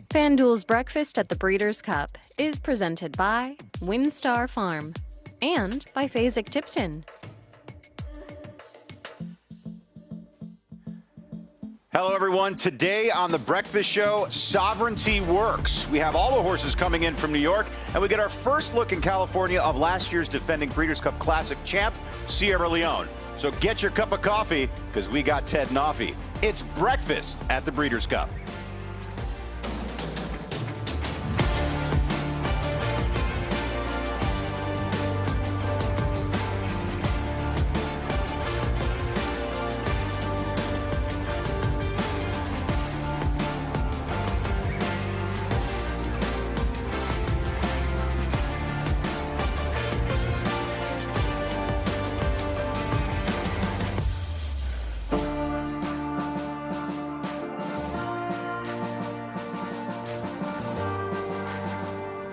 FanDuel's Breakfast at the Breeders' Cup is presented by WinStar Farm and by Fasig-Tipton. Hello, everyone. Today on The Breakfast Show, Sovereignty Works. We have all the horses coming in from New York, and we get our first look in California of last year's defending Breeders' Cup Classic champ, Sierra Leone. So get your cup of coffee, because we got Ted Noffey. It's Breakfast at the Breeders' Cup.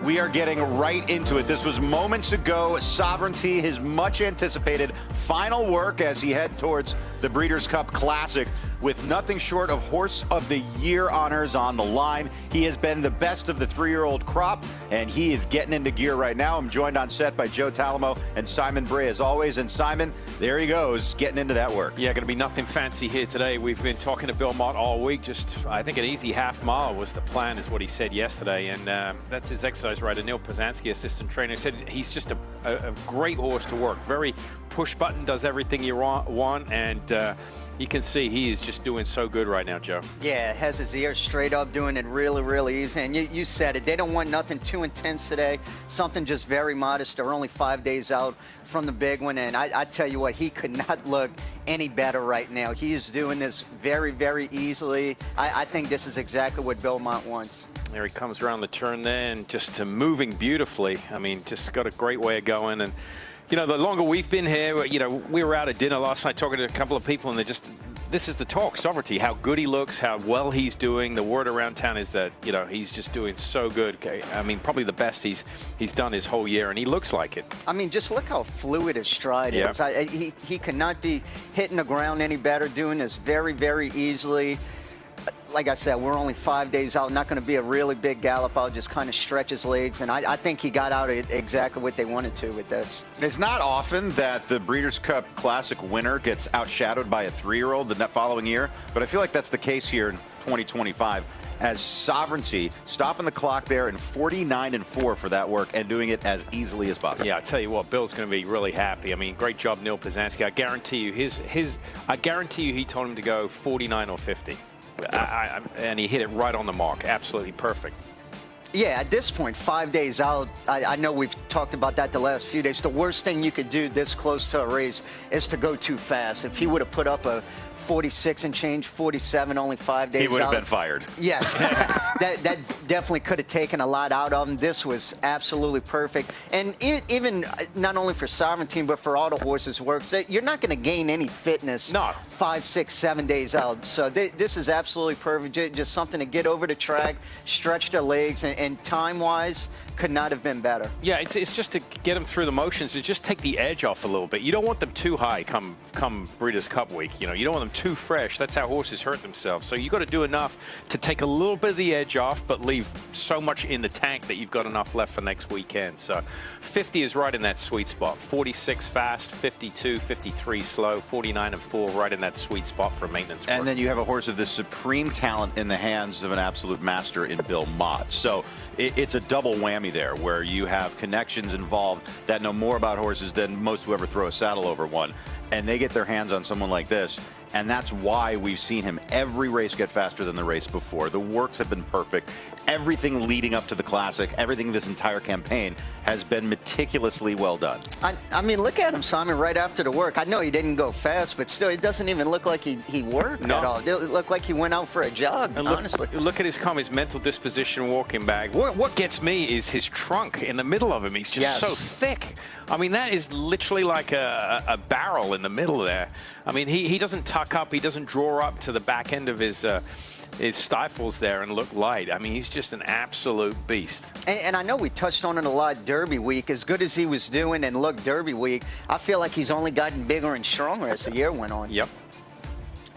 We are getting right into it. This was moments ago. Sovereignty, his much anticipated final work as he head towards the Breeders' Cup Classic with nothing short of Horse of the Year honors on the line. He has been the best of the three-year-old crop, and he is getting into gear right now. I'm joined on set by Joe Talamo and Simon Bray as always. And Simon, there he goes, getting into that work. Yeah, going to be nothing fancy here today. We've been talking to Bill Mott all week. Just, I think an easy half mile was the plan, is what he said yesterday. And that's his exercise rider, Neil Pozansky, assistant trainer, said he's just a great horse to work. Very push button, does everything you want, and you can see he is just doing so good right now, Joe. Yeah, has his ears straight up, doing it really, really easy. And you said it. They don't want nothing too intense today. Something just very modest. They're only 5 days out from the big one. And I tell you what, he could not look any better right now. He is doing this very, very easily. I think this is exactly what Bill Mott wants. There he comes around the turn there and just moving beautifully. I mean, just got a great way of going. And you know, the longer we've been here, you know, we were out at dinner last night talking to a couple of people, and they're just, this is the talk, Sovereignty, how good he looks, how well he's doing. The word around town is that, you know, he's just doing so good. I mean, probably the best he's done his whole year, and he looks like it. I mean, just look how fluid his stride is. He could not be hitting the ground any better, doing this very, very easily. Like I said, we're only 5 days out. Not going to be a really big gallop out, just kind of stretch his legs. And I think he got out exactly what they wanted to with this. It's not often that the Breeders' Cup Classic winner gets outshadowed by a three-year-old the following year, but I feel like that's the case here in 2025. As Sovereignty stopping the clock there in 49-4 for that work and doing it as easily as possible. Yeah, I tell you what, Bill's going to be really happy. I mean, great job, Neil Pozansky. I guarantee you, I guarantee you, he told him to go 49 or 50. And he hit it right on the mark. Absolutely perfect. Yeah, at this point, 5 days out, I know we've talked about that the last few days. The worst thing you could do this close to a race is to go too fast. If he would have put up a 46 and change, 47, only 5 days out, he would have been fired. Yes, that definitely could have taken a lot out of him. This was absolutely perfect. And even not only for Sovereignty, but for all the horses works, you're not going to gain any fitness 5, 6, 7 days out. So this is absolutely perfect. Just something to get over the track, stretch their legs, and time-wise, could not have been better. Yeah, it's just to get them through the motions, to just take the edge off a little bit. You don't want them too high come Breeders' Cup week. You know, you don't want them too fresh. That's how horses hurt themselves. So you've got to do enough to take a little bit of the edge off, but leave so much in the tank that you've got enough left for next weekend. So 50 is right in that sweet spot. 46 fast, 52, 53 slow, 49-4 right in that sweet spot for maintenance work. And then you have a horse of this supreme talent in the hands of an absolute master in Bill Mott. So it's a double whammy there, where you have connections involved that know more about horses than most who ever throw a saddle over one, and they get their hands on someone like this. And that's why we've seen him every race get faster than the race before. The works have been perfect. Everything leading up to the Classic, everything this entire campaign has been meticulously well done. I mean, look at him, Simon, right after the work. I know he didn't go fast, but still, it doesn't even look like he worked at all. It looked like he went out for a jog, honestly. Look at his mental disposition walking back. What gets me is his trunk in the middle of him. He's just so thick. I mean, that is literally like a barrel in the middle there. I mean, he doesn't tuck up. He doesn't draw up to the back end of his stifles there and look light. I mean, he's just an absolute beast. And I know we touched on it a lot Derby week. As good as he was doing and looked Derby week, I feel like he's only gotten bigger and stronger as the year went on. Yep.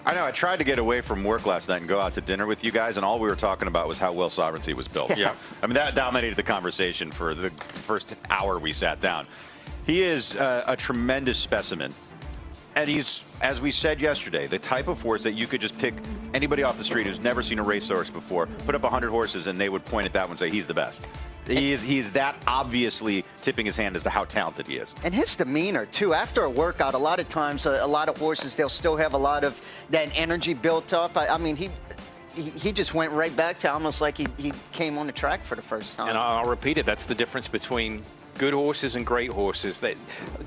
I know. I tried to get away from work last night and go out to dinner with you guys, and all we were talking about was how well Sovereignty was built. Yeah. I mean, that dominated the conversation for the first hour we sat down. He is a tremendous specimen. And he's, as we said yesterday, the type of horse that you could just pick anybody off the street who's never seen a racehorse before, put up 100 horses, and they would point at that one and say, he's the best. He's that obviously tipping his hand as to how talented he is. And his demeanor, too. After a workout, a lot of times, a lot of horses, they'll still have a lot of that energy built up. I mean, he just went right back to almost like he came on the track for the first time. And I'll repeat it. That's the difference between good horses and great horses.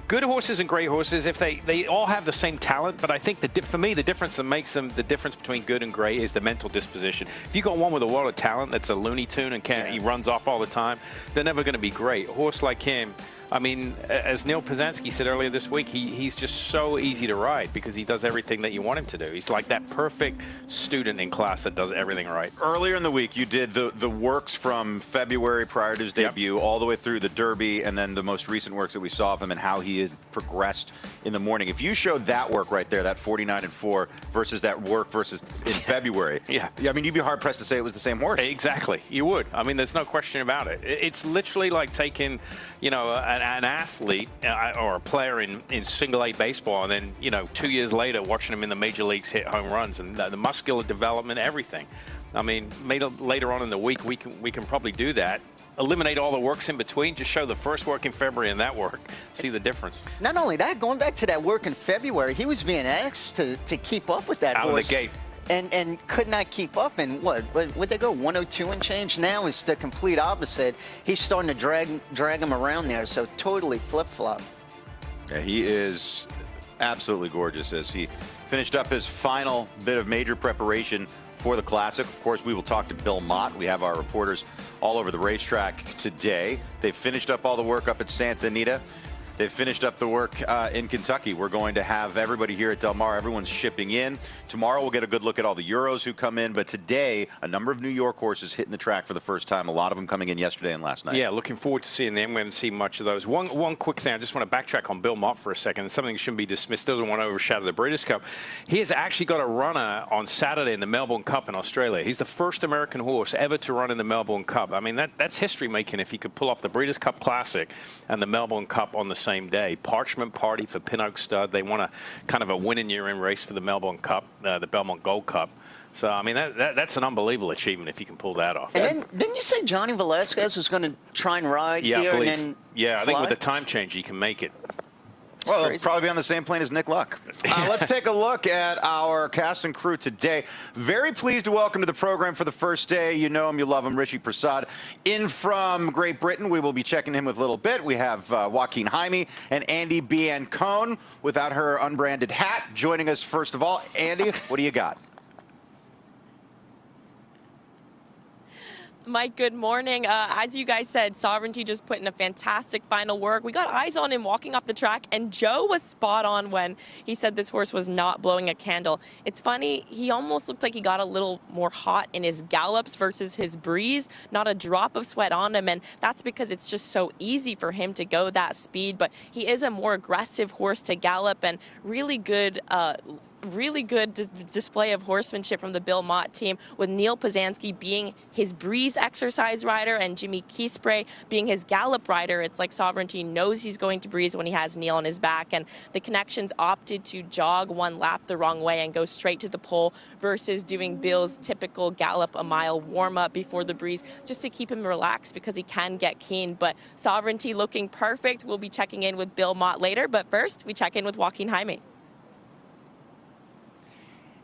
Good horses and great horses, if they all have the same talent, but I think for me, the difference that makes them the difference between good and great is the mental disposition. If you got one with a lot of talent that's a Looney Tune and he runs off all the time, they're never going to be great. A horse like him, I mean, as Neil Pozansky said earlier this week, he's just so easy to ride because he does everything that you want him to do. He's like that perfect student in class that does everything right. Earlier in the week, you did the works from February prior to his debut all the way through the Derby, and then the most recent works that we saw of him and how he had progressed in the morning. If you showed that work right there, that 49-4 versus that work versus in February, I mean, you'd be hard-pressed to say it was the same horse. Exactly. You would. I mean, there's no question about it. It's literally like taking, you know, an athlete or a player in single A baseball, and then, you know, 2 years later watching him in the major leagues hit home runs and the muscular development, everything. I mean, later on in the week we can probably do that. Eliminate all the works in between. Just show the first work in February and that work. See the difference. Not only that, going back to that work in February, he was being asked to keep up with that out horse. of the gate. And could not keep up. And would they go 102 and change? Now is the complete opposite. He's starting to drag him around there. So totally flip-flop. Yeah, he is absolutely gorgeous as he finished up his final bit of major preparation for the Classic. Of course, we will talk to Bill Mott. We have our reporters all over the racetrack today. They've finished up all the work up at Santa Anita. They've finished up the work in Kentucky. We're going to have everybody here at Del Mar. Everyone's shipping in. Tomorrow we'll get a good look at all the Euros who come in. But today, a number of New York horses hitting the track for the first time. A lot of them coming in yesterday and last night. Yeah, looking forward to seeing them. We haven't seen much of those. One quick thing. I just want to backtrack on Bill Mott for a second. Something that shouldn't be dismissed. Doesn't want to overshadow the Breeders' Cup. He has actually got a runner on Saturday in the Melbourne Cup in Australia. He's the first American horse ever to run in the Melbourne Cup. I mean, that's history-making if he could pull off the Breeders' Cup Classic and the Melbourne Cup on the same day. Parchment Party for Pin Oak Stud. They want a kind of a win-in-year-in race for the Melbourne Cup, the Belmont Gold Cup. So, I mean, that's an unbelievable achievement if you can pull that off. And then, didn't you say Johnny Velasquez was going to try and ride here? I believe. And then I think with the time change, he can make it. Well, they'll probably be on the same plane as Nick Luck. Let's take a look at our cast and crew today. Very pleased to welcome to the program for the first day. You know him, you love him, Rishi Prasad. In from Great Britain, we will be checking him with a little bit. We have Joaquin Jaime and Andy Biancone without her unbranded hat. Joining us first of all, Andy, what do you got? Mike, good morning. As you guys said, Sovereignty just put in a fantastic final work. We got eyes on him walking off the track, and Joe was spot on when he said this horse was not blowing a candle. It's funny, he almost looked like he got a little more hot in his gallops versus his breeze. Not a drop of sweat on him, and that's because it's just so easy for him to go that speed. But he is a more aggressive horse to gallop, and really good display of horsemanship from the Bill Mott team, with Neil Pozansky being his breeze exercise rider and Jimmy Keyspray being his gallop rider. It's like Sovereignty knows he's going to breeze when he has Neil on his back, and the Connections opted to jog one lap the wrong way and go straight to the pole versus doing Bill's typical gallop a mile warm-up before the breeze, just to keep him relaxed because he can get keen. But Sovereignty looking perfect. We'll be checking in with Bill Mott later, but first we check in with Joaquin Jaime.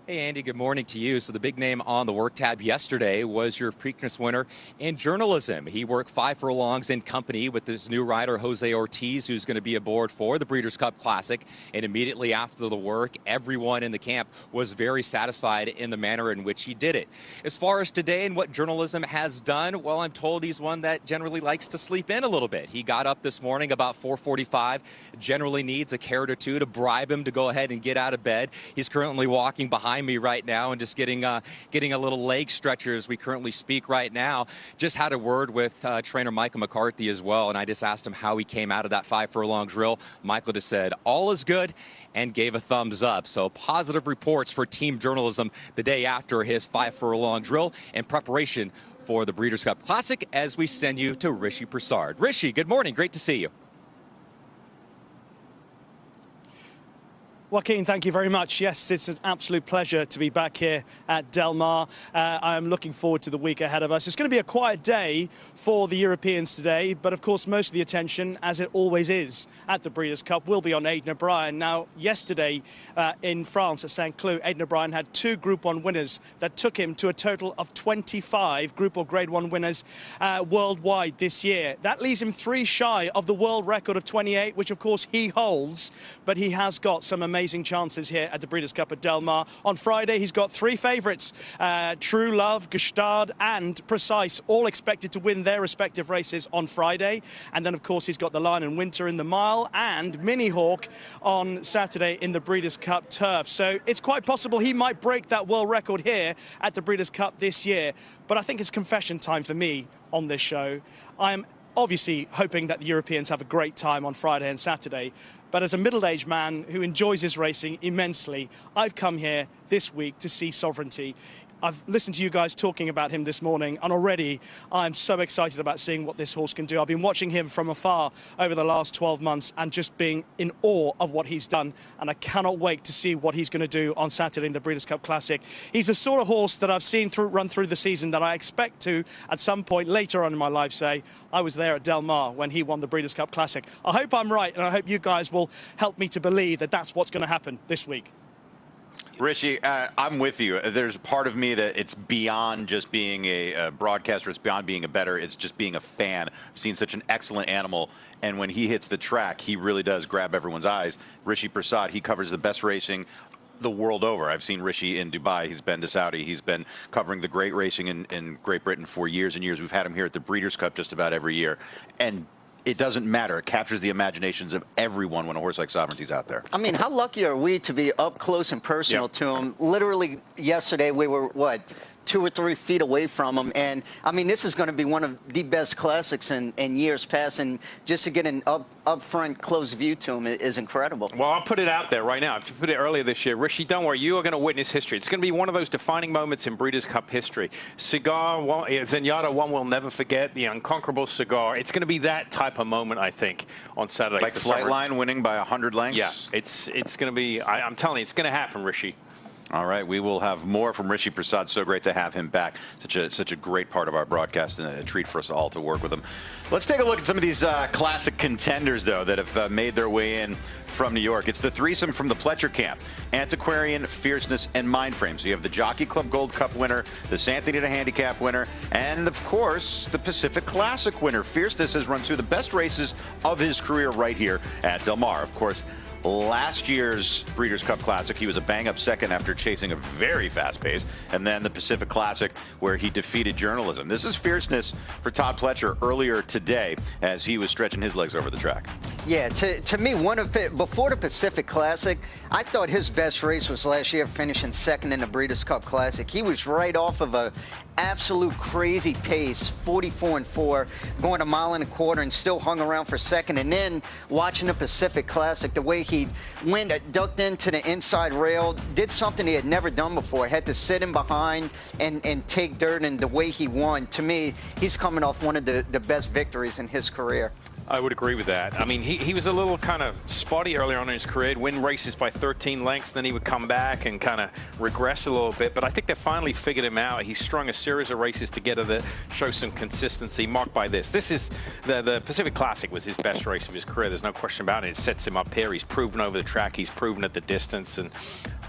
Hey, Andy, good morning to you. So the big name on the work tab yesterday was your Preakness winner in journalism. He worked 5 furlongs in company with his new rider, Jose Ortiz, who's going to be aboard for the Breeders' Cup Classic. And immediately after the work, everyone in the camp was very satisfied in the manner in which he did it. As far as today and what journalism has done, well, I'm told he's one that generally likes to sleep in a little bit. He got up this morning about 4:45, generally needs a carrot or two to bribe him to go ahead and get out of bed. He's currently walking behind behind me right now and just getting a little leg stretcher as we currently speak right now. Just had a word with trainer Michael McCarthy as well, and I just asked him how he came out of that 5 furlong drill. Michael just said, all is good, and gave a thumbs up. So positive reports for team journalism the day after his 5 furlong drill in preparation for the Breeders' Cup Classic as we send you to Rishi Prasad. Rishi, good morning. Great to see you. Joaquin, thank you very much. Yes, it's an absolute pleasure to be back here at Del Mar. I'm looking forward to the week ahead of us. It's going to be a quiet day for the Europeans today, but of course most of the attention, as it always is at the Breeders' Cup, will be on Aiden O'Brien. Now, yesterday in France at St. Cloud, Aiden O'Brien had 2 Group 1 winners that took him to a total of 25 Group or Grade 1 winners worldwide this year. That leaves him 3 shy of the world record of 28, which of course he holds, but he has got some amazing chances here at the Breeders' Cup at Del Mar. On Friday, he's got 3 favourites, True Love, Gestard and Precise, all expected to win their respective races on Friday. And then, of course, he's got the Lion and Winter in the mile and Mini Hawk on Saturday in the Breeders' Cup turf. So it's quite possible he might break that world record here at the Breeders' Cup this year. But I think it's confession time for me on this show. I'm obviously hoping that the Europeans have a great time on Friday and Saturday. But as a middle-aged man who enjoys his racing immensely, I've come here this week to see Sovereignty. I've listened to you guys talking about him this morning, and already I'm so excited about seeing what this horse can do. I've been watching him from afar over the last 12 months and just being in awe of what he's done, and I cannot wait to see what he's going to do on Saturday in the Breeders' Cup Classic. He's the sort of horse that I've seen run through the season that I expect to, at some point later on in my life, say, I was there at Del Mar when he won the Breeders' Cup Classic. I hope I'm right, and I hope you guys will help me to believe that that's what's going to happen this week. Rishi, I'm with you. There's a part of me that it's beyond just being a broadcaster. It's beyond being a bettor. It's just being a fan. I've seen such an excellent animal, and when he hits the track, he really does grab everyone's eyes. Rishi Prasad, he covers the best racing the world over. I've seen Rishi in Dubai. He's been to Saudi. He's been covering the great racing in Great Britain for years and years. We've had him here at the Breeders' Cup just about every year. And it doesn't matter. It captures the imaginations of everyone when a horse like Sovereignty's out there. I mean, how lucky are we to be up close and personal to him? Literally yesterday we were, 2 or 3 feet away from him. And, I mean, this is going to be one of the best classics in years past. And just to get an up-front, close view to him is incredible. Well, I'll put it out there right now. I've put it earlier this year. Rishi, don't worry. You are going to witness history. It's going to be one of those defining moments in Breeders' Cup history. Cigar, Zenyatta, one we'll never forget. The unconquerable Cigar. It's going to be that type of moment, I think, on Saturday. Like Flightline winning by 100 lengths? Yeah, it's going to be, I'm telling you, it's going to happen, Rishi. All right, we will have more from Rishi Prasad. So great to have him back. Such a great part of our broadcast, and a treat for us all to work with him. Let's take a look at some of these classic contenders, though, that have made their way in from New York. It's the threesome from the Pletcher camp: Antiquarian, Fierceness, and Mindframe. So you have the Jockey Club Gold Cup winner, the Santa Anita Handicap winner, and of course the Pacific Classic winner. Fierceness has run 2 of the best races of his career right here at Del Mar. Of course, last year's Breeders' Cup Classic, he was a bang-up second after chasing a very fast pace, and then the Pacific Classic, where he defeated journalism. This is Fierceness for Todd Pletcher earlier today as he was stretching his legs over the track. Yeah, to me, before the Pacific Classic, I thought his best race was last year, finishing second in the Breeders' Cup Classic. He was right off of a absolute crazy pace, 44-4, going 1.25 miles, and still hung around for second. And then watching the Pacific Classic, the way he went, ducked into the inside rail, did something he had never done before. Had to sit in behind and take dirt, and the way he won, to me, he's coming off one of the best victories in his career. I would agree with that. I mean, he was a little kind of spotty earlier on in his career. He'd win races by 13 lengths, then he would come back and kind of regress a little bit. But I think they finally figured him out. He strung a series of races together that show some consistency, marked by this. This is the Pacific Classic was his best race of his career. There's no question about it. It sets him up here. He's proven over the track. He's proven at the distance. And,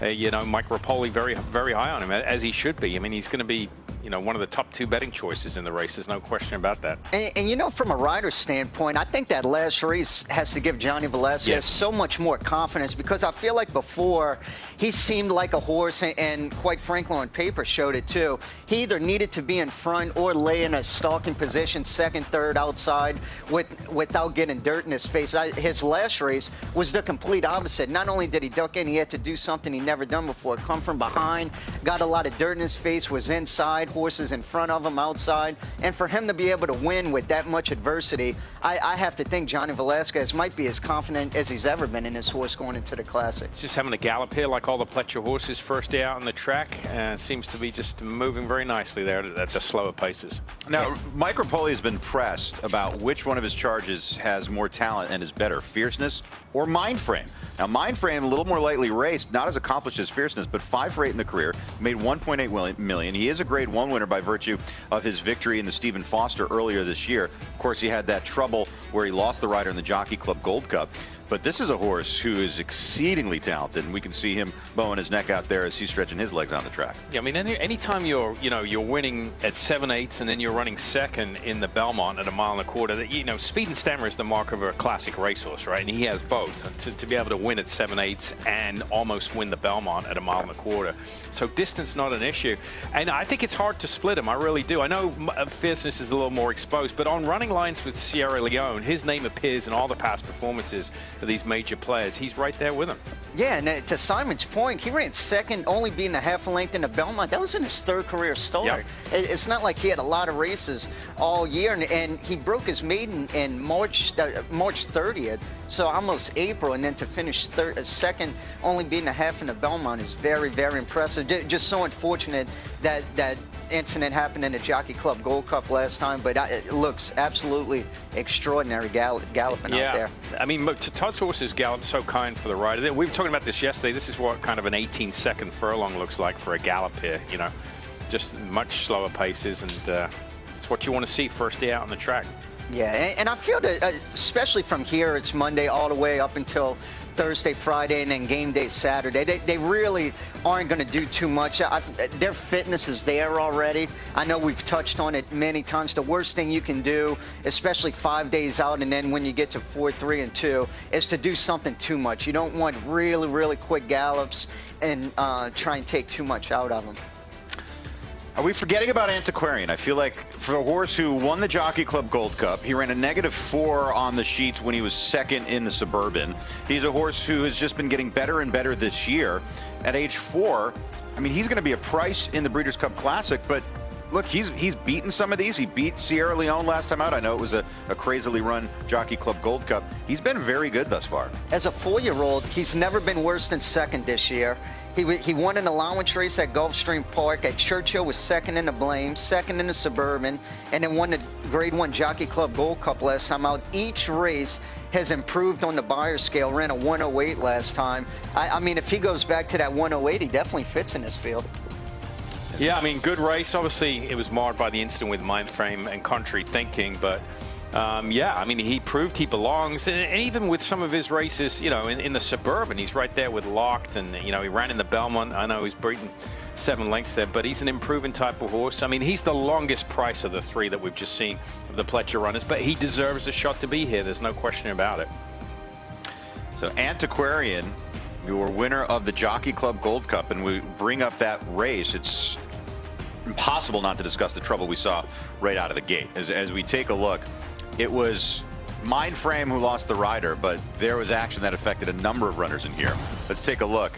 you know, Mike Rapoli very, very high on him, as he should be. I mean, he's going to be one of the top 2 betting choices in the race. There's no question about that. And from a rider standpoint, I think that last race has to give Johnny Velazquez so much more confidence, because I feel like before he seemed like a horse, and quite frankly on paper showed it too. He either needed to be in front or lay in a stalking position, second, third, outside, without getting dirt in his face. His last race was the complete opposite. Not only did he duck in, he had to do something he never done before. Come from behind, got a lot of dirt in his face, was inside, horses in front of him, outside. And for him to be able to win with that much adversity, I have to think Johnny Velazquez might be as confident as he's ever been in his horse going into the Classic. Just having a gallop here like all the Pletcher horses first day out on the track. Seems to be just moving very nicely there at the slower paces. Now, Mike Rapoli has been pressed about which one of his charges has more talent and is better, Fierceness or Mindframe. Now, Mindframe, a little more lightly raced, not as accomplished as Fierceness, but 5 for 8 in the career, made $1.8 million. He is a Grade 1 winner by virtue of his victory in the Stephen Foster earlier this year. Of course, he had that trouble where he lost the rider in the Jockey Club Gold Cup. But this is a horse who is exceedingly talented, and we can see him bowing his neck out there as he's stretching his legs on the track. Yeah, I mean, anytime you're winning at 7/8 and then you're running second in the Belmont at 1.25 miles, speed and stamina is the mark of a classic racehorse, right? And he has both. To be able to win at 7/8 and almost win the Belmont at 1.25 miles. So distance not an issue. And I think it's hard to split him. I really do. I know Fierceness is a little more exposed, but on running lines with Sierra Leone, his name appears in all the past performances for these major players. He's right there with him. Yeah, and to Simon's point, he ran second, only being a half a length in the Belmont. That was in his 3rd career start. Yep. It's not like he had a lot of races all year, and he broke his maiden in March 30th, so almost April, and then to finish second, only being a half in the Belmont is very, very impressive. Just so unfortunate that incident happened in the Jockey Club Gold Cup last time, but it looks absolutely extraordinary galloping out there. I mean, Todd's horses gallop so kind for the rider. We were talking about this yesterday. This is what kind of an 18-second furlong looks like for a gallop here, just much slower paces, and it's what you want to see first day out on the track. Yeah, and I feel that, especially from here, it's Monday all the way up until Thursday, Friday, and then game day Saturday. They really aren't going to do too much. Their fitness is there already. I know we've touched on it many times. The worst thing you can do, especially 5 days out, and then when you get to 4, 3, and 2, is to do something too much. You don't want really, really quick gallops and try and take too much out of them. Are we forgetting about Antiquarian? I feel like for a horse who won the Jockey Club Gold Cup, he ran a -4 on the sheets when he was second in the Suburban. He's a horse who has just been getting better and better this year. At age 4, I mean, he's going to be a price in the Breeders' Cup Classic, but look, he's beaten some of these. He beat Sierra Leone last time out. I know it was a crazily run Jockey Club Gold Cup. He's been very good thus far. As a 4-year-old, he's never been worse than second this year. He won an allowance race at Gulfstream Park. At Churchill was second in the Blame, second in the Suburban, and then won the Grade 1 Jockey Club Gold Cup last time out. Each race has improved on the buyer scale. Ran a 108 last time. I mean, if he goes back to that 108, he definitely fits in this field. Yeah, I mean, good race. Obviously, it was marred by the incident with Mindframe and contrary thinking, but yeah, I mean, he proved he belongs, and even with some of his races, in the Suburban, he's right there with Locked, and he ran in the Belmont. I know he's beaten 7 lengths there, but he's an improving type of horse. I mean, he's the longest price of the 3 that we've just seen of the Pletcher runners, but he deserves a shot to be here. There's no question about it. So Antiquarian, your winner of the Jockey Club Gold Cup, and we bring up that race. It's impossible not to discuss the trouble we saw right out of the gate. As we take a look, it was Mindframe who lost the rider, but there was action that affected a number of runners in here. Let's take a look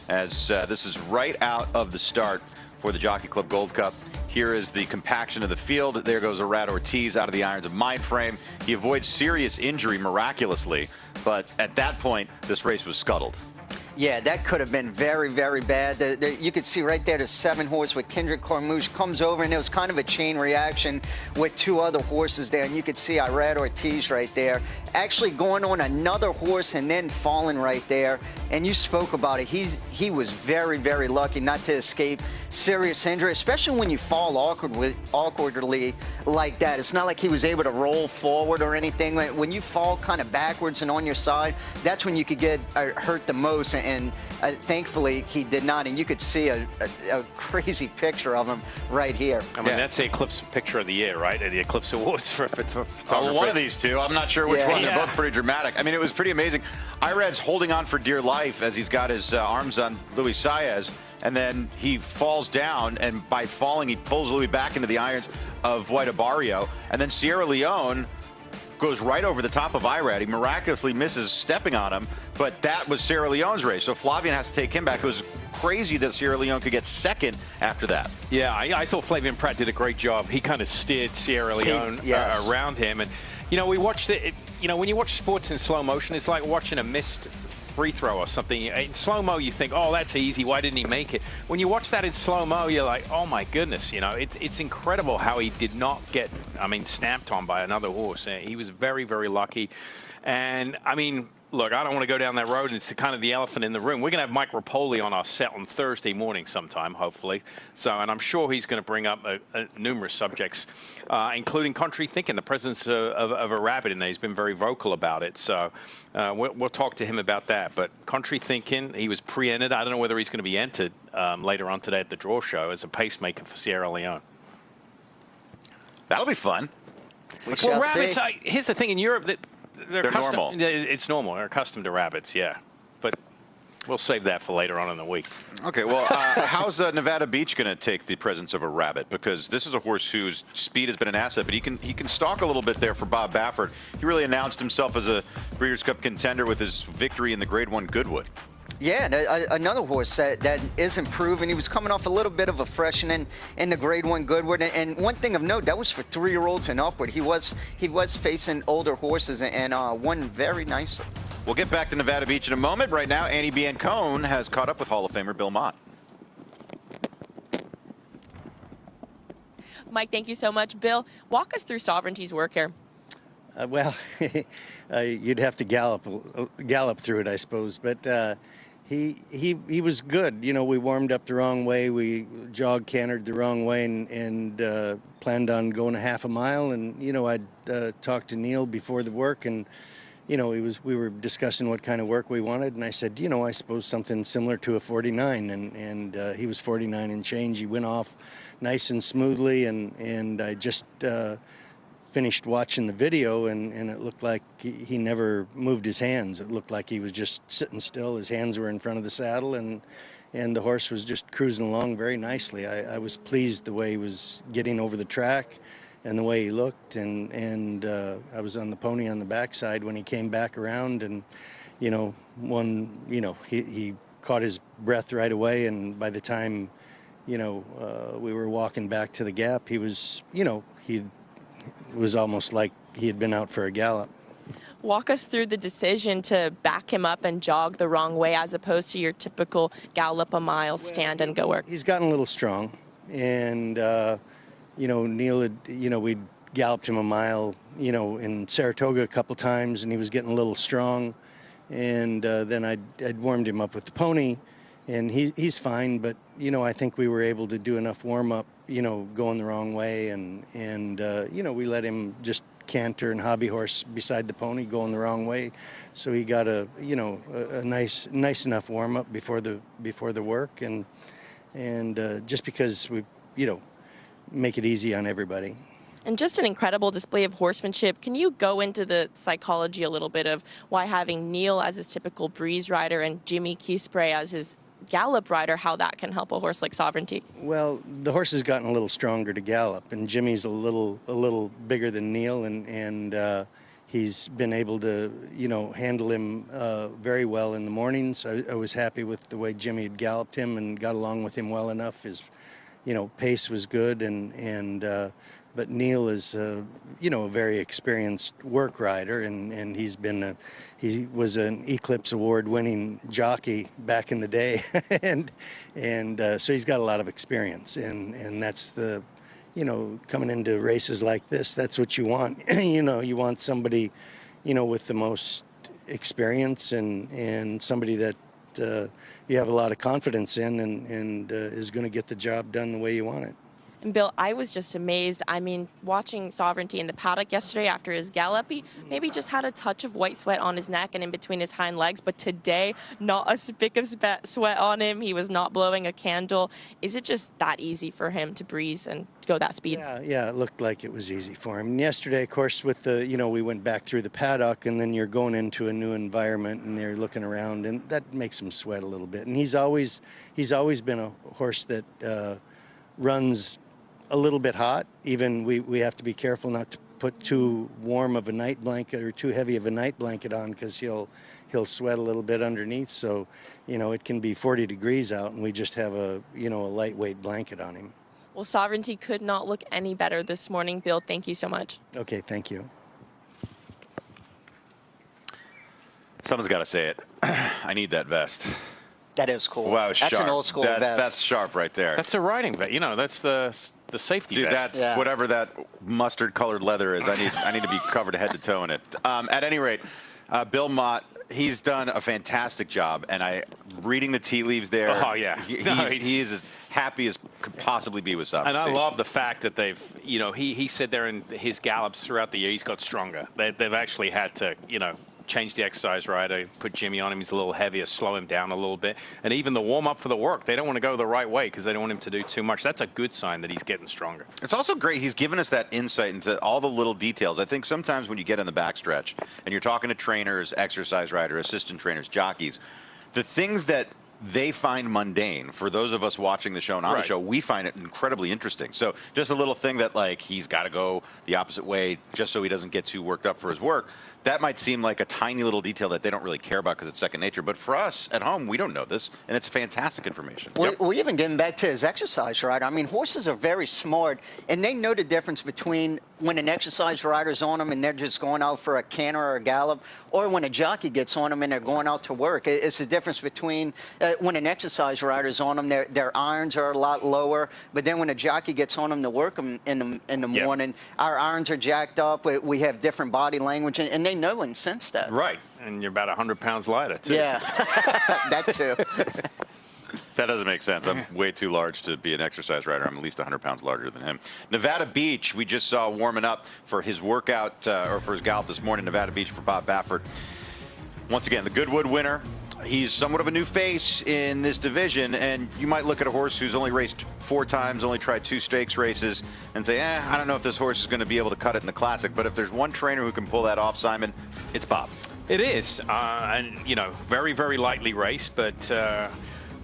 as this is right out of the start for the Jockey Club Gold Cup. Here is the compaction of the field. There goes Arad Ortiz out of the irons of Mindframe. He avoids serious injury miraculously, but at that point, this race was scuttled. Yeah, that could have been very, very bad. You could see right there the 7 horse with Kendrick Cormouche comes over, and it was kind of a chain reaction with 2 other horses there. And you could see Irad Ortiz right there actually going on another horse and then falling right there. And you spoke about it. He was very, very lucky not to escape serious injury, especially when you fall awkwardly like that. It's not like he was able to roll forward or anything. When you fall kind of backwards and on your side, that's when you could get hurt the most. And thankfully, he did not. And you could see a crazy picture of him right here. I mean, that's the Eclipse picture of the year, right? The Eclipse Awards for photography. Oh, one of these two. I'm not sure which one. They're both pretty dramatic. I mean, it was pretty amazing. Irad's holding on for dear life as he's got his arms on Luis Saez, and then he falls down, and by falling, he pulls Louis back into the irons of White Barrio, and then Sierra Leone goes right over the top of Irad. He miraculously misses stepping on him, but that was Sierra Leone's race, so Flavien has to take him back. It was crazy that Sierra Leone could get second after that. Yeah, I thought Flavien Prat did a great job. He kind of steered Sierra Leone around him, and you know, we watched it. You know, when you watch sports in slow motion, it's like watching a missed free throw or something. In slow-mo, you think, oh, that's easy. Why didn't he make it? When you watch that in slow-mo, you're like, oh, my goodness. You know, it's incredible how he did not get, I mean, snapped on by another horse. He was very, very lucky. And, I mean, look, I don't want to go down that road. It's kind of the elephant in the room. We're going to have Mike Rapoli on our set on Thursday morning sometime, hopefully. So, and I'm sure he's going to bring up numerous subjects, including contrary thinking, the presence of a rabbit in there. He's been very vocal about it. So we'll talk to him about that. But contrary thinking, he was pre-entered. I don't know whether he's going to be entered later on today at the draw show as a pacemaker for Sierra Leone. That'll be fun. Well, rabbits, here's the thing in Europe that they're normal. It's normal. They're accustomed to rabbits, yeah. But we'll save that for later on in the week. Okay, well, how's Nevada Beach going to take the presence of a rabbit? Because this is a horse whose speed has been an asset, but he can stalk a little bit there for Bob Baffert. He really announced himself as a Breeders' Cup contender with his victory in the Grade 1 Goodwood. Yeah, another horse that is improving. He was coming off a little bit of a freshening in the Grade 1 Goodwood. And one thing of note, that was for 3-year-olds and upward. He was facing older horses and won very nicely. We'll get back to Nevada Beach in a moment. Right now, Annie Biancone has caught up with Hall of Famer Bill Mott. Mike, thank you so much. Bill, walk us through Sovereignty's work here. Well, you'd have to gallop through it, I suppose. But he was good. You know, we warmed up the wrong way. We cantered the wrong way and planned on going a half a mile. And, you know, I'd talked to Neil before the work, and, you know, we were discussing what kind of work we wanted. And I said, you know, I suppose something similar to a 49. And he was 49 and change. He went off nice and smoothly. And I just finished watching the video, and it looked like he never moved his hands. It looked like he was just sitting still. His hands were in front of the saddle, and the horse was just cruising along very nicely. I was pleased the way he was getting over the track and the way he looked, and I was on the pony on the backside when he came back around, and you know, he caught his breath right away, and by the time, you know, we were walking back to the gap, he was, you know, it was almost like he had been out for a gallop. Walk us through the decision to back him up and jog the wrong way as opposed to your typical gallop a mile, stand and go work. He's gotten a little strong, and you know, Neil had, you know, we'd galloped him a mile, you know, in Saratoga a couple times, and he was getting a little strong, and then I'd warmed him up with the pony, and he's fine, but you know, I think we were able to do enough warm up, you know, going the wrong way, and you know, we let him just canter and hobby horse beside the pony going the wrong way, so he got a nice enough warm up before the work, and just because we, you know, make it easy on everybody. And just an incredible display of horsemanship. Can you go into the psychology a little bit of why having Neil as his typical breeze rider and Jimmy Quispe as his gallop rider, how that can help a horse like Sovereignty? Well, the horse has gotten a little stronger to gallop, and Jimmy's a little bigger than Neil, and he's been able to, you know, handle him very well in the mornings. I was happy with the way Jimmy had galloped him and got along with him well enough. His, you know, pace was good, but Neil is, you know, a very experienced work rider, and he was an Eclipse Award-winning jockey back in the day, and so he's got a lot of experience, and that's the, you know, coming into races like this, that's what you want. You know, you want somebody, with the most experience and somebody that you have a lot of confidence in and is going to get the job done the way you want it. And Bill, I was just amazed. I mean, watching Sovereignty in the paddock yesterday after his gallop, he maybe just had a touch of white sweat on his neck and in between his hind legs, but today, not a spick of sweat on him. He was not blowing a candle. Is it just that easy for him to breeze and go that speed? Yeah, it looked like it was easy for him. And yesterday, of course, with the, we went back through the paddock, and then you're going into a new environment, and they're looking around, and that makes him sweat a little bit. And he's always been a horse that runs a little bit hot. Even we have to be careful not to put too warm of a night blanket or too heavy of a night blanket on, because he'll sweat a little bit underneath. So, it can be 40 degrees out, and we just have a lightweight blanket on him. Well, Sovereignty could not look any better this morning. Bill, thank you so much. Okay, thank you. Someone's got to say it. I need that vest. That is cool. Wow, that's sharp. An old school vest. That's sharp right there. That's a riding vest. That's the safety vest. That's whatever that mustard-colored leather is. I need to be covered head to toe in it. At any rate, Bill Mott, he's done a fantastic job, and reading the tea leaves there. Oh yeah, he is as happy as could possibly be with something. And I love the fact that they've, he said there in his gallops throughout the year, he's got stronger. They've actually had to, change the exercise rider, put Jimmy on him. He's a little heavier, slow him down a little bit. And even the warm-up for the work, they don't want to go the right way because they don't want him to do too much. That's a good sign that he's getting stronger. It's also great. He's given us that insight into all the little details. I think sometimes when you get in the backstretch and you're talking to trainers, exercise rider, assistant trainers, jockeys, the things that they find mundane, for those of us watching the show and on the show, we find it incredibly interesting. So just a little thing that, like, he's got to go the opposite way just so he doesn't get too worked up for his work. That might seem like a tiny little detail that they don't really care about because it's second nature. But for us at home, we don't know this, and it's fantastic information. Well, even getting back to his exercise rider, I mean, horses are very smart, and they know the difference between when an exercise rider's on them and they're just going out for a canter or a gallop, or when a jockey gets on them and they're going out to work. It's the difference between when an exercise rider's on them, their irons are a lot lower, but then when a jockey gets on them to work them in the morning, our irons are jacked up. We have different body language, and they know and sense that. Right, and you're about 100 pounds lighter, too. Yeah, that too. That doesn't make sense. I'm way too large to be an exercise rider. I'm at least 100 pounds larger than him. Nevada Beach, we just saw warming up for his workout, or for his gallop this morning. Nevada Beach for Bob Baffert. Once again, the Goodwood winner. He's somewhat of a new face in this division, and you might look at a horse who's only raced 4 times, only tried 2 stakes races, and say, I don't know if this horse is going to be able to cut it in the Classic. But if there's one trainer who can pull that off, Simon, it's Bob. It is, and very, very lightly raced, but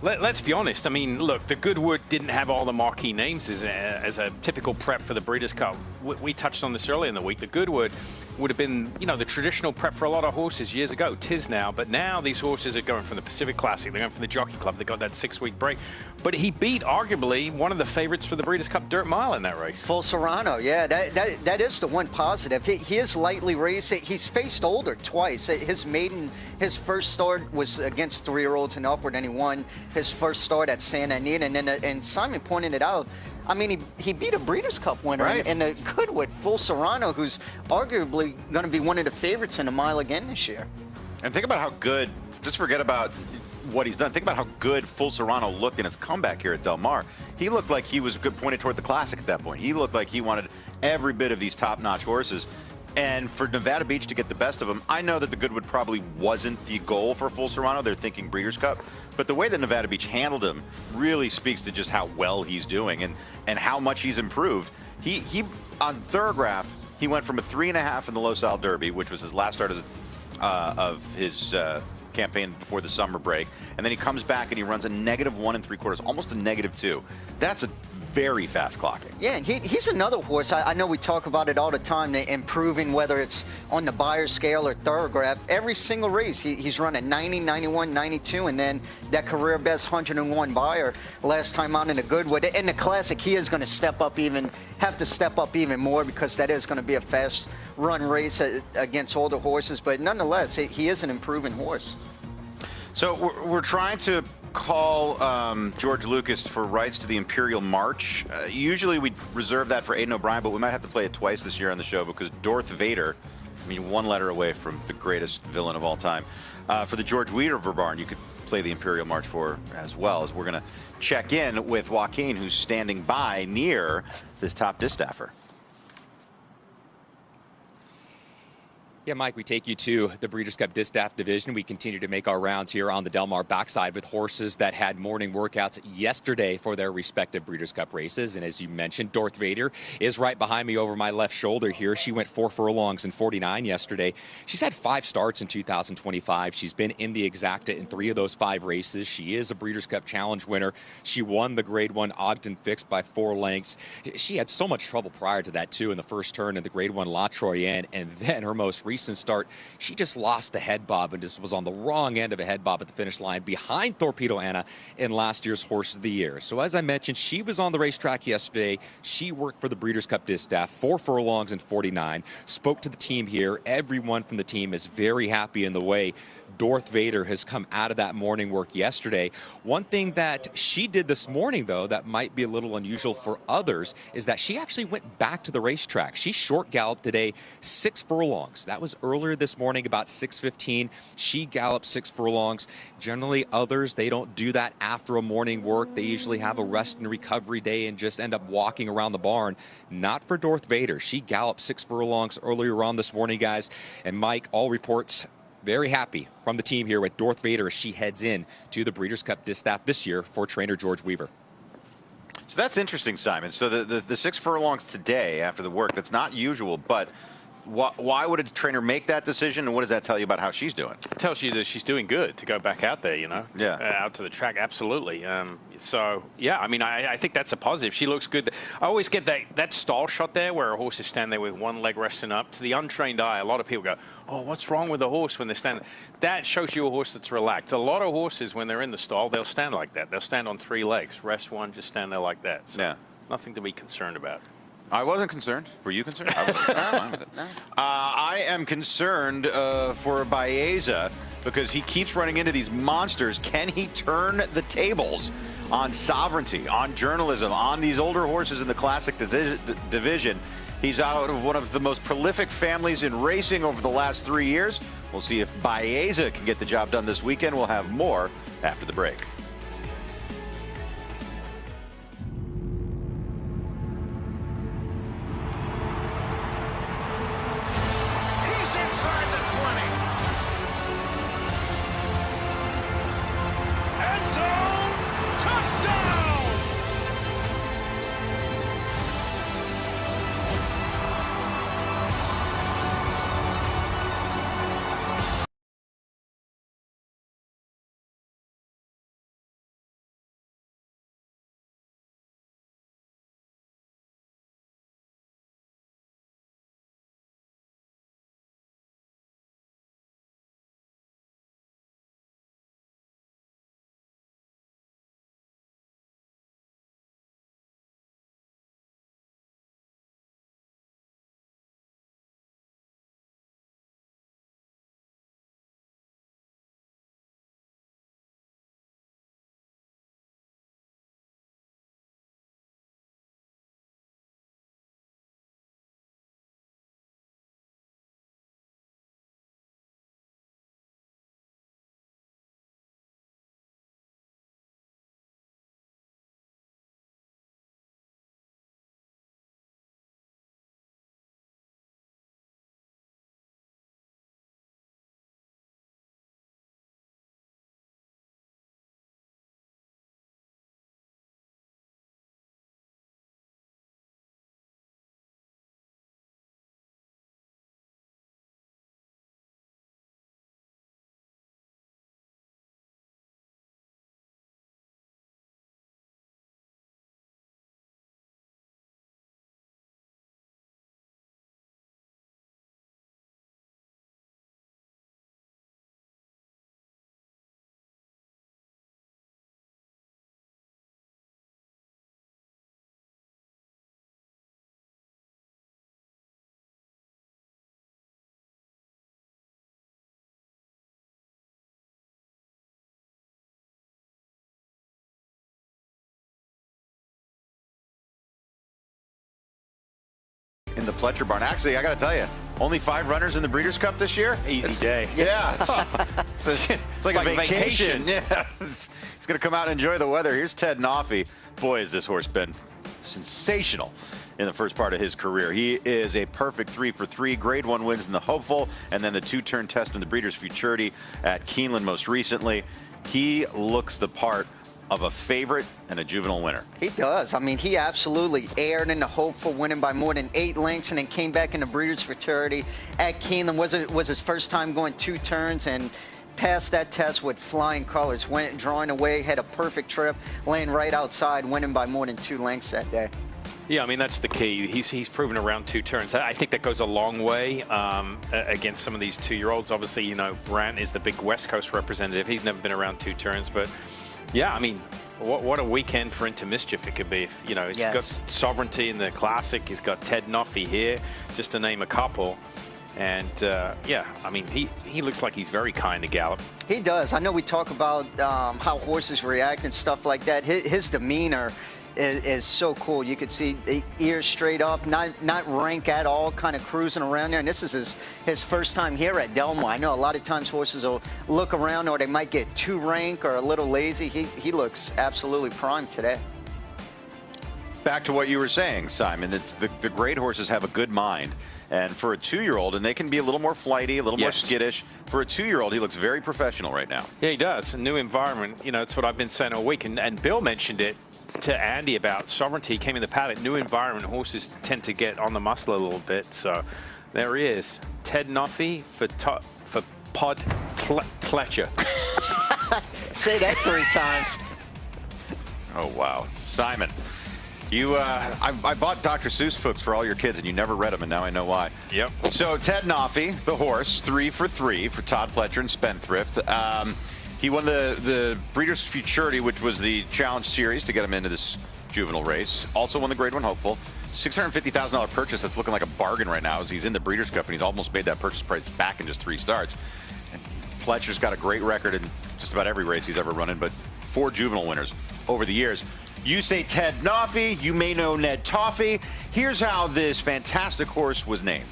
let's be honest. I mean, look, the Goodwood didn't have all the marquee names as a typical prep for the Breeders' Cup. We touched on this earlier in the week. The Goodwood would have been, the traditional prep for a lot of horses years ago. 'Tis now, but now these horses are going from the Pacific Classic. They're going from the Jockey Club. They got that 6-week break. But he beat arguably one of the favorites for the Breeders' Cup Dirt Mile in that race. Full Serrano, yeah, that is the one positive. He is lightly raced. He's faced older twice. His first start was against 3-year-olds and upward, and he won his first start at Santa Anita. And Simon pointed it out. I mean, he beat a Breeders' Cup winner in the Goodwood, Full Serrano, who's arguably going to be one of the favorites in the mile again this year. And think about how good, just forget about what he's done. Think about how good Full Serrano looked in his comeback here at Del Mar. He looked like he was good pointed toward the Classic at that point. He looked like he wanted every bit of these top-notch horses. And for Nevada Beach to get the best of him, I know that the Goodwood probably wasn't the goal for Full Serrano. They're thinking Breeders' Cup. But the way that Nevada Beach handled him really speaks to just how well he's doing and how much he's improved. He on Thorograph, he went from a 3.5 in the Los Al Derby, which was his last start of his campaign before the summer break. And then he comes back and he runs a -1 3/4, almost a -2. That's a very fast clocking. Yeah, he's another horse. I know we talk about it all the time, improving, whether it's on the Beyer scale or Thorograph. Every single race, he's run a 90, 91, 92, and then that career best 101 Beyer last time out in the Goodwood. In the Classic, he is going to have to step up even more, because that is going to be a fast run race against older horses. But nonetheless, he is an improving horse. So we're trying to call George Lucas for rights to the Imperial March. Usually we reserve that for Aiden O'Brien, but we might have to play it twice this year on the show because Darth Vader I mean, one letter away from the greatest villain of all time. For the George Weaver barn, you could play the Imperial March for as well, as we're going to check in with Joaquin, who's standing by near this top distaffer. Yeah, Mike, we take you to the Breeders' Cup Distaff Division. We continue to make our rounds here on the Del Mar backside with horses that had morning workouts yesterday for their respective Breeders' Cup races. And as you mentioned, Darth Vader is right behind me over my left shoulder here. She went 4 furlongs in 49 yesterday. She's had 5 starts in 2025. She's been in the exacta in 3 of those 5 races. She is a Breeders' Cup Challenge winner. She won the Grade 1 Ogden Fixed by 4 lengths. She had so much trouble prior to that, too, in the first turn in the Grade 1 La Troyenne. And then her most recent start, she just lost the head bob and just was on the wrong end of a head bob at the finish line behind Torpedo Anna in last year's Horse of the Year. So as I mentioned, she was on the racetrack yesterday. She worked for the Breeders' Cup Distaff, 4 furlongs in 49, spoke to the team here. Everyone from the team is very happy in the way Darth Vader has come out of that morning work yesterday. One thing that she did this morning, though, that might be a little unusual for others, is that she actually went back to the racetrack. She short galloped today 6 furlongs. That was earlier this morning, about 6:15. She galloped 6 furlongs. Generally, others, they don't do that after a morning work. They usually have a rest and recovery day and just end up walking around the barn. Not for Darth Vader. She galloped 6 furlongs earlier on this morning, guys. And Mike, all reports very happy from the team here with Darth Vader as she heads in to the Breeders' Cup Distaff this year for trainer George Weaver. So that's interesting, Simon. So the 6 furlongs today after the work, that's not usual, but why would a trainer make that decision, and what does that tell you about how she's doing? It tells you that she's doing good to go back out there, you know, out to the track. Absolutely. So, yeah, I mean, I think that's a positive. She looks good. I always get that style shot there where a horse is standing there with one leg resting up. To the untrained eye, a lot of people go, oh, what's wrong with the horse when they're standing? That shows you a horse that's relaxed. A lot of horses, when they're in the stall, they'll stand like that. They'll stand on 3 legs, rest one, just stand there like that. So nothing to be concerned about. I wasn't concerned. Were you concerned? I am concerned for Baeza because he keeps running into these monsters. Can he turn the tables on sovereignty, on journalism, on these older horses in the classic division? He's out of one of the most prolific families in racing over the last 3 years. We'll see if Baeza can get the job done this weekend. We'll have more after the break. the Pletcher barn. Actually, I got to tell you, only 5 runners in the Breeders' Cup this year. Easy day. Yeah. It's like a vacation. Yeah. He's going to come out and enjoy the weather. Here's Ted Noffey. Boy, has this horse been sensational in the first part of his career. He is a perfect 3 for 3. Grade 1 wins in the Hopeful, and then the 2-turn test in the Breeders' Futurity at Keeneland most recently. He looks the part of a favorite and a juvenile winner. He does. I mean, he absolutely aired in the Hopeful, winning by more than 8 lengths, and then came back in the Breeders' Futurity at Keeneland. Was his first time going 2 turns, and passed that test with flying colors. Went drawing away, had a perfect trip, laying right outside, winning by more than 2 lengths that day. Yeah, I mean, that's the key. He's proven around 2 turns. I think that goes a long way against some of these 2-year-olds. Obviously, you know, Brant is the big West Coast representative. He's never been around 2 turns, but yeah, I mean, what a weekend for Into Mischief it could be. You know, he's got Sovereignty in the Classic. He's got Ted Noffey here, just to name a couple. And, yeah, I mean, he looks like he's very kind to Gallop. He does. I know we talk about how horses react and stuff like that. His demeanor is so cool. You could see the ears straight up, not rank at all, kind of cruising around there. And this is his first time here at Del Mar. I know a lot of times horses will look around, or they might get too rank or a little lazy. He looks absolutely primed today. Back to what you were saying, Simon. It's the great horses have a good mind. And for a 2-year-old, and they can be a little more flighty, a little more skittish. For a 2-year-old, he looks very professional right now. Yeah, he does. A new environment. You know, it's what I've been saying all week. And Bill mentioned it to Andy about Sovereignty. He came in the paddock. New environment. Horses tend to get on the muscle a little bit. So there he is. Ted Noffey for Todd Pletcher. Say that 3 times. Oh, wow. Simon. I bought Dr. Seuss books for all your kids, and you never read them, and now I know why. Yep. So Ted Noffey, the horse, 3 for 3 for Todd Pletcher and Spendthrift. He won the Breeders' Futurity, which was the Challenge Series to get him into this juvenile race. Also won the Grade 1 Hopeful. $650,000 purchase. That's looking like a bargain right now as he's in the Breeders' Cup, and he's almost made that purchase price back in just 3 starts. And Pletcher's got a great record in just about every race he's ever run in, but 4 juvenile winners over the years. You say Ted Noffey, you may know Ned Toffee. Here's how this fantastic horse was named.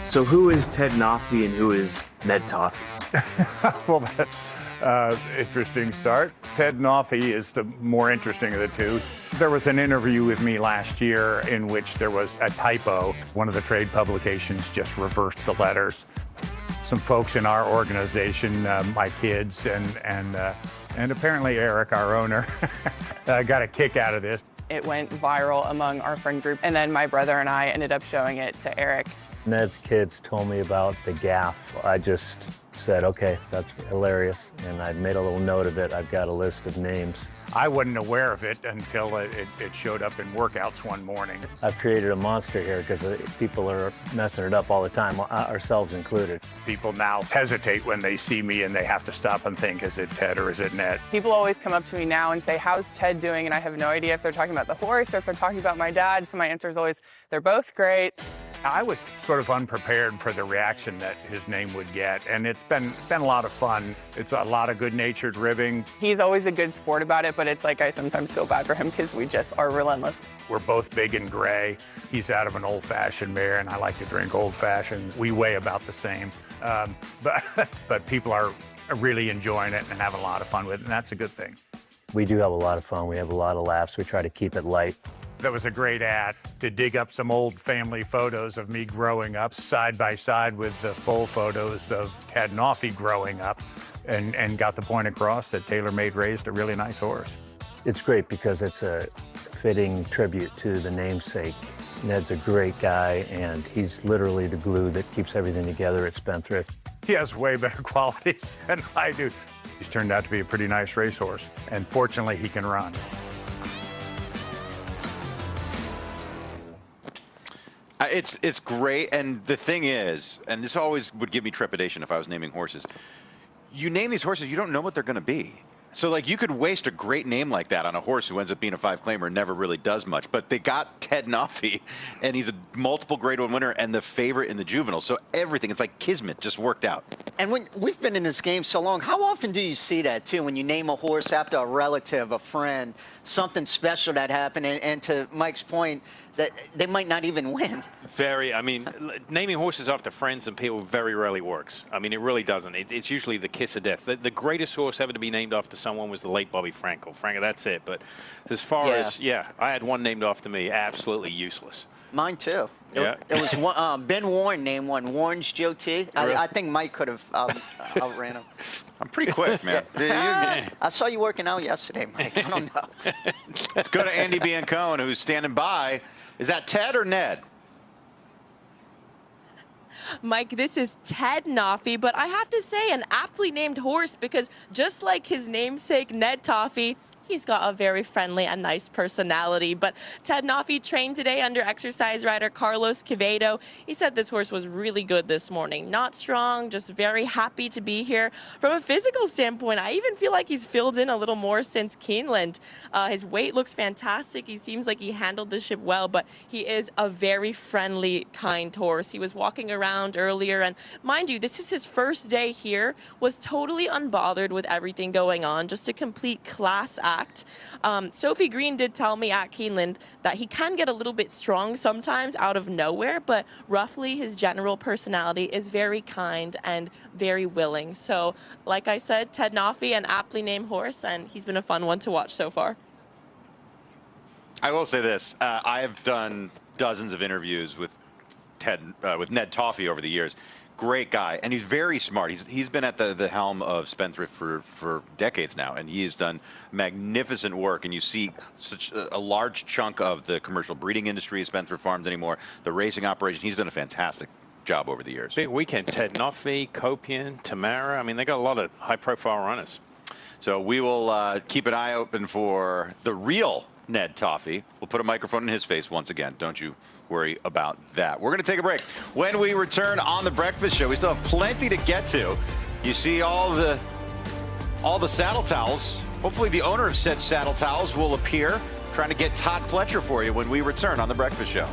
So who is Ted Noffey and who is Ned Toffee? Well, that's interesting start. Ted Noffey is the more interesting of the two. There was an interview with me last year in which there was a typo. One of the trade publications just reversed the letters. Some folks in our organization, my kids, and apparently Eric, our owner, got a kick out of this. It went viral among our friend group, and then my brother and I ended up showing it to Eric. Ned's kids told me about the gaffe. I just said, okay, that's hilarious, and I made a little note of it. I've got a list of names. I wasn't aware of it until it showed up in workouts one morning. I've created a monster here because people are messing it up all the time, ourselves included. People now hesitate when they see me and they have to stop and think, is it Ted or is it Ned? People always come up to me now and say, how's Ted doing? And I have no idea if they're talking about the horse or if they're talking about my dad. So my answer is always, they're both great. I was sort of unprepared for the reaction that his name would get, and it's been a lot of fun. It's a lot of good-natured ribbing. He's always a good sport about it, but it's like I sometimes feel bad for him because we just are relentless. We're both big and gray. He's out of an old-fashioned mare, and I like to drink old-fashions. We weigh about the same, but people are really enjoying it and having a lot of fun with it, and that's a good thing. We do have a lot of fun. We have a lot of laughs. We try to keep it light. That was a great ad to dig up some old family photos of me growing up side by side with the full photos of Ted Noffey growing up and got the point across that TaylorMade raised a really nice horse. It's great because it's a fitting tribute to the namesake. Ned's a great guy, and he's literally the glue that keeps everything together at Spendthrift. He has way better qualities than I do. He's turned out to be a pretty nice racehorse, and fortunately, he can run. It's great, and the thing is, and this always would give me trepidation if I was naming horses, you name these horses, you don't know what they're going to be. So, like, you could waste a great name like that on a horse who ends up being a 5-claimer and never really does much. But they got Ted Noffey, and he's a multiple Grade 1 winner and the favorite in the juvenile. So everything, it's like kismet, just worked out. And when we've been in this game so long, how often do you see that, too, when you name a horse after a relative, a friend, something special that happened? And to Mike's point, that they might not even win. I mean, naming horses after friends and people very rarely works. I mean, it really doesn't. It's usually the kiss of death. The greatest horse ever to be named after someone was the late Bobby Frankel. That's it. But as far as, I had one named after me, absolutely useless. Mine too. Yeah. It was one, Ben Warren named one, Warren's GOT. I think Mike could have outran him. I'm pretty quick, man. I saw you working out yesterday, Mike. I don't know. Let's go to Andy Biancone, who's standing by. Is that Ted or Ned? Mike, this is Ted Noffey, but I have to say an aptly named horse because just like his namesake Ned Toffee, he's got a very friendly and nice personality. But Ted Noffey trained today under exercise rider Carlos Quevedo. He said this horse was really good this morning. Not strong, just very happy to be here. From a physical standpoint, I even feel like he's filled in a little more since Keeneland. His weight looks fantastic. He seems like he handled the ship well, but he is a very friendly, kind horse. He was walking around earlier, and mind you, this is his first day here, was totally unbothered with everything going on, just a complete class act. Sophie Green did tell me at Keeneland that he can get a little bit strong sometimes out of nowhere, but roughly his general personality is very kind and very willing. So, like I said, Ted Noffey, an aptly named horse, and he's been a fun one to watch so far. I will say this. I have done dozens of interviews with Ned Toffey over the years. Great guy, and he's very smart. He's been at the helm of Spendthrift for decades now, and he has done magnificent work. And you see such a large chunk of the commercial breeding industry at Spendthrift Farms anymore, the racing operation. He's done a fantastic job over the years. Big weekend. Ted Noffey, Copian, Tamara. I mean, they got a lot of high-profile runners. So we will keep an eye open for the real Ned Toffey. We'll put a microphone in his face once again. Don't you worry about that. We're going to take a break. When we return on The Breakfast Show, we still have plenty to get to. You see all the saddle towels. Hopefully the owner of said saddle towels will appear, trying to get Todd Pletcher for you when we return on The Breakfast Show.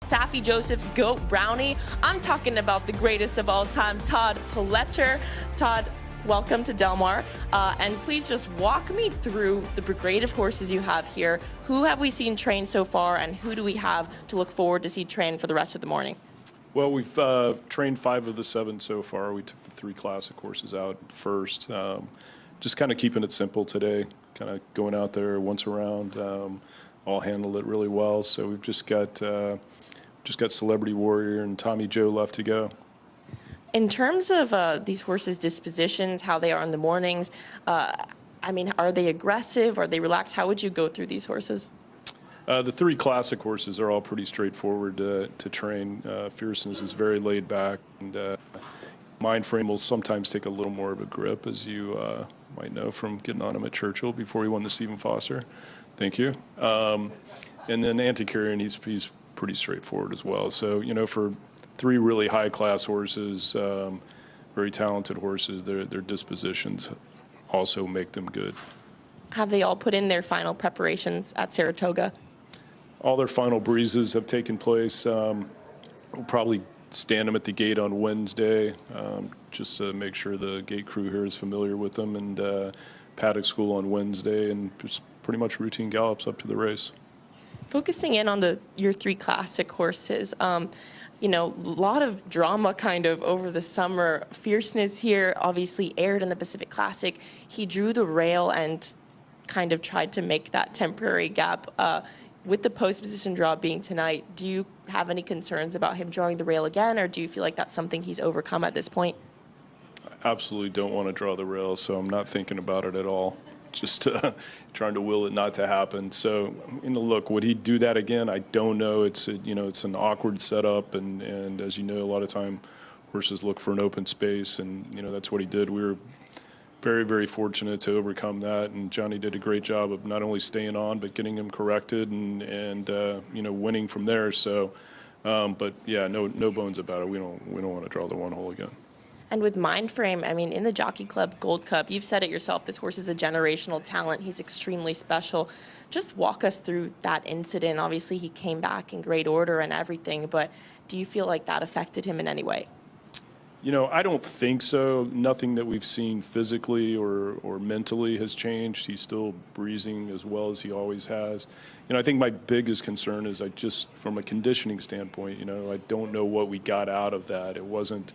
Saffie Joseph's Goat Brownie. I'm talking about the greatest of all time, Todd Pletcher. Todd, welcome to Del Mar. And please just walk me through the brigade of horses you have here. Who have we seen train so far, and who do we have to look forward to see train for the rest of the morning? Well, we've trained 5 of the 7 so far. We took the 3 classic horses out first. Just kind of keeping it simple today, kind of going out there once around. All handled it really well. So we've just got Celebrity Warrior and Tommy Joe left to go. In terms of these horses' dispositions, how they are in the mornings, I mean, are they aggressive? Are they relaxed? How would you go through these horses? The 3 classic horses are all pretty straightforward to train. Fierceness is very laid back, and Mindframe will sometimes take a little more of a grip, as you might know from getting on him at Churchill before he won the Stephen Foster. Thank you. And then Antiquarian, he's pretty straightforward as well. So, you know, for 3 really high-class horses, very talented horses, their dispositions also make them good. Have they all put in their final preparations at Saratoga? All their final breezes have taken place. We'll probably stand them at the gate on Wednesday, just to make sure the gate crew here is familiar with them, and paddock school on Wednesday, and just pretty much routine gallops up to the race. Focusing in on your 3 classic horses, you know, a lot of drama kind of over the summer. Fierceness here obviously aired in the Pacific Classic. He drew the rail and kind of tried to make that temporary gap. With the post position draw being tonight, do you have any concerns about him drawing the rail again, or do you feel like that's something he's overcome at this point? I absolutely don't want to draw the rail, so I'm not thinking about it at all. Just trying to will it not to happen. So, you know, look, would he do that again? I don't know. It's an awkward setup, and as you know, a lot of time horses look for an open space, and you know that's what he did. We were very, very fortunate to overcome that, and Johnny did a great job of not only staying on but getting him corrected and you know, winning from there. So, but yeah, no bones about it. We don't want to draw the 1 hole again. And with Mindframe, I mean, in the Jockey Club Gold Cup, you've said it yourself, this horse is a generational talent. He's extremely special. Just walk us through that incident. Obviously, he came back in great order and everything, but do you feel like that affected him in any way? You know, I don't think so. Nothing that we've seen physically or mentally has changed. He's still breezing as well as he always has. You know, I think my biggest concern is from a conditioning standpoint, you know, I don't know what we got out of that. It wasn't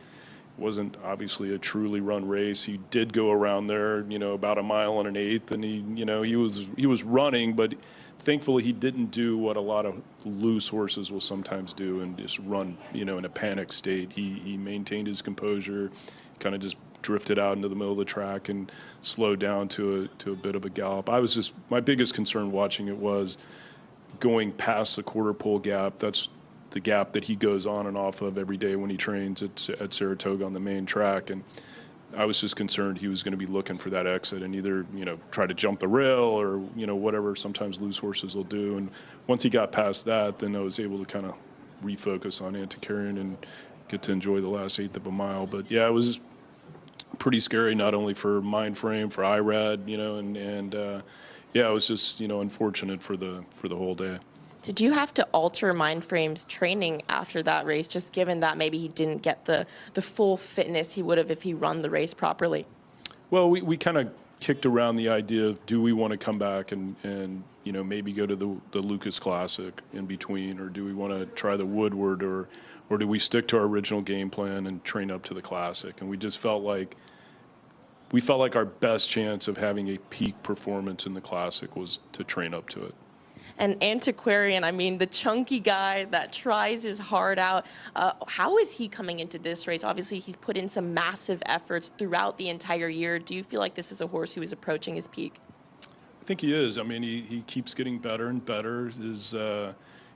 obviously a truly run race. He did go around there, you know, about 1 1/8 miles, and he was running, but thankfully he didn't do what a lot of loose horses will sometimes do and just run, you know, in a panic state. He maintained his composure, kind of just drifted out into the middle of the track and slowed down to a bit of a gallop. My biggest concern watching it was going past the quarter pole gap. That's the gap that he goes on and off of every day when he trains at Saratoga on the main track, and I was just concerned he was going to be looking for that exit and either, you know, try to jump the rail or, you know, whatever sometimes loose horses will do. And once he got past that, then I was able to kind of refocus on Antiquarian and get to enjoy the last 1/8 of a mile. But yeah, it was pretty scary, not only for Mindframe, for IRAD, you know, and yeah, it was just, you know, unfortunate for the whole day. Did you have to alter Mindframe's training after that race, just given that maybe he didn't get the full fitness he would have if he run the race properly? Well, we kind of kicked around the idea of, do we want to come back and you know, maybe go to the Lucas Classic in between, or do we want to try the Woodward, or do we stick to our original game plan and train up to the Classic? And we just felt like our best chance of having a peak performance in the Classic was to train up to it. And Antiquarian, I mean, the chunky guy that tries his heart out. How is he coming into this race? Obviously, he's put in some massive efforts throughout the entire year. Do you feel like this is a horse who is approaching his peak? I think he is. I mean, he keeps getting better and better. His you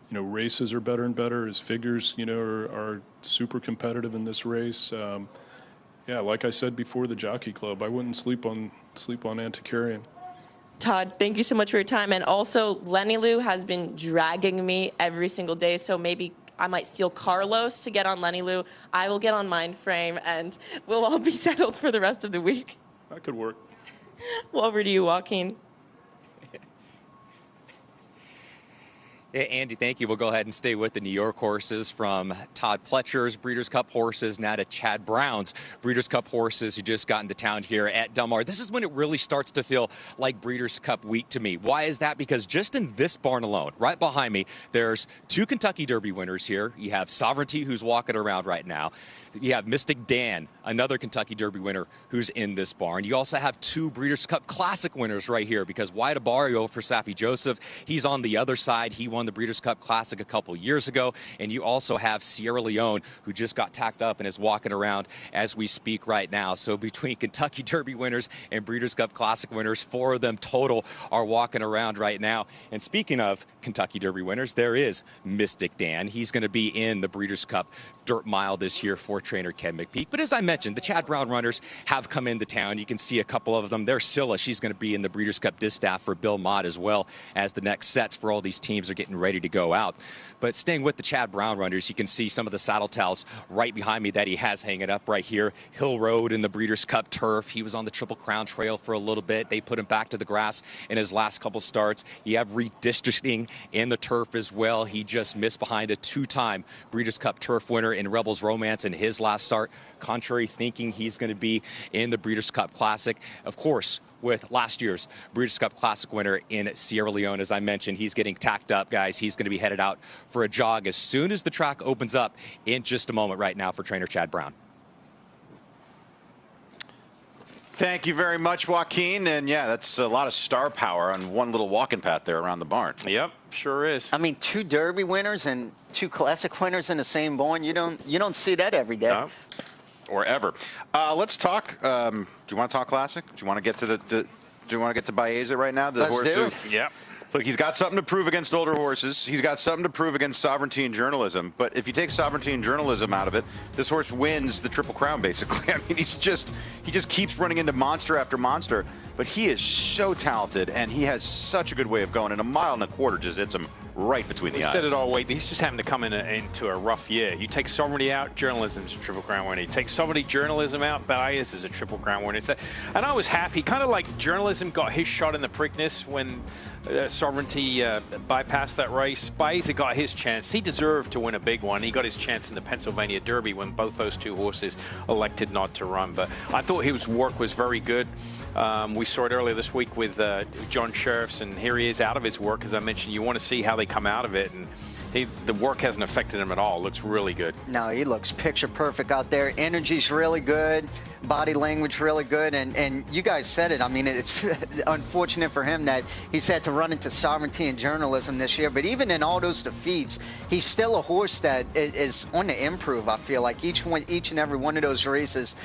know, races are better and better. His figures, you know, are super competitive in this race. Yeah, like I said before, the Jockey Club, I wouldn't sleep on Antiquarian. Todd, thank you so much for your time. And also, Lenny Lou has been dragging me every single day, so maybe I might steal Carlos to get on Lenny Lou. I will get on Mindframe, and we'll all be settled for the rest of the week. That could work. Well, over to you, Joaquin. Andy, thank you. We'll go ahead and stay with the New York horses, from Todd Pletcher's Breeders' Cup horses now to Chad Brown's Breeders' Cup horses, who just got into town here at Del Mar. This is when it really starts to feel like Breeders' Cup week to me. Why is that? Because just in this barn alone, right behind me, there's 2 Kentucky Derby winners here. You have Sovereignty, who's walking around right now. You have Mystic Dan, another Kentucky Derby winner, who's in this barn. You also have 2 Breeders' Cup Classic winners right here, because Wyatt Abario for Safi Joseph, he's on the other side. He won the Breeders' Cup Classic a couple years ago. And you also have Sierra Leone, who just got tacked up and is walking around as we speak right now. So between Kentucky Derby winners and Breeders' Cup Classic winners, 4 of them total are walking around right now. And speaking of Kentucky Derby winners, there is Mystic Dan. He's going to be in the Breeders' Cup Dirt Mile this year for trainer Ken McPeak. But as I mentioned, the Chad Brown runners have come into town. You can see a couple of them. There's Scylla. She's going to be in the Breeders' Cup distaff for Bill Mott, as well as the next sets for all these teams are getting ready to go out. But staying with the Chad Brown runners, you can see some of the saddle towels right behind me that he has hanging up right here. Hill Road in the Breeders' Cup turf. He was on the Triple Crown Trail for a little bit. They put him back to the grass in his last couple starts. You have redistricting in the turf as well. He just missed behind a 2-time Breeders' Cup turf winner in Rebels Romance in his last start. Contrary thinking, he's going to be in the Breeders' Cup Classic. Of course, with last year's Breeders' Cup Classic winner in Sierra Leone, as I mentioned, he's getting tacked up, guys. He's going to be headed out for a jog as soon as the track opens up in just a moment right now for trainer Chad Brown. Thank you very much, Joaquin. And yeah, that's a lot of star power on one little walking path there around the barn. Yep, sure is. I mean, 2 Derby winners and 2 Classic winners in the same barn. You don't see that every day. No. Or ever. Let's talk. Do you want to talk Classic? Do you want to get to do you want to get to Baeza right now? Let's do it. Yep. Look, he's got something to prove against older horses. He's got something to prove against Sovereignty and Journalism. But if you take Sovereignty and Journalism out of it, this horse wins the Triple Crown, basically. I mean, he just keeps running into monster after monster. But he is so talented, and he has such a good way of going. And 1.25 miles just hits him right between the eyes. Said it all week. He's just having to come into a rough year. You take Sovereignty out, Journalism's a Triple Crown winner. You take Sovereignty, Journalism out, Baeza is a Triple Crown winner. And I was happy, kind of like Journalism got his shot in the Preakness when Sovereignty bypassed that race. Baeza got his chance. He deserved to win a big one. He got his chance in the Pennsylvania Derby when both those 2 horses elected not to run. But I thought his work was very good. We saw it earlier this week with John Sheriffs, and here he is out of his work. As I mentioned, you want to see how they come out of it, and the work hasn't affected him at all. It looks really good. No, he looks picture perfect out there. Energy's really good, body language really good, and you guys said it. I mean, it's unfortunate for him that he's had to run into Sovereignty and Journalism this year, but even in all those defeats, he's still a horse that is on the improve. I feel like each and every one of those races,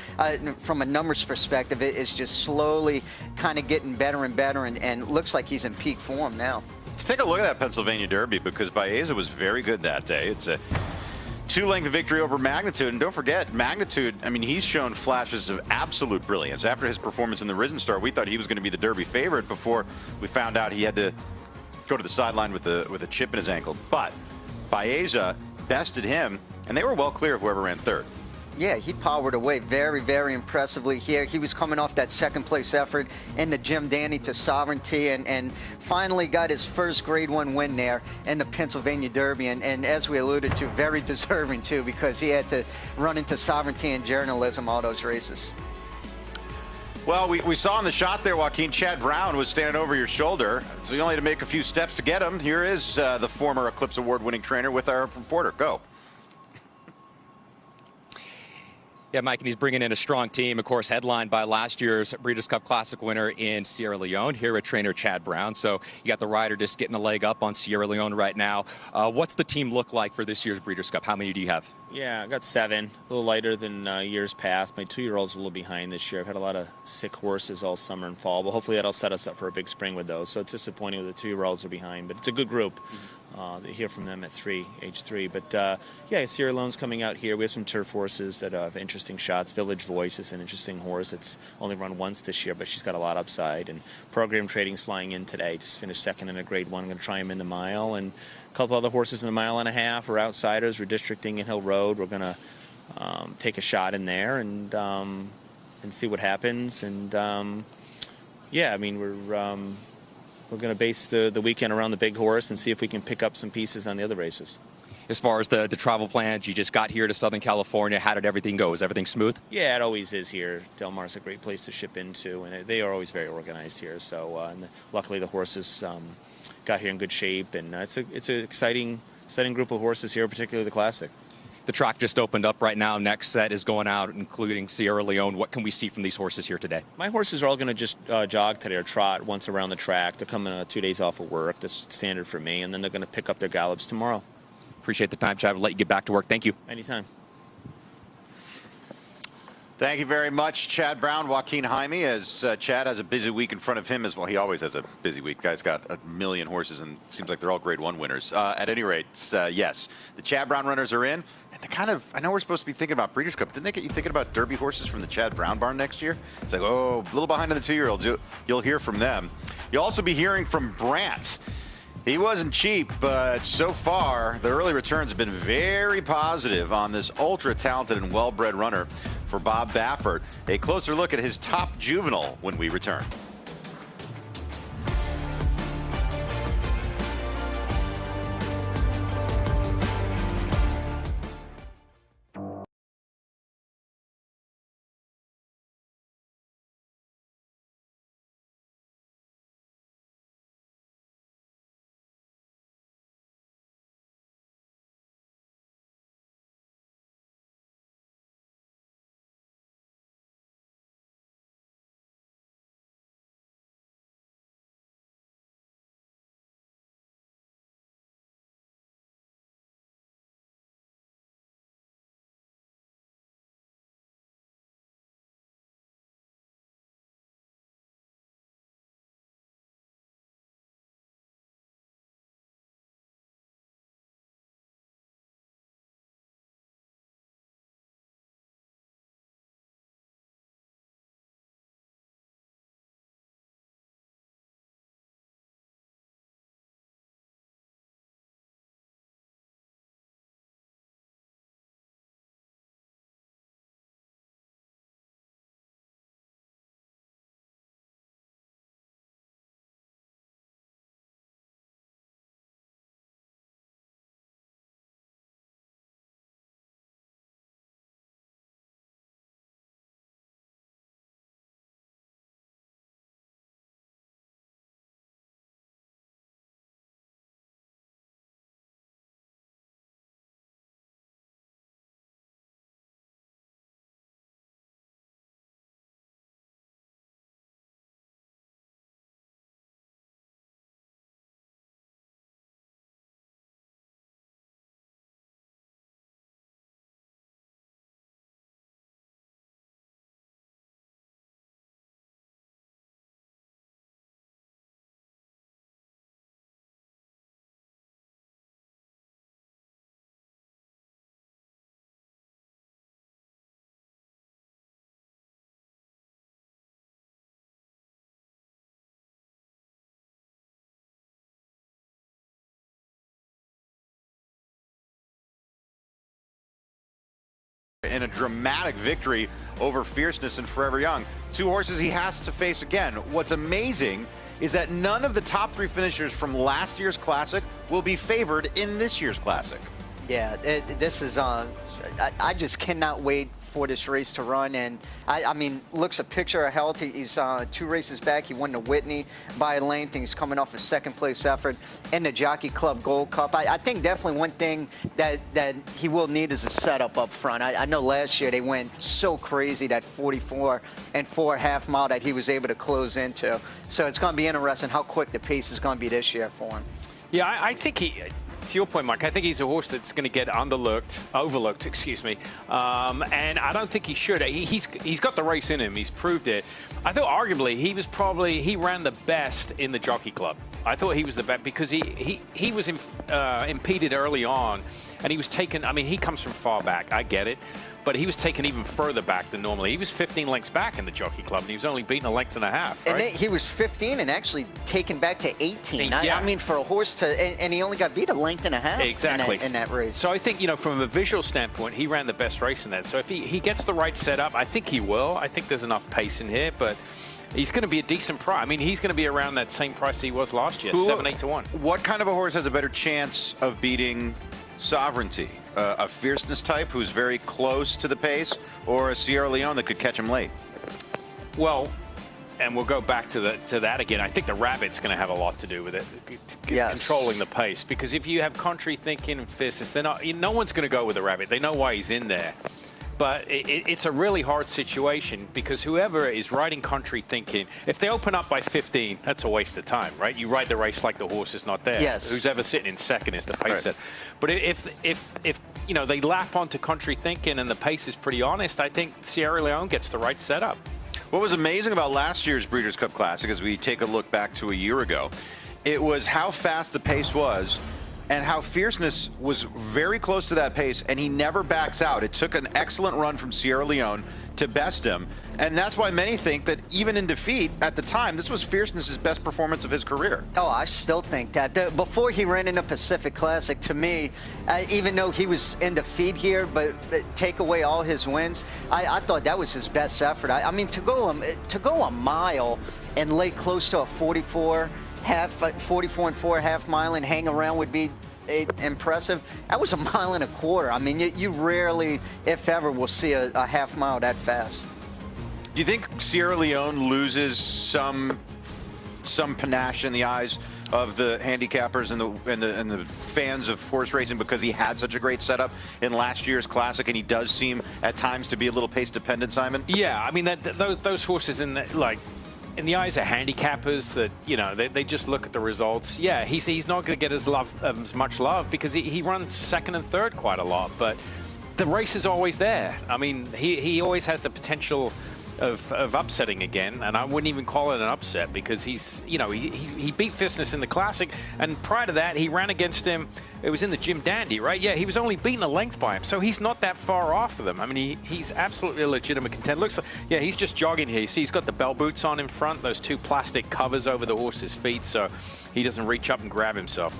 from a numbers perspective, it is just slowly kind of getting better and better, and looks like he's in peak form now. Let's take a look at that Pennsylvania Derby, because Baeza was very good that day. It's a 2-length victory over Magnitude. And don't forget, Magnitude, I mean, he's shown flashes of absolute brilliance. After his performance in the Risen Star, we thought he was going to be the Derby favorite before we found out he had to go to the sideline with a chip in his ankle. But Baeza bested him, and they were well clear of whoever ran third. Yeah, he powered away very, very impressively here. He was coming off that 2nd place effort in the Jim Danny to Sovereignty, and finally got his first Grade 1 win there in the Pennsylvania Derby. And as we alluded to, very deserving too, because he had to run into Sovereignty and Journalism all those races. Well, we saw in the shot there, Joaquin, Chad Brown was standing over your shoulder, so you only had to make a few steps to get him. Here is the former Eclipse Award-winning trainer with our reporter. Go. Yeah, Mike, and he's bringing in a strong team, of course, headlined by last year's Breeders' Cup Classic winner in Sierra Leone, here with trainer Chad Brown. So you got the rider just getting a leg up on Sierra Leone right now. What's the team look like for this year's Breeders' Cup? How many do you have? Yeah, I got 7, a little lighter than years past. My 2-year-old's a little behind this year. I've had a lot of sick horses all summer and fall, but hopefully that'll set us up for a big spring with those. So it's disappointing with the 2-year-olds are behind, but it's a good group. They hear from them at age 3. But yeah, Sierra Leone's coming out here. We have some turf horses that have interesting shots. Village Voice is an interesting horse. It's only run once this year, but she's got a lot upside. And Program Trading's flying in today. Just finished 2nd in a Grade 1. I'm going to try him in the mile. And a couple other horses in a 1.5 miles are outsiders. We're districting in Hill Road. We're going to take a shot in there and see what happens. And yeah, I mean, we're we're going to base the weekend around the big horse and see if we can pick up some pieces on the other races. As far as the travel plans, you just got here to Southern California. How did everything go? Is everything smooth? Yeah, it always is here. Del Mar's a great place to ship into, and they are always very organized here. So and luckily the horses got here in good shape, and it's an exciting group of horses here, particularly the Classic. The track just opened up right now. Next set is going out, including Sierra Leone. What can we see from these horses here today? My horses are all going to just jog today or trot once around the track. They're coming 2 days off of work. That's standard for me, and then they're going to pick up their gallops tomorrow. Appreciate the time, Chad. We'll let you get back to work. Thank you. Anytime. Thank you very much, Chad Brown, Joaquin Jaime, as Chad has a busy week in front of him as well. He always has a busy week. Guy's got a million horses, and it seems like they're all Grade 1 winners. At any rate, yes, the Chad Brown runners are in. And I know we're supposed to be thinking about Breeders' Cup. Didn't they get you thinking about Derby horses from the Chad Brown barn next year? It's like, oh, a little behind on the 2-year-olds. You'll hear from them. You'll also be hearing from Brant. He wasn't cheap, but so far, the early returns have been very positive on this ultra-talented and well-bred runner for Bob Baffert. A closer look at his top juvenile when we return. In a dramatic victory over Fierceness and Forever Young. 2 horses he has to face again. What's amazing is that none of the top 3 finishers from last year's Classic will be favored in this year's Classic. Yeah, this is I just cannot wait for this race to run. And I mean, looks a picture of health. He's 2 races back. He won the Whitney by a length, and he's coming off a 2nd place effort in the Jockey Club Gold Cup. I think definitely one thing that he will need is a setup up front. I know last year they went so crazy, that 44 and 4 half mile that he was able to close into. So it's going to be interesting how quick the pace is going to be this year for him. Yeah, I think he. To your point, Mike, I think he's a horse that's going to get overlooked, excuse me. And I don't think he should. He's got the race in him. He's proved it. I thought arguably he ran the best in the Jockey Club. I thought he was the best because he was impeded early on, and he was taken. I mean, he comes from far back. I get it. But he was taken even further back than normally. He was 15 lengths back in the Jockey Club, and he was only beaten a length and a half, right? And he was 15 and actually taken back to 18. Yeah. I mean, for a horse to, and he only got beat a length and a half exactly in that race. So I think, from a visual standpoint, he ran the best race in that. So if he gets the right setup, I think he will. I think there's enough pace in here, but he's going to be a decent price. I mean, he's going to be around that same price he was last year, 7-8 to 1. What kind of a horse has a better chance of beating Sovereignty? A Fierceness type who's very close to the pace, or a Sierra Leone that could catch him late? Well, and we'll go back to that again. I think the Rabbit's going to have a lot to do with it, controlling the pace. Because if you have Country Thinking and Fierceness, no one's going to go with the Rabbit. They know why he's in there. But it's a really hard situation because whoever is riding Country Thinking, if they open up by 15, that's a waste of time, right? You ride the race like the horse is not there. Yes. Who's ever sitting in second is the pace set. But if you know, they lap onto Country Thinking and the pace is pretty honest, I think Sierra Leone gets the right setup. What was amazing about last year's Breeders' Cup Classic, as we take a look back to a year ago, it was how fast the pace was and how Fierceness was very close to that pace, and he never backs out. It took an excellent run from Sierra Leone to best him, and that's why many think that even in defeat at the time, this was Fierceness's best performance of his career. Oh, I still think that. Before he ran in the Pacific Classic, to me, even though he was in defeat here, but take away all his wins, I thought that was his best effort. I mean, to go a mile and lay close to a 44 and 4 half mile and hang around would be impressive. That was a mile and a quarter. I mean, you rarely, if ever, will see a half mile that fast. Do you think Sierra Leone loses some panache in the eyes of the handicappers and the fans of horse racing because he had such a great setup in last year's Classic, and he does seem at times to be a little pace dependent, Simon? Yeah, I mean those horses in the eyes of handicappers, that, you know, they just look at the results. Yeah, he's not going to get as much love because he runs second and third quite a lot, but the race is always there. I mean, he always has the potential of upsetting again, and I wouldn't even call it an upset because he beat Fierceness in the Classic, and prior to that he ran against him. It was in the Jim Dandy, right? Yeah, he was only beaten a length by him, so he's not that far off of them. I mean, he's absolutely a legitimate contender. Looks like, yeah, he's just jogging here. You see, he's got the bell boots on in front, those 2 plastic covers over the horse's feet, so he doesn't reach up and grab himself.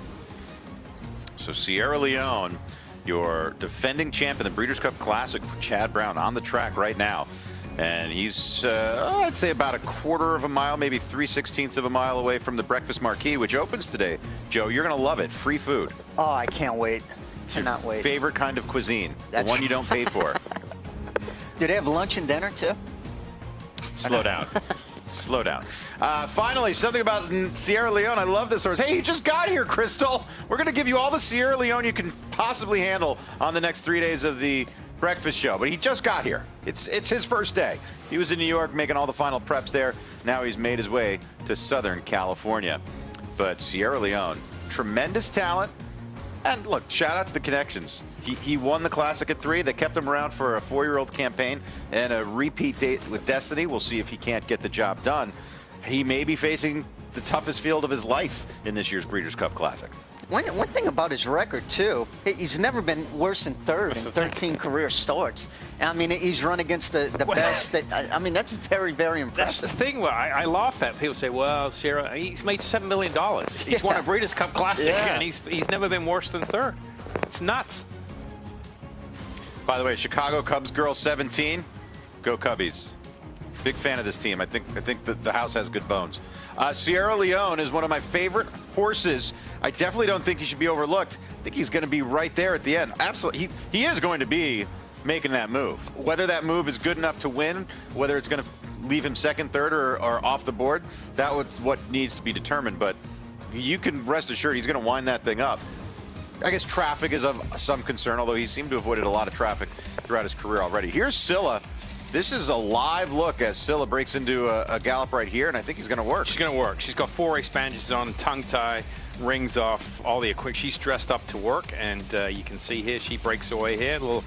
So Sierra Leone, your defending champ in the Breeders' Cup Classic for Chad Brown, on the track right now. And he's, I'd say, about a quarter of a mile, maybe 3/16 of a mile away from the Breakfast Marquee, which opens today. Joe, you're going to love it. Free food. Oh, I can't wait. Cannot wait. Favorite kind of cuisine. The one you don't pay for. Do they have lunch and dinner, too? Slow down. Slow down. Finally, something about Sierra Leone. I love this horse. Hey, you just got here, Crystal. We're going to give you all the Sierra Leone you can possibly handle on the next 3 days of the breakfast show, but he just got here. It's his first day. He was in New York making all the final preps there. Now he's made his way to Southern California. But Sierra Leone, tremendous talent. And look, shout out to the connections. He won the Classic at 3. They kept him around for a 4-year-old campaign and a repeat date with Destiny. We'll see if he can't get the job done. He may be facing the toughest field of his life in this year's Breeders' Cup Classic. One thing about his record, too, he's never been worse than third in 13 career starts. I mean, he's run against the best. I mean, that's very, very impressive. That's the thing where I laugh at. People say, well, Sierra, he's made $7 million. He's won a Breeders' Cup Classic, and he's never been worse than third. It's nuts. By the way, Chicago Cubs girl 17. Go Cubbies. Big fan of this team. I think that the house has good bones. Sierra Leone is one of my favorite horses. I definitely don't think he should be overlooked. I think he's going to be right there at the end. Absolutely. He is going to be making that move. Whether that move is good enough to win, whether it's going to leave him second, third, or off the board, that was what needs to be determined. But you can rest assured he's going to wind that thing up. I guess traffic is of some concern, although he seemed to have avoided a lot of traffic throughout his career already. Here's Scylla. This is a live look as Scylla breaks into a gallop right here, and I think he's going to work. She's going to work. She's got 4 race bandages on, tongue tie, rings off, all the equipment. She's dressed up to work, and you can see here she breaks away here. A little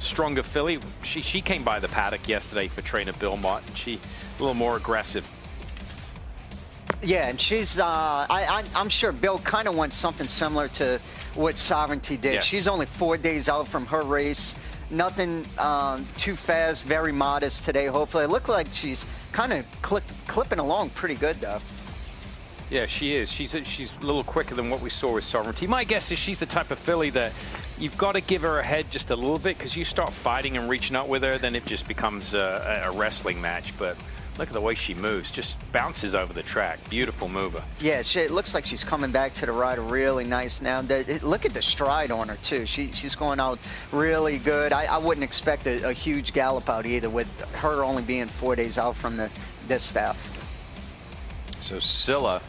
stronger filly. She came by the paddock yesterday for trainer Bill Mott, and she a little more aggressive. Yeah, and she's, I'm sure Bill kind of wants something similar to what Sovereignty did. Yes. She's only 4 days out from her race. Nothing too fast, very modest today, hopefully. It looked like she's kind of clipping along pretty good, though. Yeah, she is. She's a little quicker than what we saw with Sovereignty. My guess is she's the type of filly that you've got to give her a head just a little bit, because you start fighting and reaching out with her, then it just becomes a wrestling match. But Look at the way she moves. Just bounces over the track. Beautiful mover. Yeah, it looks like she's coming back to the rider really nice now. Look at the stride on her, too. She's going out really good. I wouldn't expect a huge gallop out either, with her only being 4 days out from the distaff. So Scylla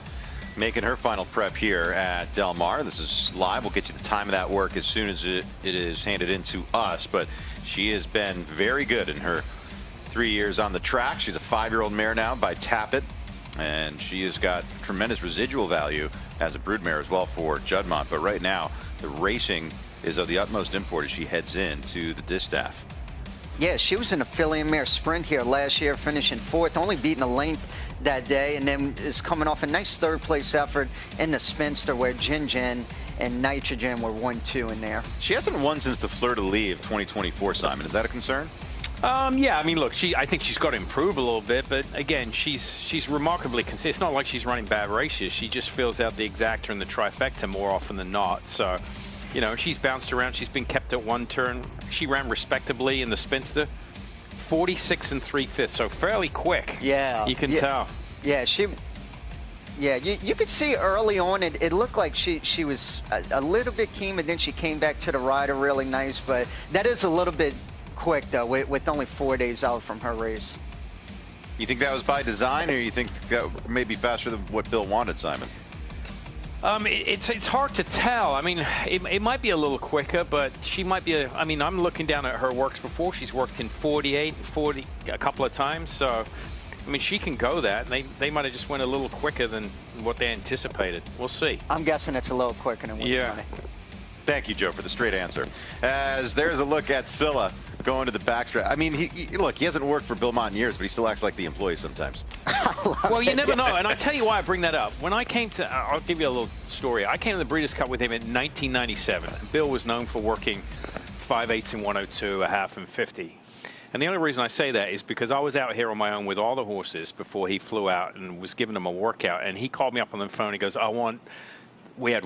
making her final prep here at Del Mar. This is live. We'll get you the time of that work as soon as it is handed in to us. But she has been very good in her 3 years on the track. She's a 5-year-old mare now by Tappet, and she has got tremendous residual value as a broodmare as well for Juddmonte. But right now, the racing is of the utmost import as she heads into the distaff. Yeah, she was in a filly and mare sprint here last year, finishing 4th, only beating a length that day, and then is coming off a nice 3rd place effort in the Spinster where Gin and Nitrogen were 1-2 in there. She hasn't won since the Fleur de Lis of 2024, Simon. Is that a concern? Yeah, I mean, look, I think she's got to improve a little bit, but again, she's remarkably consistent. It's not like she's running bad races. She just fills out the exacta and the trifecta more often than not. So, you know, she's bounced around. She's been kept at one turn. She ran respectably in the Spinster, 46 3/5, so fairly quick. Yeah, you can tell. Yeah, you could see early on it looked like she was a little bit keen, but then she came back to the rider really nice. But that is a little bit quick though, with only 4 days out from her race. You think that was by design, or you think that may be faster than what Bill wanted, Simon? It's hard to tell. I mean, it might be a little quicker, but she might be. I mean, I'm looking down at her works before. She's worked in 48 and 40 a couple of times. So, I mean, she can go that. And they might have just went a little quicker than what they anticipated. We'll see. I'm guessing it's a little quicker than what you wanted. Thank you, Joe, for the straight answer. As there's a look at Scylla going to the backstrap. I mean, look, he hasn't worked for Bill Mott in years, but he still acts like the employee sometimes. Well, you never know. And I'll tell you why I bring that up. When I came to, I'll give you a little story. I came to the Breeders' Cup with him in 1997. Bill was known for working 5/8 and 102, a half and 50. And the only reason I say that is because I was out here on my own with all the horses before he flew out and was giving them a workout. And he called me up on the phone. He goes, we ran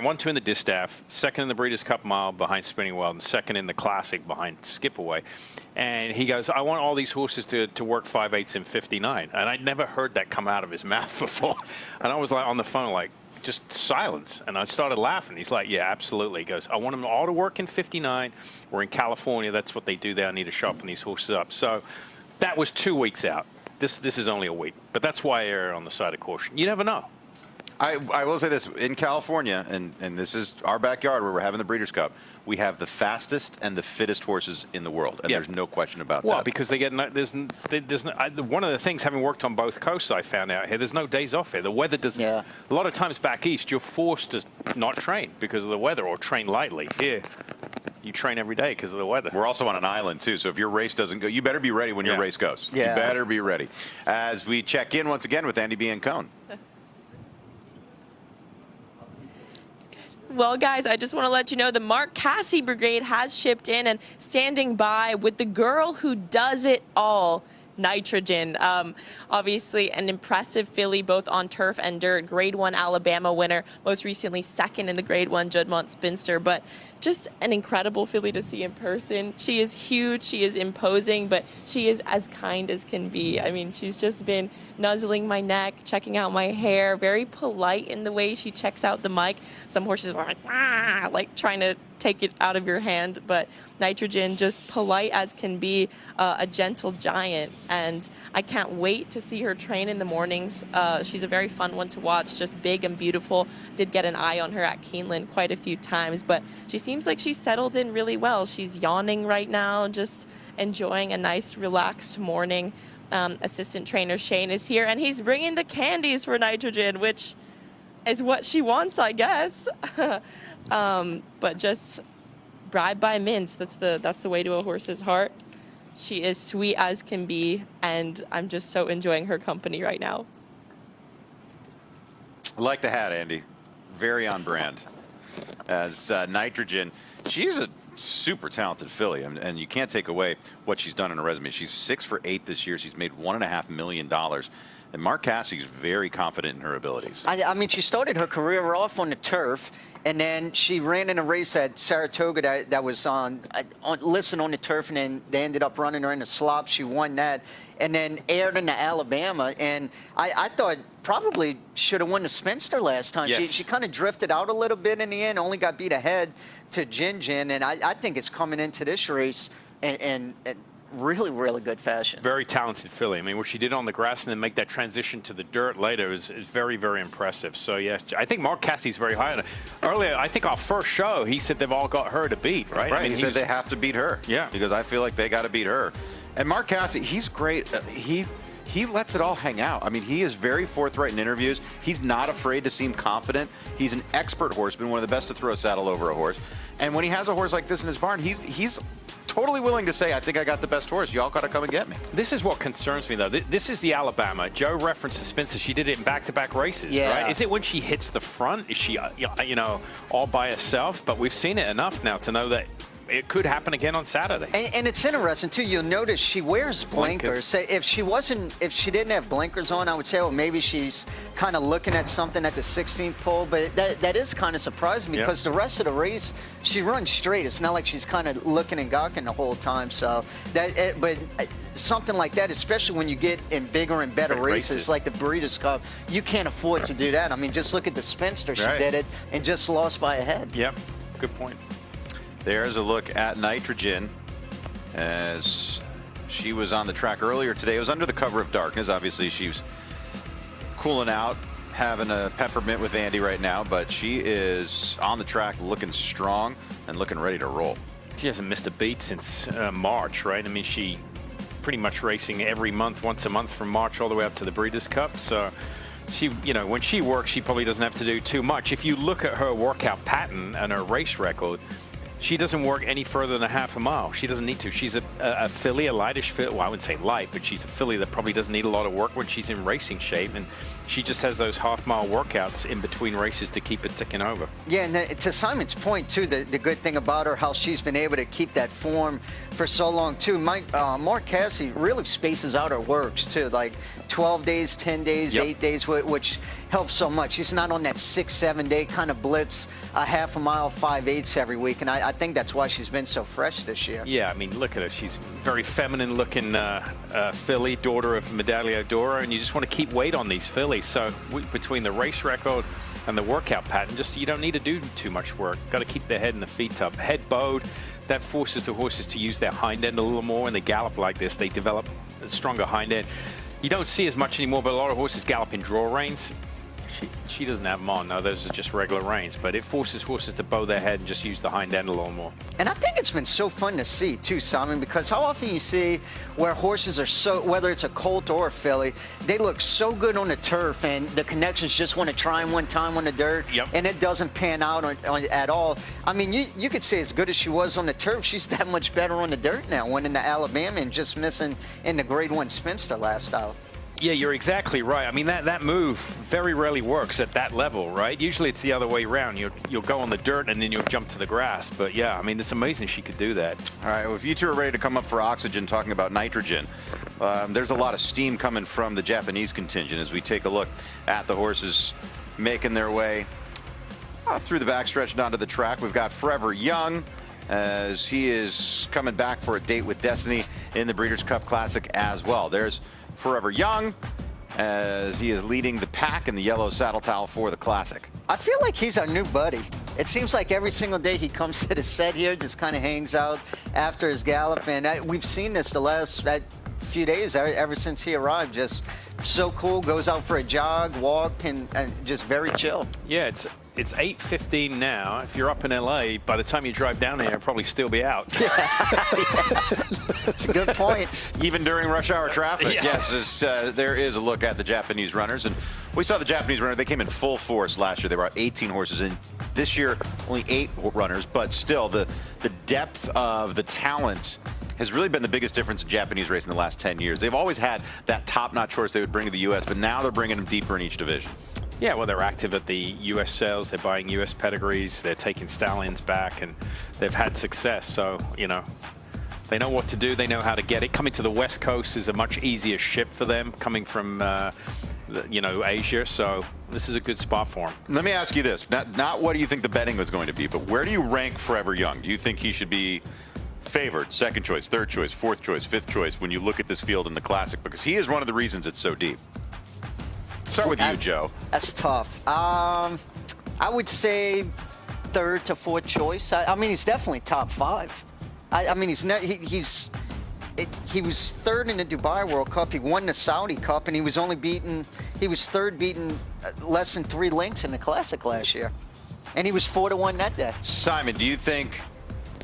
1-2 in the distaff, 2nd in the Breeders' Cup Mile behind Spinning Well, and 2nd in the Classic behind Skip Away. And he goes, I want all these horses to work 5/8 and 59. And I'd never heard that come out of his mouth before. And I was like on the phone, like, just silence. And I started laughing. He's like, yeah, absolutely. He goes, I want them all to work in 59. We're in California. That's what they do there. I need to sharpen these horses up. So that was 2 weeks out. This is only a week. But that's why I err on the side of caution. You never know. I will say this, in California, and this is our backyard where we're having the Breeders' Cup, we have the fastest and the fittest horses in the world, and there's no question about that. Well, because they get one of the things, having worked on both coasts, I found out here, there's no days off here. The weather doesn't. Yeah. A lot of times back east, you're forced to not train because of the weather or train lightly. Here, you train every day because of the weather. We're also on an island, too, so if your race doesn't go, you better be ready when your race goes. Yeah. You better be ready. As we check in once again with Andy Biancone. Well, guys, I just want to let you know the Mark Cassie Brigade has shipped in and standing by with the girl who does it all, Nitrogen. Obviously an impressive filly both on turf and dirt. Grade 1 Alabama winner, most recently 2nd in the Grade 1 Juddmonte Spinster, but just an incredible filly to see in person. She is huge, she is imposing, but she is as kind as can be. I mean, she's just been nuzzling my neck, checking out my hair, very polite in the way she checks out the mic. Some horses are like, ah, like trying to take it out of your hand, but Nitrogen, just polite as can be, a gentle giant, and I can't wait to see her train in the mornings. She's a very fun one to watch, just big and beautiful. Did get an eye on her at Keeneland quite a few times, but she seems like she's settled in really well. She's yawning right now, just enjoying a nice relaxed morning. Assistant trainer Shane is here, and he's bringing the candies for Nitrogen, which is what she wants, I guess. But just bribe by mints. That's the way to a horse's heart. She is sweet as can be, and I'm just so enjoying her company right now. I like the hat, Andy. Very on brand. As Nitrogen, she's a super talented filly, and you can't take away what she's done in her resume. She's 6 for 8 this year. She's made $1.5 million. And Mark Cassie's very confident in her abilities. I mean, she started her career off on the turf, and then she ran in a race at Saratoga that was listed on the turf, and then they ended up running her in the slop. She won that, and then aired into Alabama. And I thought probably should have won the Spinster last time. Yes. She kind of drifted out a little bit in the end, only got beat ahead to Jin Jin, and I think it's coming into this race and really, really good fashion. Very talented filly. I mean, what she did on the grass and then make that transition to the dirt later is very, very impressive. So, yeah, I think Mark Cassie's very high on it. Earlier, I think our first show, he said they've all got her to beat, right? Right, I mean, he said they have to beat her. Yeah. Because I feel like they got to beat her. And Mark Cassie, he's great. He lets it all hang out. I mean, he is very forthright in interviews. He's not afraid to seem confident. He's an expert horseman, one of the best to throw a saddle over a horse. And when he has a horse like this in his barn, he's totally willing to say, I think I got the best horse. Y'all got to come and get me. This is what concerns me, though. This is the Alabama. Joe referenced the Spencer. She did it in back-to-back races, right? Is it when she hits the front? Is she, all by herself? But we've seen it enough now to know that it could happen again on Saturday. And it's interesting too. You'll notice she wears blinkers. If she didn't have blinkers on, I would say, well, maybe she's kind of looking at something at the 16th pole. But that is kind of surprising because the rest of the race, she runs straight. It's not like she's kind of looking and gawking the whole time. So but something like that, especially when you get in bigger and better races like the Breeders' Cup, you can't afford to do that. I mean, just look at the Spinster. She did it and just lost by a head. Yep, good point. There's a look at Nitrogen as she was on the track earlier today. It was under the cover of darkness. Obviously, she was cooling out, having a peppermint with Andy right now, but she is on the track looking strong and looking ready to roll. She hasn't missed a beat since March, right? I mean, she pretty much racing every month, once a month from March all the way up to the Breeders' Cup. So she, when she works, she probably doesn't have to do too much. If you look at her workout pattern and her race record, she doesn't work any further than a half a mile. She doesn't need to. She's a filly, a lightish filly. Well, I wouldn't say light, but she's a filly that probably doesn't need a lot of work when she's in racing shape. And she just has those half-mile workouts in between races to keep it ticking over. Yeah, and to Simon's point, too, the good thing about her, how she's been able to keep that form for so long, too. Mark Cassie really spaces out her works, too, like 12 days, 10 days, 8 days, which helps so much. She's not on that 6-7 day kind of blitz, a half a mile, 5/8 every week. And I think that's why she's been so fresh this year. Yeah, I mean, look at her. She's very feminine looking filly, daughter of Medaglia d'Oro, and you just want to keep weight on these fillies. So between the race record and the workout pattern, you don't need to do too much work. Got to keep their head and the feet up. Head bowed, that forces the horses to use their hind end a little more. When they gallop like this, they develop a stronger hind end. You don't see as much anymore, but a lot of horses gallop in draw reins. She doesn't have them on. No, those are just regular reins, but it forces horses to bow their head and just use the hind end a little more. And I think it's been so fun to see, too, Simon, because how often you see where horses are so, whether it's a colt or a filly, they look so good on the turf, and the connections just want to try them one time on the dirt, and it doesn't pan out at all. I mean, you could say as good as she was on the turf, she's that much better on the dirt now, winning the Alabama and just missing in the Grade 1 Spinster last out. Yeah, you're exactly right. I mean, that move very rarely works at that level, right? Usually it's the other way around. You'll go on the dirt and then you'll jump to the grass. But yeah, I mean, it's amazing she could do that. All right, well, if you two are ready to come up for oxygen talking about nitrogen, there's a lot of steam coming from the Japanese contingent as we take a look at the horses making their way through the backstretch and onto the track. We've got Forever Young as he is coming back for a date with Destiny in the Breeders' Cup Classic as well. There's Forever Young as he is leading the pack in the yellow saddle towel for the Classic. I feel like he's our new buddy. It seems like every single day he comes to the set here, just kind of hangs out after his gallop. And we've seen this the last few days, ever since he arrived. Just so cool, goes out for a jog, walk, and just very chill. Yeah, it's 8:15 now. If you're up in LA, by the time you drive down here, you'll probably still be out. That's a good point. Even during rush hour traffic, yes, there is a look at the Japanese runners. And we saw the Japanese runner. They came in full force last year. They brought 18 horses in. This year, only 8 runners. But still, the depth of the talent has really been the biggest difference in Japanese racing in the last 10 years. They've always had that top-notch horse they would bring to the U.S., but now they're bringing them deeper in each division. Yeah, well, they're active at the U.S. sales. They're buying U.S. pedigrees. They're taking stallions back, and they've had success. So, They know what to do. They know how to get it. Coming to the West Coast is a much easier ship for them, coming from Asia. So this is a good spot for him. Let me ask you this: not what do you think the betting was going to be, but where do you rank Forever Young? Do you think he should be favored, second choice, third choice, fourth choice, fifth choice when you look at this field in the Classic? Because he is one of the reasons it's so deep. Start with you, Joe. That's tough. I would say third to fourth choice. I mean, he's definitely top 5. I mean, he was third in the Dubai World Cup. He won the Saudi Cup, and he was third, beating less than 3 lengths in the Classic last year. And he was 4-1 that day. Simon, do you think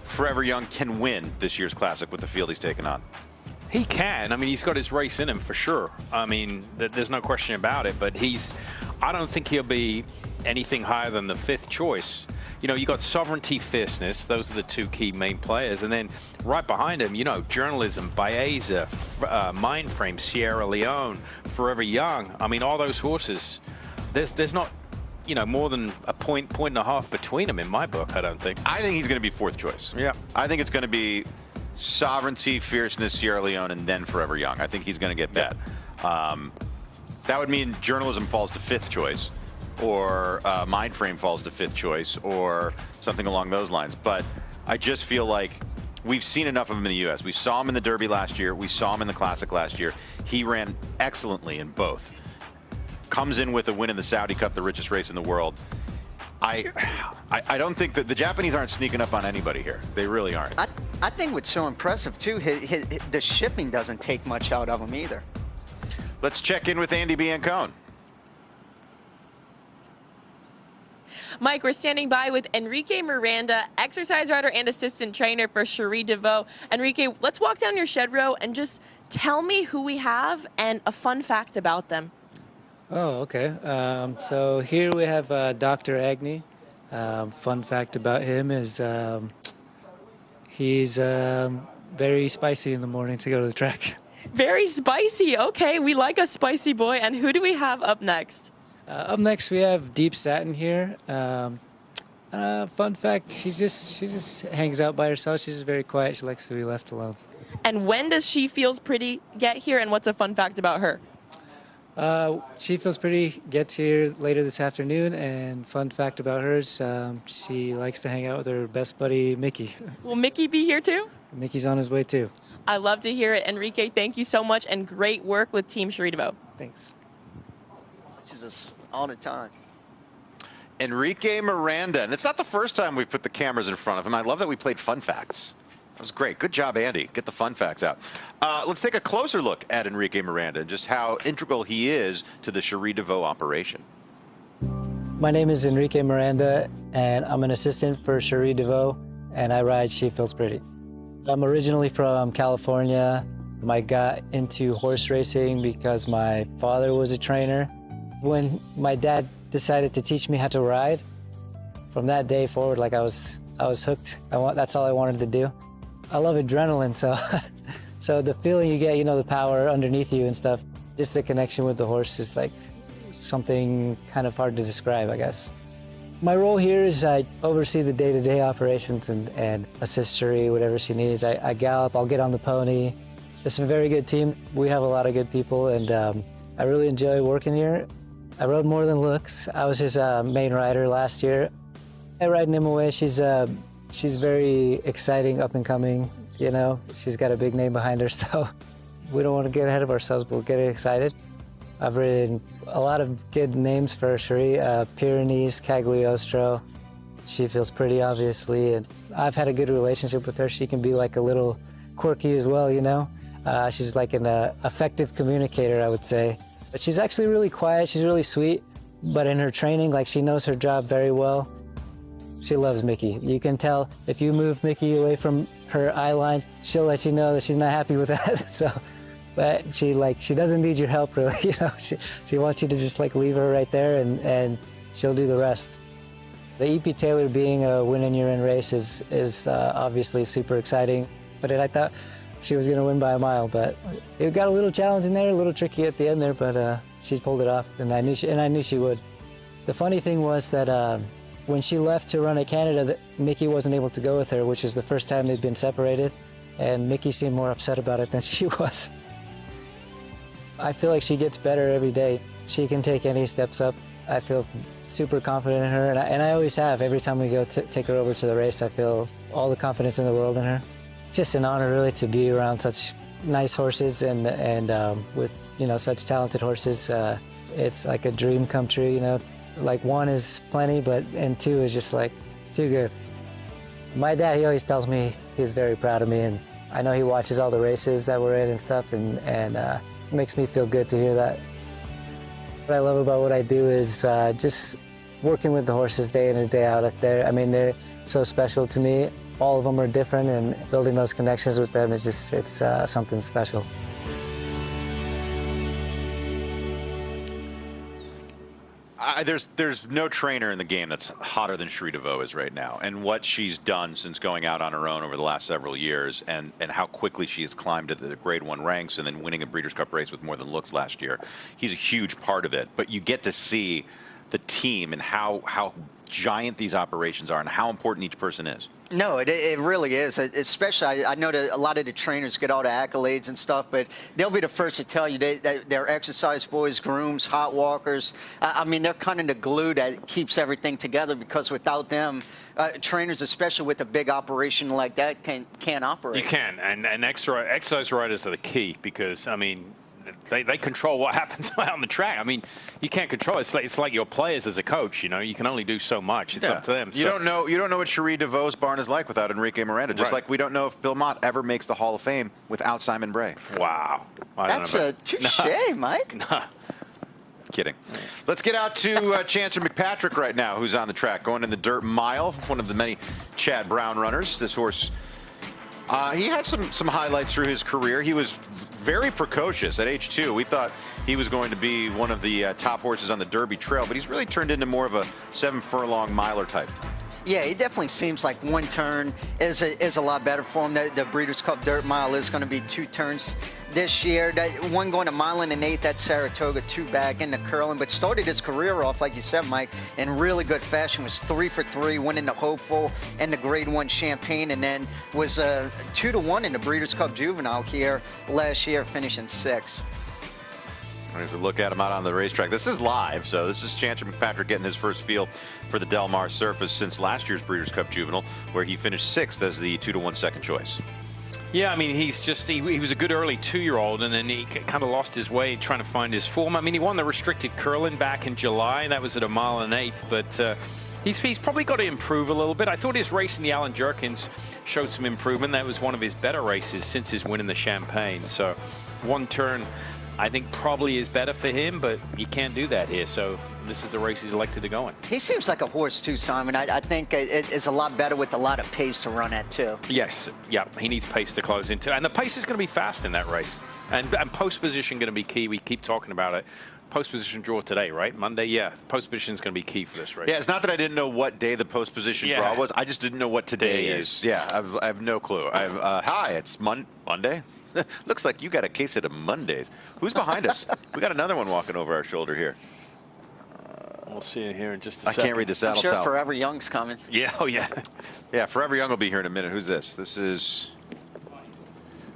Forever Young can win this year's Classic with the field he's taken on? He can. I mean, he's got his race in him for sure. I mean, there's no question about it. But I don't think he'll be anything higher than the 5th choice. You know, you got Sovereignty, Fierceness. Those are the 2 key main players. And then right behind him, Journalism, Baeza, Mindframe, Sierra Leone, Forever Young. I mean, all those horses. There's not, more than a point and a half between them in my book, I don't think. I think he's going to be 4th choice. Yeah. I think it's going to be Sovereignty, Fierceness, Sierra Leone, and then Forever Young. I think he's going to get bet. That would mean Journalism falls to 5th choice, or Mindframe falls to 5th choice, or something along those lines. But I just feel like we've seen enough of him in the U.S. We saw him in the Derby last year. We saw him in the Classic last year. He ran excellently in both. Comes in with a win in the Saudi Cup, the richest race in the world. I don't think that the Japanese aren't sneaking up on anybody here. They really aren't. I think what's so impressive, too, the shipping doesn't take much out of him either. Let's check in with Andy Biancone. Mike, we're standing by with Enrique Miranda, exercise rider and assistant trainer for Cherie DeVaux. Enrique, let's walk down your shed row and just tell me who we have and a fun fact about them. Oh, okay. So here we have Dr. Agnew. Fun fact about him is he's very spicy in the morning to go to the track. Very spicy. Okay, we like a spicy boy. And who do we have up next? Up next, we have Deep Satin here. Fun fact, she just hangs out by herself. She's very quiet. She likes to be left alone. And when does She Feels Pretty get here, and what's a fun fact about her? She Feels Pretty gets here later this afternoon, and fun fact about her is she likes to hang out with her best buddy, Mickey. Will Mickey be here too? Mickey's on his way too. I love to hear it. Enrique, thank you so much, and great work with Team Cherie DeVaux. Thanks. Watches us all the time. Enrique Miranda, and it's not the first time we've put the cameras in front of him. I love that we played fun facts. That was great. Good job, Andy. Get the fun facts out. Let's take a closer look at Enrique Miranda and just how integral he is to the Cherie DeVaux operation. My name is Enrique Miranda, and I'm an assistant for Cherie DeVaux, and I ride She Feels Pretty. I'm originally from California. I got into horse racing because my father was a trainer. When my dad decided to teach me how to ride, from that day forward, like I was hooked. That's all I wanted to do. I love adrenaline, so the feeling you get, the power underneath you and stuff, just the connection with the horse is like something kind of hard to describe, I guess. My role here is I oversee the day-to-day operations and assist Cherie, whatever she needs. I gallop, I'll get on the pony. It's a very good team. We have a lot of good people, and I really enjoy working here. I rode more than looks. I was his main rider last year. I ride Nimue. She's very exciting, up and coming. She's got a big name behind her, so we don't want to get ahead of ourselves, but we're getting excited. I've ridden a lot of good names for Cherie, Pyrenees, Cagliostro. She Feels Pretty, obviously, and I've had a good relationship with her. She can be like a little quirky as well, She's like an effective communicator, I would say. But she's actually really quiet. She's really sweet, but in her training, she knows her job very well. She loves Mickey. You can tell if you move Mickey away from her eye line, she'll let you know that she's not happy with that. But she doesn't need your help really. She wants you to just leave her right there, and she'll do the rest. The EP Taylor being a win in your in race is obviously super exciting. But I thought she was going to win by a mile, but it got a little challenging there, a little tricky at the end there, but she's pulled it off, and I knew she would. The funny thing was that when she left to run at Canada, Mickey wasn't able to go with her, which was the first time they'd been separated. And Mickey seemed more upset about it than she was. I feel like she gets better every day. She can take any steps up. I feel super confident in her, and I always have. Every time we go take her over to the race, I feel all the confidence in the world in her. It's just an honor, really, to be around such nice horses and with, you know, such talented horses. It's like a dream come true, you know. Like, 1 is plenty, and 2 is just like too good. My dad, he always tells me he's very proud of me, and I know he watches all the races that we're in and stuff, and it makes me feel good to hear that. What I love about what I do is just working with the horses day in and day out there. I mean, they're so special to me. All of them are different, and building those connections with them, it's something special. There's no trainer in the game that's hotter than Cherie DeVaux is right now, and what she's done since going out on her own over the last several years, and how quickly she has climbed to the Grade 1 ranks and then winning a Breeders' Cup race with More Than Looks last year. He's a huge part of it, but you get to see the team and how giant these operations are and how important each person is. No, it really is. Especially, I know that a lot of the trainers get all the accolades and stuff, but they'll be the first to tell you they're exercise boys, grooms, hot walkers. I mean, they're kind of the glue that keeps everything together, because without them, trainers, especially with a big operation like that, can't operate. You can, and exercise riders are the key, because, I mean, they control what happens on the track. I mean, you can't control it. It's like your players as a coach. You know, you can only do so much. It's up to them. You don't know what Cherie DeVaux's barn is like without Enrique Miranda. Just like we don't know if Bill Mott ever makes the Hall of Fame without Simon Bray. Wow, that's a touche, Mike. Nah. Kidding. Let's get out to Chancellor McPatrick right now, who's on the track, going in the dirt mile. One of the many Chad Brown runners. This horse, he had some highlights through his career. He was very precocious at age 2. We thought he was going to be one of the top horses on the Derby Trail, but he's really turned into more of a 7-furlong miler type. Yeah, it definitely seems like one turn is a lot better for him. The Breeders' Cup Dirt Mile is going to be 2 turns this year. One going a mile and an 1/8 at Saratoga, 2 back in the curling, but started his career off, like you said, Mike, in really good fashion. Was 3 for 3, winning the Hopeful and the Grade 1 Champagne, and then was 2-1 in the Breeders' Cup Juvenile here last year, finishing 6th. There's a look at him out on the racetrack. This is live, so this is Chancellor McPatrick getting his first feel for the Del Mar surface since last year's Breeders' Cup Juvenile, where he finished 6th as the 2-1 second choice. Yeah, I mean, he was a good early 2-year-old, and then he kind of lost his way trying to find his form. I mean, he won the restricted curling back in July. That was at a mile and 1/8, but he's probably got to improve a little bit. I thought his race in the Alan Jerkins showed some improvement. That was one of his better races since his win in the Champagne. So 1 turn, I think, probably is better for him, but you can't do that here. So this is the race he's elected to go in. He seems like a horse too, Simon. I think it's a lot better with a lot of pace to run at too. Yes, yeah, he needs pace to close into, and the pace is going to be fast in that race. And post position going to be key. We keep talking about it. Post position draw today, right? Monday, yeah. Post position is going to be key for this race. Yeah, it's not that I didn't know what day the post position draw was. I just didn't know what today is. Yeah, I have no clue. Hi, it's Monday. Looks like you got a case of Mondays. Who's behind us? We got another one walking over our shoulder here. We'll see it here in just a second. I can't read the saddle I'm sure towel. Forever Young's coming. Yeah, oh yeah. Yeah, Forever Young will be here in a minute. Who's this? This is...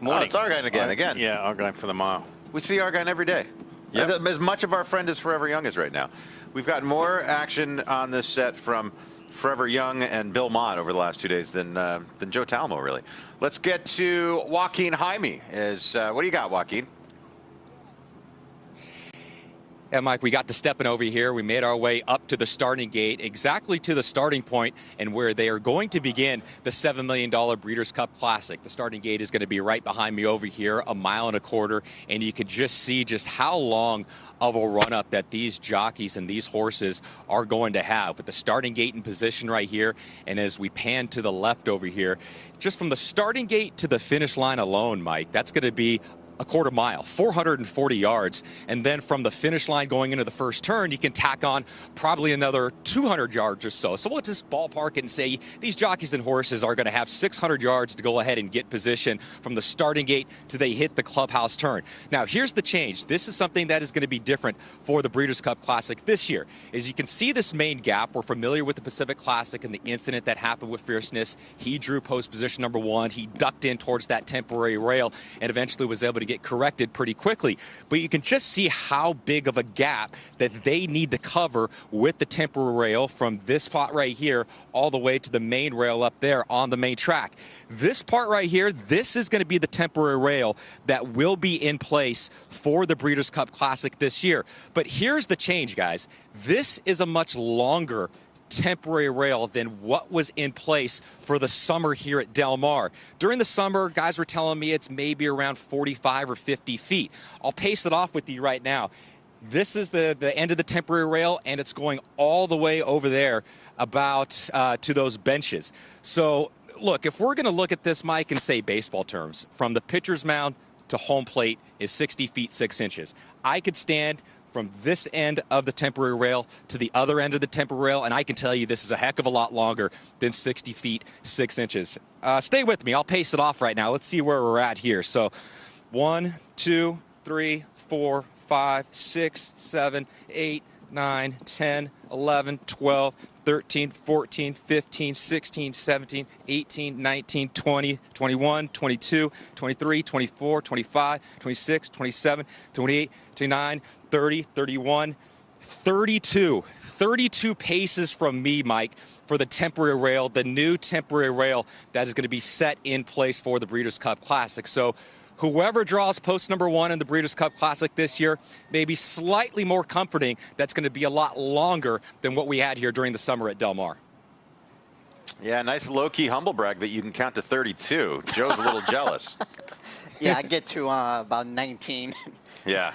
Morning. Oh, it's Argine again. Yeah, Argine for the mile. We see Argine every day. Yep. As much of our friend as Forever Young is right now. We've got more action on this set from Forever Young and Bill Mott over the last 2 days than Joe Talmo, really. Let's get to Joaquin Jaime. What do you got, Joaquin? Yeah, Mike, we got to stepping over here. We made our way up to the starting gate, exactly to the starting point, and where they are going to begin the $7 million Breeders' Cup Classic. The starting gate is going to be right behind me over here, 1.25 miles, and you can just see just how long of a run-up that these jockeys and these horses are going to have. With the starting gate in position right here, and as we pan to the left over here, just from the starting gate to the finish line alone, Mike, that's going to be a quarter mile, 440 yards. And then from the finish line going into the first turn, you can tack on probably another 200 yards or so. So we'll just ballpark it and say these jockeys and horses are going to have 600 yards to go ahead and get position from the starting gate to they hit the clubhouse turn. Now, here's the change. This is something that is going to be different for the Breeders' Cup Classic this year. As you can see this main gap, we're familiar with the Pacific Classic and the incident that happened with Fierceness. He drew post position number 1. He ducked in towards that temporary rail and eventually was able to get corrected pretty quickly. But you can just see how big of a gap that they need to cover with the temporary rail from this spot right here all the way to the main rail up there on the main track. This part right here, this is going to be the temporary rail that will be in place for the Breeders' Cup Classic this year. But here's the change, guys. This is a much longer temporary rail than what was in place for the summer here at Del Mar. During the summer, guys were telling me it's maybe around 45 or 50 feet. I'll pace it off with you right now. This is the end of the temporary rail, and it's going all the way over there about to those benches. So, look, if we're going to look at this, Mike, and say baseball terms, from the pitcher's mound to home plate is 60 feet 6 inches. I could stand from this end of the temporary rail to the other end of the temporary rail, and I can tell you this is a heck of a lot longer than 60 feet 6 inches. Stay with me. I'll pace it off right now. Let's see where we're at here. So 1, 2, 3, 4, 5, 6, 7, 8, 9, 10, 11, 12, 13, 14, 15, 16, 17, 18, 19, 20, 21, 22, 23, 24, 25, 26, 27, 28, 29, 30, 31, 32. 32 paces from me, Mike, for the temporary rail, the new temporary rail that is going to be set in place for the Breeders' Cup Classic. So whoever draws post number 1 in the Breeders' Cup Classic this year may be slightly more comforting. That's going to be a lot longer than what we had here during the summer at Del Mar. Yeah, nice low-key humble brag that you can count to 32. Joe's a little jealous. Yeah, I get to about 19. Yeah.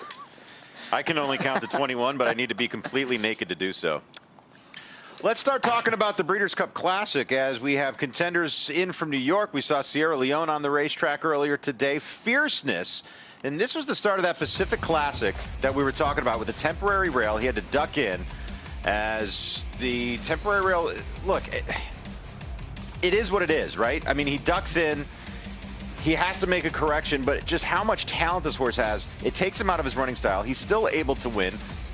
I can only count to 21, but I need to be completely naked to do so. Let's start talking about the Breeders' Cup Classic as we have contenders in from New York. We saw Sierra Leone on the racetrack earlier today. Fierceness. And this was the start of that Pacific Classic that we were talking about with the temporary rail. He had to duck in as the temporary rail. Look, it is what it is, right? I mean, he ducks in. He has to make a correction, but just how much talent this horse has, it takes him out of his running style. He's still able to win.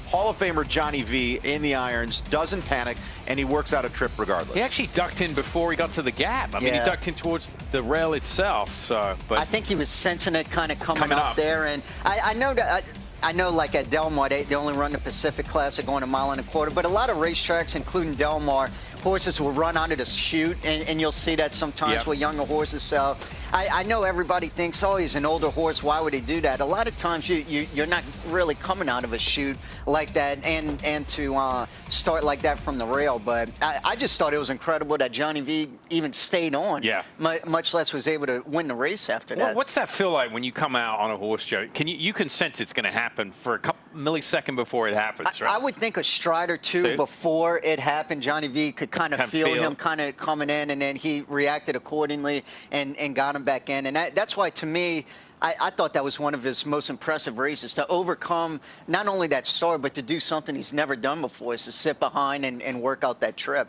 Hall of Famer Johnny V in the irons, doesn't panic, and he works out a trip regardless. He actually ducked in before he got to the gap. I mean, he ducked in towards the rail itself. So, but I think he was sensing it kind of coming up there, and I know that. I know, like at Del Mar, they only run the Pacific Classic going 1.25 miles, but a lot of racetracks, including Del Mar, horses will run onto the chute, and you'll see that sometimes with younger horses. So I know everybody thinks, oh, he's an older horse, why would he do that? A lot of times you're not really coming out of a chute like that and to start like that from the rail. But I just thought it was incredible that Johnny V even stayed on, much less was able to win the race after that. What's that feel like when you come out on a horse, Joe? You can sense it's going to happen for a couple millisecond before it happens, right? I would think a stride or two before it happened, Johnny V could kind of feel him kind of coming in, and then he reacted accordingly and got him back in. And that's why, to me, I thought that was one of his most impressive races, to overcome not only that start, but to do something he's never done before, is to sit behind and work out that trip.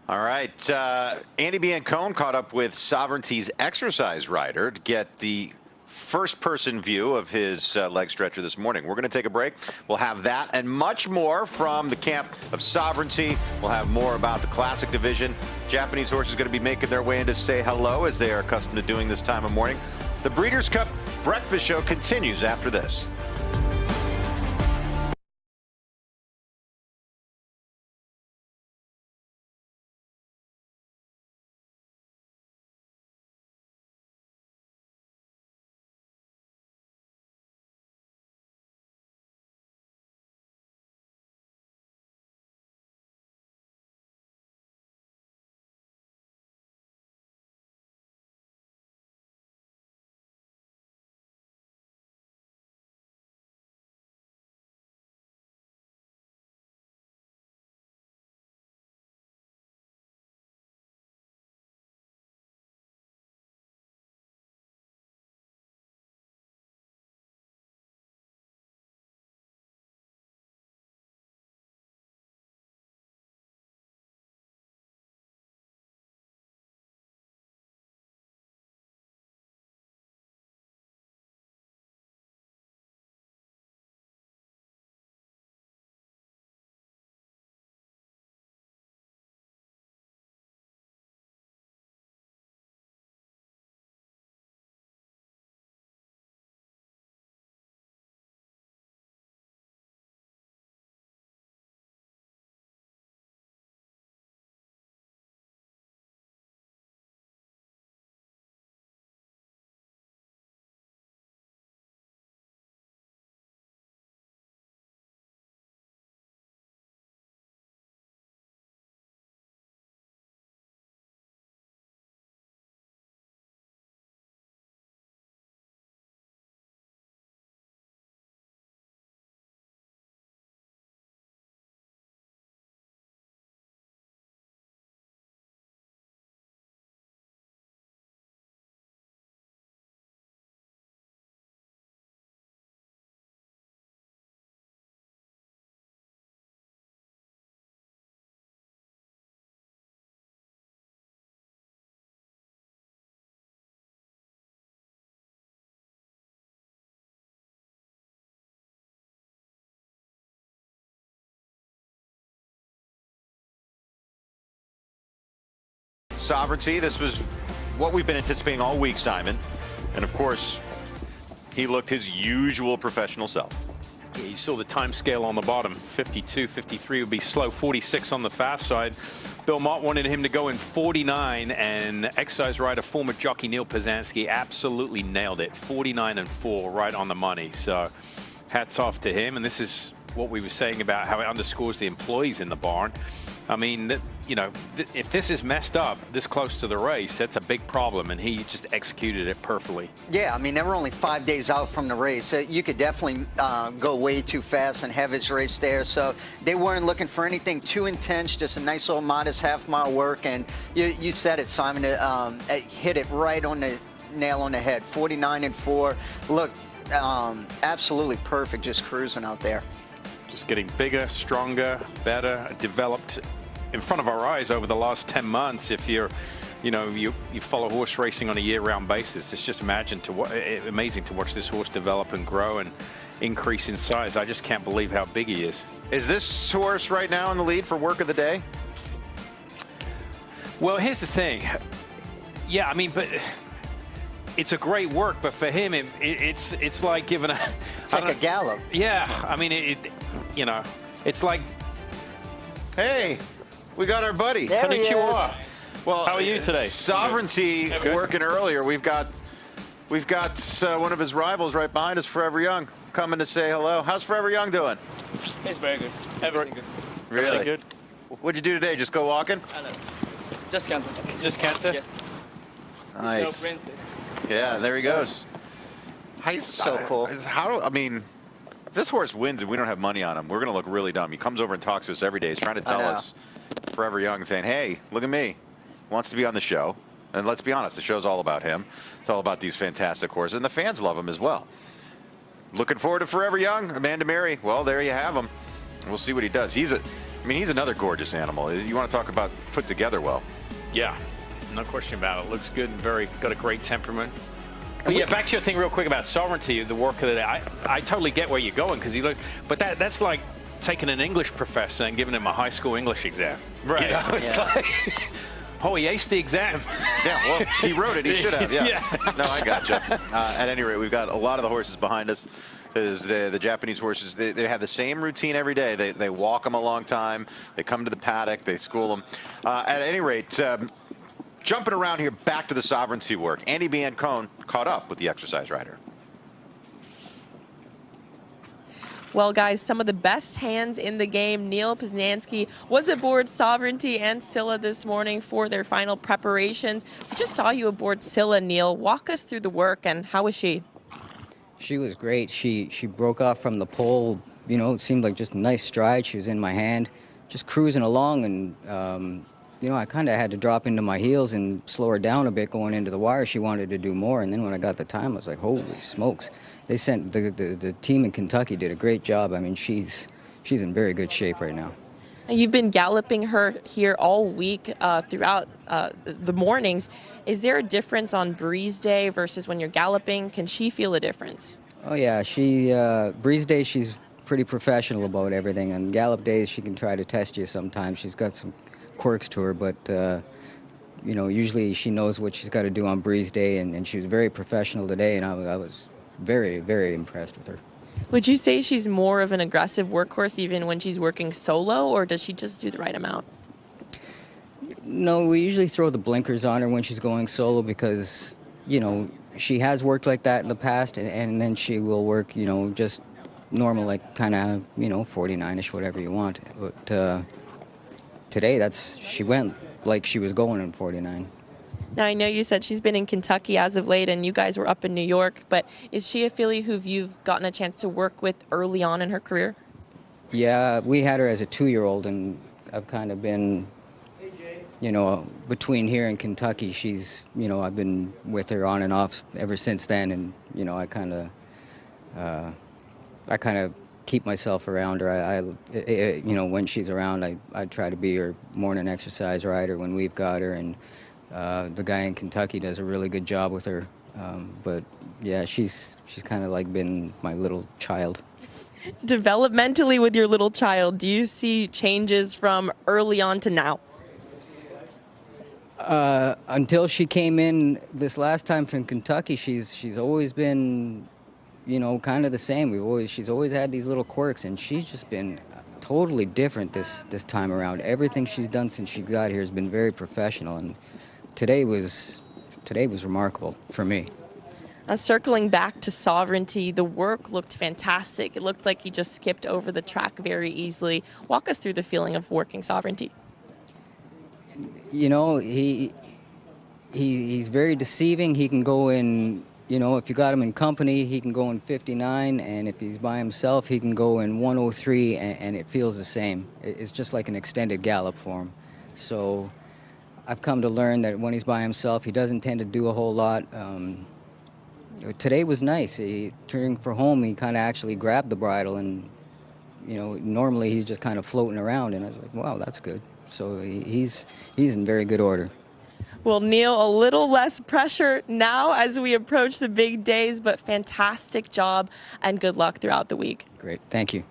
All right. Andy Biancone caught up with Sovereignty's exercise rider to get the first-person view of his leg stretcher this morning. We're going to take a break. We'll have that and much more from the camp of Sovereignty. We'll have more about the Classic division. Japanese horses going to be making their way in to say hello, as they are accustomed to doing this time of morning. The Breeders' Cup Breakfast Show continues after this. Sovereignty. This was what we've been anticipating all week, Simon. And of course, he looked his usual professional self. Yeah, you saw the time scale on the bottom. 52, 53 would be slow. 46 on the fast side. Bill Mott wanted him to go in 49, and exercise rider, former jockey Neil Pozansky absolutely nailed it. 49 and 4, right on the money. So hats off to him. And this is what we were saying about how it underscores the employees in the barn. I mean, you know, if this is messed up this close to the race, that's a big problem, and he just executed it perfectly. Yeah, I mean, they were only 5 days out from the race. You could definitely go way too fast and have his race there. So they weren't looking for anything too intense, just a nice little modest half-mile work. And you said it, Simon, it hit it right on the nail on the head. 49 and 4. Look, absolutely perfect, just cruising out there. Just getting bigger, stronger, better, developed in front of our eyes over the last 10 months. If you follow horse racing on a year-round basis, it's just amazing to watch this horse develop and grow and increase in size. I just can't believe how big he is. Is this horse right now in the lead for work of the day? Well, here's the thing. Yeah, I mean, but it's a great work, but for him, it's like giving a... It's like a gallop. Yeah, I mean, you know, it's like... Hey, we got our buddy. There he is. Well, how are you today? Sovereignty working earlier. We've got one of his rivals right behind us, Forever Young, coming to say hello. How's Forever Young doing? He's very good. Everything good. Really good. What'd you do today? Just go walking? Just canter. Just canter? Yes. Nice. No, yeah, there he goes. So cool. I mean, if this horse wins and we don't have money on him, we're going to look really dumb. He comes over and talks to us every day. He's trying to tell us, Forever Young, saying, hey, look at me. Wants to be on the show. And let's be honest, the show's all about him. It's all about these fantastic horses. And the fans love him as well. Looking forward to Forever Young. Amanda Mary, well, there you have him. We'll see what he does. He's another gorgeous animal. You want to talk about put together well. Yeah, no question about it. Looks good and got a great temperament. But yeah, back to your thing real quick about Sovereignty, the work of the day. I totally get where you're going, because but that's like taking an English professor and giving him a high school English exam. Right. You know, it's like, oh, he aced the exam. Yeah, well, he wrote it. He should have. Yeah. No, I gotcha. At any rate, we've got a lot of the horses behind us. The Japanese horses, they have the same routine every day. They walk them a long time. They come to the paddock. They school them. At any rate, jumping around here, back to the Sovereignty work. Andy Biancone caught up with the exercise rider. Well, guys, some of the best hands in the game. Neil Pozansky was aboard Sovereignty and Scylla this morning for their final preparations. We just saw you aboard Scylla, Neil. Walk us through the work, and how was she? She was great. She broke off from the pole. You know, it seemed like just a nice stride. She was in my hand, just cruising along, and you know, I kind of had to drop into my heels and slow her down a bit going into the wire. She wanted to do more, and then when I got the time, I was like, holy smokes. They sent the team in Kentucky did a great job. I mean, she's in very good shape right now. You've been galloping her here all week throughout the mornings. Is there a difference on breeze day versus when you're galloping? Can she feel a difference? Oh yeah, breeze day she's pretty professional about everything. On gallop days she can try to test you sometimes. She's got some quirks to her, but you know, usually she knows what she's got to do on breeze day, and she was very professional today, and I was very, very impressed with her. Would you say she's more of an aggressive workhorse even when she's working solo, or does she just do the right amount? No, we usually throw the blinkers on her when she's going solo because, you know, she has worked like that in the past, and then she will work, you know, just normal, like kind of, you know, 49-ish, whatever you want. But today, she went like she was going in 49. Now, I know you said she's been in Kentucky as of late, and you guys were up in New York, but is she a filly who you've gotten a chance to work with early on in her career? Yeah, we had her as a 2-year-old, and I've kind of been, you know, between here and Kentucky, you know, I've been with her on and off ever since then, and, you know, I kind of keep myself around her. You know, when she's around, I try to be her morning exercise rider when we've got her, and the guy in Kentucky does a really good job with her. But yeah, she's kind of like been my little child. Developmentally with your little child, do you see changes from early on to now? Until she came in this last time from Kentucky, she's always been, you know, kind of the same. She's always had these little quirks, and she's just been totally different this time around. Everything she's done since she got here has been very professional, and today was remarkable for me. Circling back to Sovereignty, the work looked fantastic. It looked like he just skipped over the track very easily. Walk us through the feeling of working Sovereignty. You know, he's very deceiving. He can go in, you know, if you got him in company, he can go in 59, and if he's by himself, he can go in 103, and it feels the same. It's just like an extended gallop for him. So I've come to learn that when he's by himself, he doesn't tend to do a whole lot. Today was nice. Turning for home, he kind of actually grabbed the bridle, and, you know, normally he's just kind of floating around, and I was like, wow, that's good. So he's in very good order. Well, Neil, a little less pressure now as we approach the big days, but fantastic job and good luck throughout the week. Great. Thank you.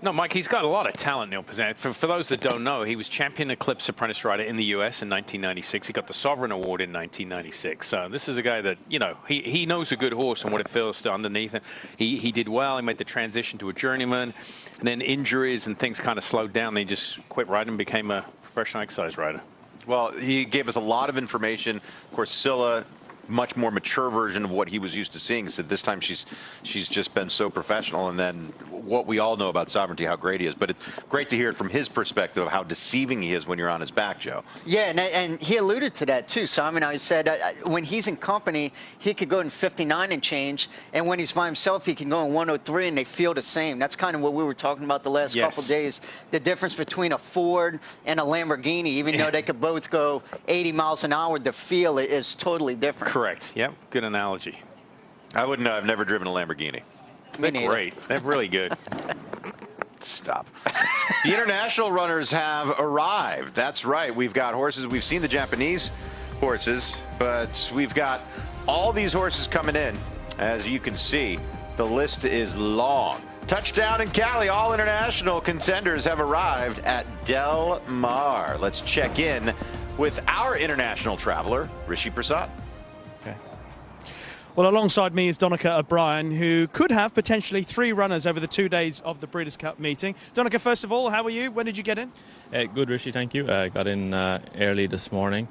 No, Mike, he's got a lot of talent, Neil Pozansky. For those that don't know, he was champion Eclipse Apprentice Rider in the U.S. in 1996. He got the Sovereign Award in 1996. So this is a guy that, you know, he knows a good horse and what it feels to underneath him. He did well. He made the transition to a journeyman. And then injuries and things kind of slowed down. He just quit riding and became a professional exercise rider. Well, he gave us a lot of information. Of course, Scylla, much more mature version of what he was used to seeing. So this time she's just been so professional. And then what we all know about Sovereignty, how great he is. But it's great to hear it from his perspective of how deceiving he is when you're on his back, Joe. Yeah, and he alluded to that too. Simon, I said when he's in company, he could go in 59 and change. And when he's by himself, he can go in 103 and they feel the same. That's kind of what we were talking about the last couple days. The difference between a Ford and a Lamborghini, even though they could both go 80 miles an hour, the feel is totally different. Correct. Yep. Good analogy. I wouldn't know. I've never driven a Lamborghini. They're great. They're really good. Stop. The international runners have arrived. That's right. We've got horses. We've seen the Japanese horses, but we've got all these horses coming in. As you can see, the list is long. Touchdown in Cali. All international contenders have arrived at Del Mar. Let's check in with our international traveler, Rishi Prasad. Well, alongside me is Donica O'Brien, who could have potentially 3 runners over the 2 days of the Breeders' Cup meeting. Donica, first of all, how are you? When did you get in? Good, Rishi, thank you. I got in early this morning.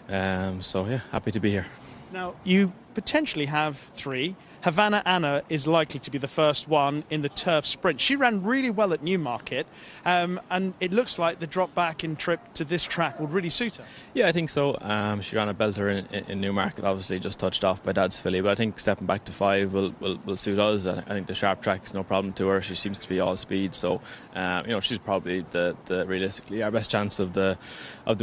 So, yeah, happy to be here. Now, you potentially have 3. Havana Anna is likely to be the first one in the turf sprint. She ran really well at Newmarket, and it looks like the drop back in trip to this track would really suit her. Yeah, I think so. She ran a belter in Newmarket, obviously just touched off by Dad's filly, but I think stepping back to 5 will suit us. I think the sharp track is no problem to her. She seems to be all speed, so you know, she's probably the realistically our best chance of the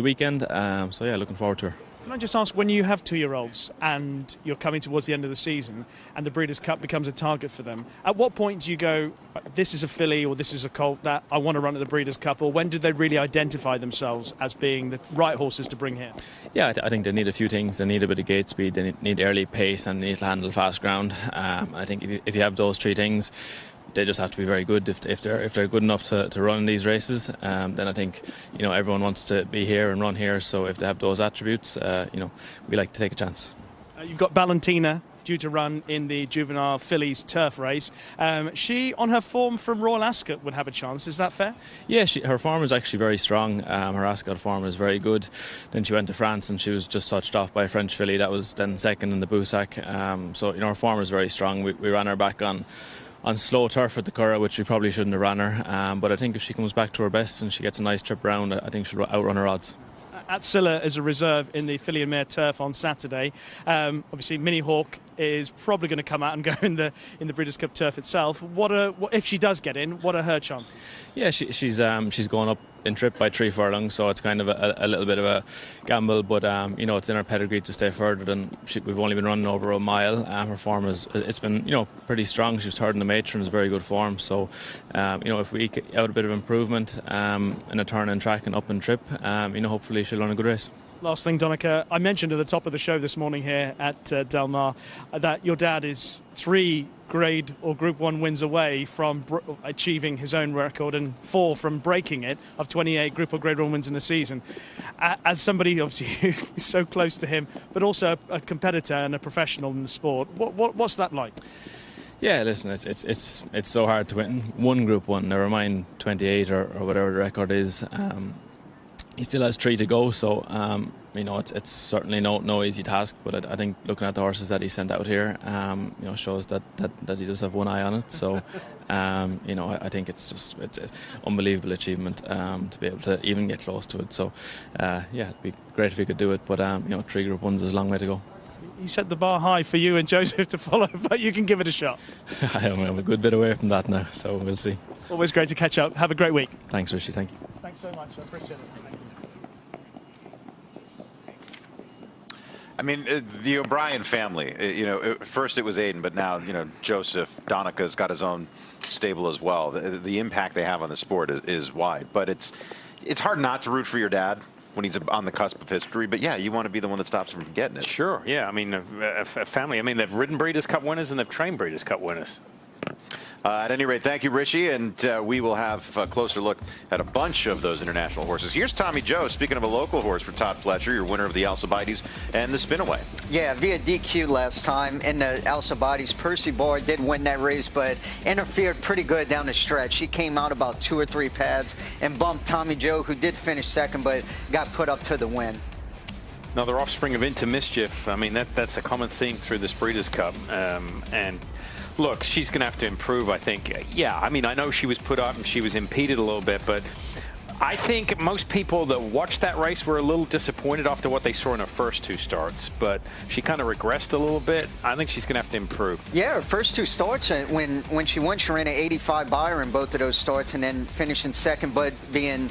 weekend. So yeah, looking forward to her. Can I just ask, when you have 2-year-olds and you're coming towards the end of the season and the Breeders' Cup becomes a target for them, at what point do you go, this is a filly or this is a colt that I want to run at the Breeders' Cup, or when do they really identify themselves as being the right horses to bring here? Yeah, I think they need a few things. They need a bit of gate speed, they need early pace, and they need to handle fast ground. I think if you have those 3 things, they just have to be very good. If they're good enough to run these races, then I think, you know, everyone wants to be here and run here. So if they have those attributes, you know, we like to take a chance. You've got Valentina due to run in the juvenile fillies turf race. She, on her form from Royal Ascot, would have a chance. Is that fair? Yeah, her form is actually very strong. Her Ascot form is very good. Then she went to France and she was just touched off by a French filly that was then second in the Boussac. So, you know, her form is very strong. We ran her back on slow turf at the Curragh, which we probably shouldn't have ran her. But I think if she comes back to her best and she gets a nice trip around, I think she'll outrun her odds. At Scylla as a reserve in the filly and mare turf on Saturday. Obviously, Mini Hawk is probably going to come out and go in the Breeders' Cup turf itself. What if she does get in? What are her chances? Yeah, she's going up in trip by 3 furlongs, so it's kind of a little bit of a gamble. But you know, it's in her pedigree to stay further than we've only been running over a mile. Her form it's been, you know, pretty strong. She was third in the matron, is very good form. So you know, if we get out a bit of improvement in a turn and track and up and trip, you know, hopefully she'll run a good race. Last thing, Donica, I mentioned at the top of the show this morning here at Del Mar that your dad is 3 grade or Group 1 wins away from achieving his own record and 4 from breaking it of 28 Group or Grade 1 wins in a season. As somebody obviously who's so close to him, but also a competitor and a professional in the sport, what's that like? Yeah, listen, it's so hard to win one Group 1, never mind 28 or whatever the record is. He still has 3 to go, so you know, it's certainly no easy task. But I think looking at the horses that he sent out here, you know, shows that he does have one eye on it. So you know, I think it's an unbelievable achievement to be able to even get close to it. So yeah, it'd be great if he could do it. But you know, 3 Group 1s is a long way to go. You set the bar high for you and Joseph to follow, but you can give it a shot. I'm a good bit away from that now, so we'll see. Always great to catch up. Have a great week. Thanks, Richie. Thank you. Thanks so much. I appreciate it. I mean, the O'Brien family, you know, first it was Aiden, but now, you know, Joseph, Donica's got his own stable as well. The impact they have on the sport is wide, but it's hard not to root for your dad when he's on the cusp of history. But yeah, you want to be the one that stops him from getting it. Sure, yeah. I mean, a family. I mean, they've ridden Breeders' Cup winners and they've trained Breeders' Cup winners. At any rate, thank you, Richie, and we will have a closer look at a bunch of those international horses. Here's Tommy Joe, speaking of a local horse for Todd Pletcher, your winner of the Alcibiades and the Spinaway. Yeah, via DQ last time in the Alcibiades. Percy Barr did win that race, but interfered pretty good down the stretch. She came out about 2 or 3 pads and bumped Tommy Joe, who did finish second, but got put up to the win. Another offspring of Into Mischief. I mean, that's a common theme through this Breeders' Cup. And look, she's going to have to improve, I think. Yeah, I mean, I know she was put up and she was impeded a little bit, but I think most people that watched that race were a little disappointed after what they saw in her first 2 starts, but she kind of regressed a little bit. I think she's going to have to improve. Yeah, her first 2 starts, when she won, she ran an 85 buyer in both of those starts and then finished in second, but being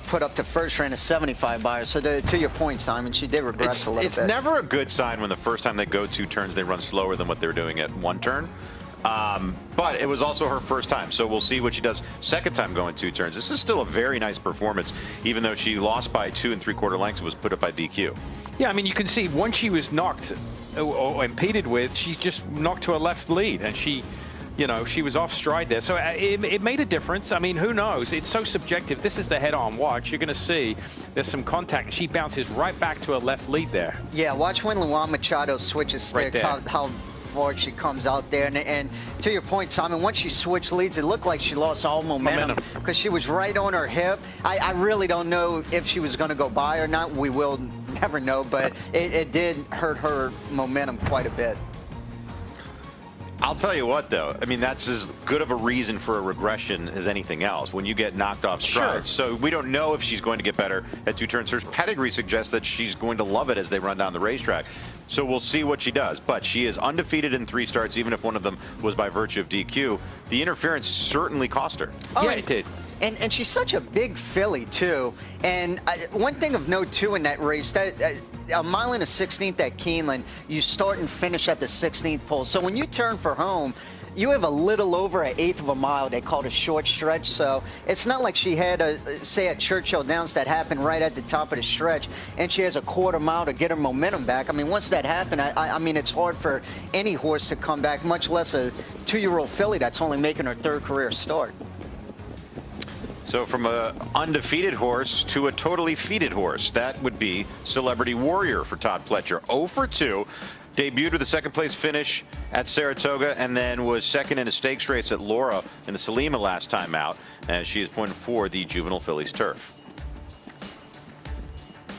put up to first, ran a 75 buyer. So to your point, Simon, she did regress a little bit. It's never a good sign when the first time they go 2 turns, they run slower than what they're doing at 1 turn. But it was also her first time, so we'll see what she does second time going 2 turns. This is still a very nice performance, even though she lost by 2 3/4 lengths and was put up by DQ. Yeah, I mean, you can see once she was knocked or impeded with, she just knocked to a left lead, and she, you know, she was off stride there. So it made a difference. I mean, who knows? It's so subjective. This is the head-on watch. You're going to see there's some contact, and she bounces right back to a left lead there. Yeah, watch when Luan Machado switches sticks, how forward she comes out there. And to your point, Simon, once she switched leads, it looked like she lost all momentum because she was right on her hip. I really don't know if she was going to go by or not. We will never know, but it did hurt her momentum quite a bit. I'll tell you what, though. I mean, that's as good of a reason for a regression as anything else when you get knocked off stride. Sure. So we don't know if she's going to get better at 2 turns. Her pedigree suggests that she's going to love it as they run down the racetrack. So we'll see what she does. But she is undefeated in 3 starts, even if one of them was by virtue of DQ. The interference certainly cost her. Oh, yeah, it did. And she's such a big filly, too. And one thing of note, too, in that race, that a mile and a 16th at Keeneland, you start and finish at the 16th pole. So when you turn for home, you have a little over an 1/8 of a mile. They call it a short stretch. So it's not like she had, say, at Churchill Downs that happened right at the top of the stretch, and she has a 1/4 mile to get her momentum back. I mean, once that happened, I mean, it's hard for any horse to come back, much less a 2-year-old filly that's only making her 3rd career start. So from an undefeated horse to a totally feated horse, that would be Celebrity Warrior for Todd Pletcher. 0 for 2. Debuted with a 2nd place finish at Saratoga and then was 2nd in a stakes race at Laura in the Salima last time out, as she is pointed for the Juvenile Fillies turf.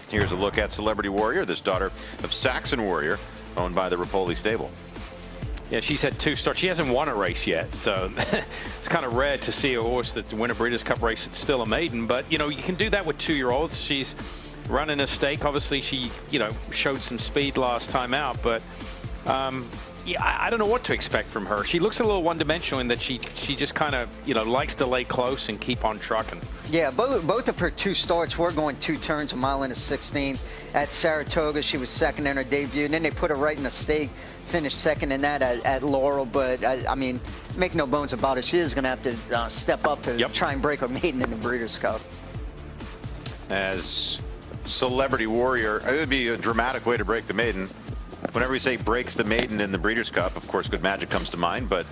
Here's a look at Celebrity Warrior, this daughter of Saxon Warrior, owned by the Rapoli stable. Yeah, she's had 2 starts. She hasn't won a race yet, so it's kind of rare to see a horse that win a Breeders' Cup race that's still a maiden. But, you know, you can do that with 2-year-olds. She's running a stake. Obviously, she, you know, showed some speed last time out, but yeah, I don't know what to expect from her. She looks a little one-dimensional in that she just kind of, you know, likes to lay close and keep on trucking. Yeah, both of her 2 starts were going 2 turns, a mile and a 16th. At Saratoga, she was 2nd in her debut, and then they put her right in the stake, finished 2nd in that at Laurel. But, I mean, make no bones about it, she is going to have to step up to try and break her maiden in the Breeders' Cup. As Celebrity Warrior, it would be a dramatic way to break the maiden. Whenever we say breaks the maiden in the Breeders' Cup, of course, Good Magic comes to mind. But,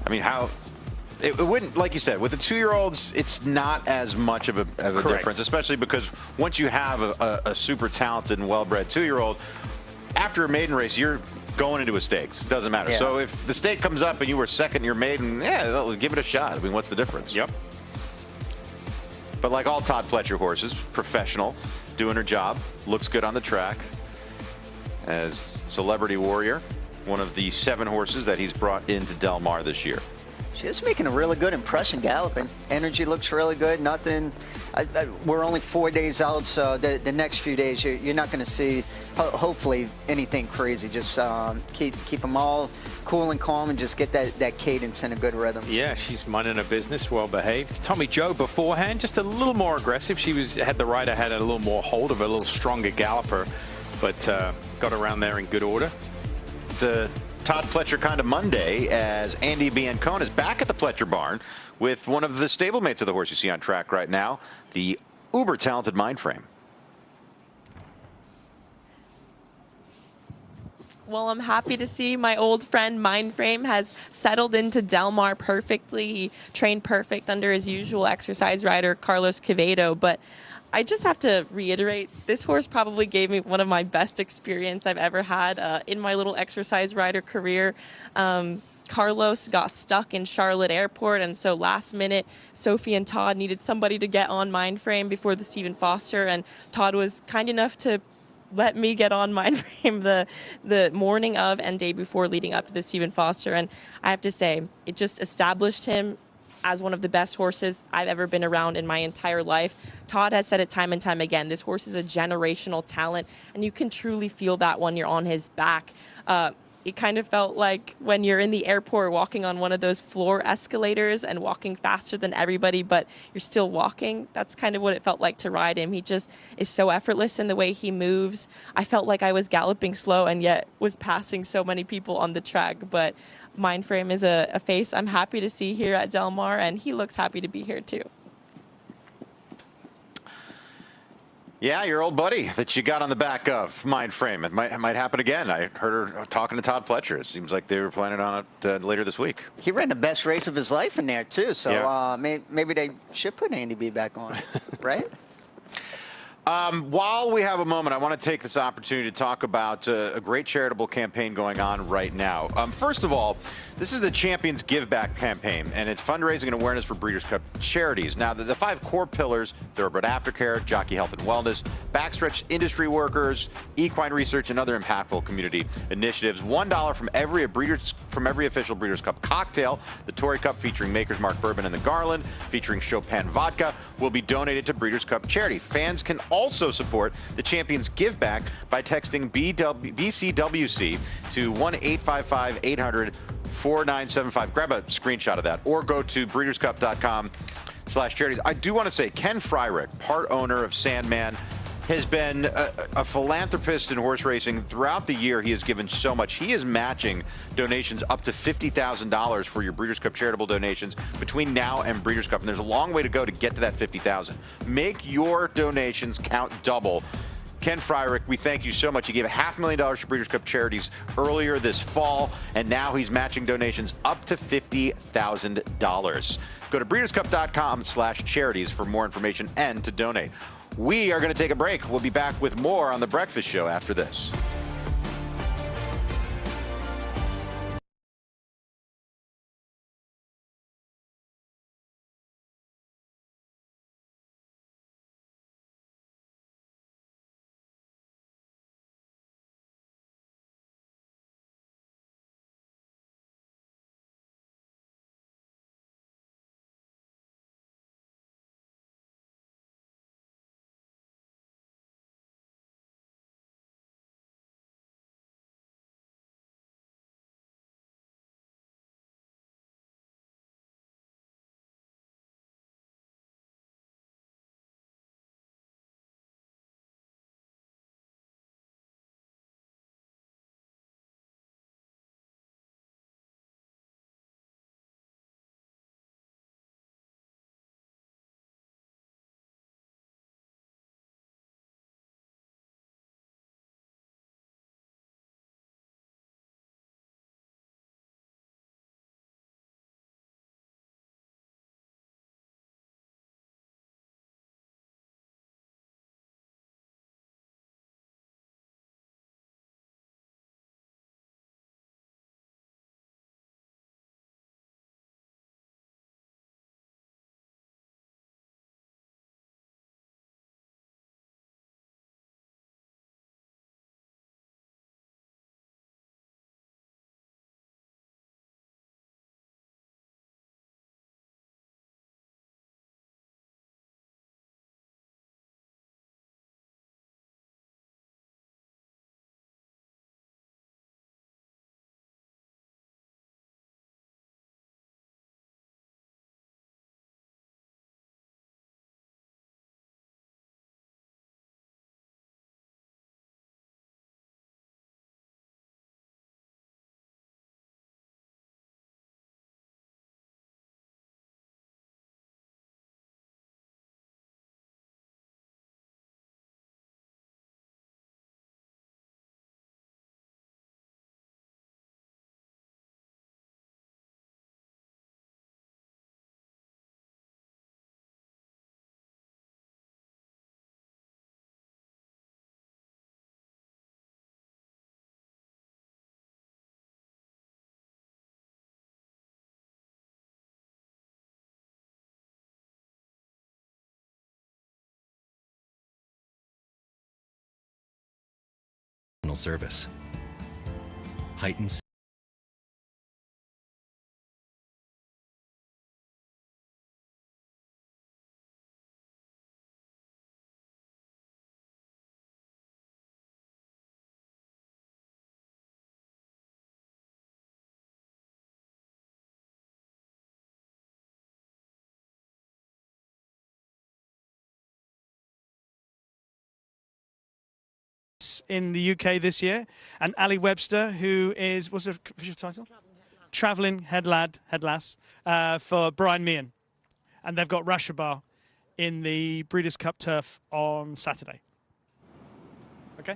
I mean, how... It wouldn't, like you said, with the 2-year-olds, it's not as much of a difference, especially because once you have a super talented and well-bred 2-year-old, after a maiden race, you're going into a stakes. It doesn't matter. Yeah. So if the stake comes up and you were second in your maiden, yeah, give it a shot. I mean, what's the difference? Yep. But like all Todd Pletcher horses, professional, doing her job, looks good on the track. As Celebrity Warrior, one of the 7 horses that he's brought into Del Mar this year. She's making a really good impression galloping. Energy looks really good. Nothing. We're only 4 days out, so the next few days you're not going to see, hopefully, anything crazy. Just keep them all cool and calm and just get that cadence in a good rhythm. Yeah, she's minding her business, well behaved. Tommy Joe beforehand, just a little more aggressive. She had the rider had a little more hold of a little stronger galloper, but got around there in good order. It's a Todd Pletcher kind of Monday, as Andy Biancone is back at the Pletcher barn with one of the stablemates of the horse you see on track right now, the uber talented Mindframe. Well, I'm happy to see my old friend Mindframe has settled into Del Mar perfectly. He trained perfect under his usual exercise rider, Carlos Quevedo, but I just have to reiterate, this horse probably gave me one of my best experience I've ever had in my little exercise rider career. Carlos got stuck in Charlotte Airport, and so last minute, Sophie and Todd needed somebody to get on Mindframe before the Stephen Foster, and Todd was kind enough to let me get on Mindframe the morning of and day before leading up to the Stephen Foster, and I have to say, it just established him as one of the best horses I've ever been around in my entire life. Todd has said it time and time again, this horse is a generational talent, and you can truly feel that when you're on his back. It kind of felt like when you're in the airport walking on one of those floor escalators and walking faster than everybody, but you're still walking. That's kind of what it felt like to ride him. He just is so effortless in the way he moves. I felt like I was galloping slow and yet was passing so many people on the track, but Mindframe is a face I'm happy to see here at Del Mar, and he looks happy to be here too. Yeah, your old buddy that you got on the back of Mindframe. It might happen again. I heard her talking to Todd Pletcher. It seems like they were planning on it later this week. He ran the best race of his life in there, too. So yeah. Maybe they should put Andy B back on, right? While we have a moment, I want to take this opportunity to talk about a great charitable campaign going on right now. First of all, this is the Champions Give Back campaign, and it's fundraising and awareness for Breeders' Cup charities. Now, the 5 core pillars, thoroughbred aftercare, jockey health and wellness, backstretch industry workers, equine research, and other impactful community initiatives. $1 from every official Breeders' Cup cocktail. The Tory Cup featuring Maker's Mark Bourbon and the Garland, featuring Chopin Vodka, will be donated to Breeders' Cup charity. Fans can also support the Champions Give Back by texting BCWC to 1-855-800-4975. Grab a screenshot of that, or go to breederscup.com/charities. I do want to say Ken Fryrick, part owner of Sandman, has been a philanthropist in horse racing throughout the year. He has given so much. He is matching donations up to $50,000 for your Breeders' Cup charitable donations between now and Breeders' Cup. And there's a long way to go to get to that $50,000. Make your donations count double. Ken Fryrick, we thank you so much. He gave $500,000 to Breeders' Cup charities earlier this fall, and now he's matching donations up to $50,000. Go to breederscup.com/charities for more information and to donate. We are going to take a break. We'll be back with more on The Breakfast Show after this. exceptional service. Heightened in the UK this year, and Ali Webster, who is, what's the official title? Travelling Head Lass for Brian Meehan. And they've got Rashabar in the Breeders' Cup Turf on Saturday. Okay.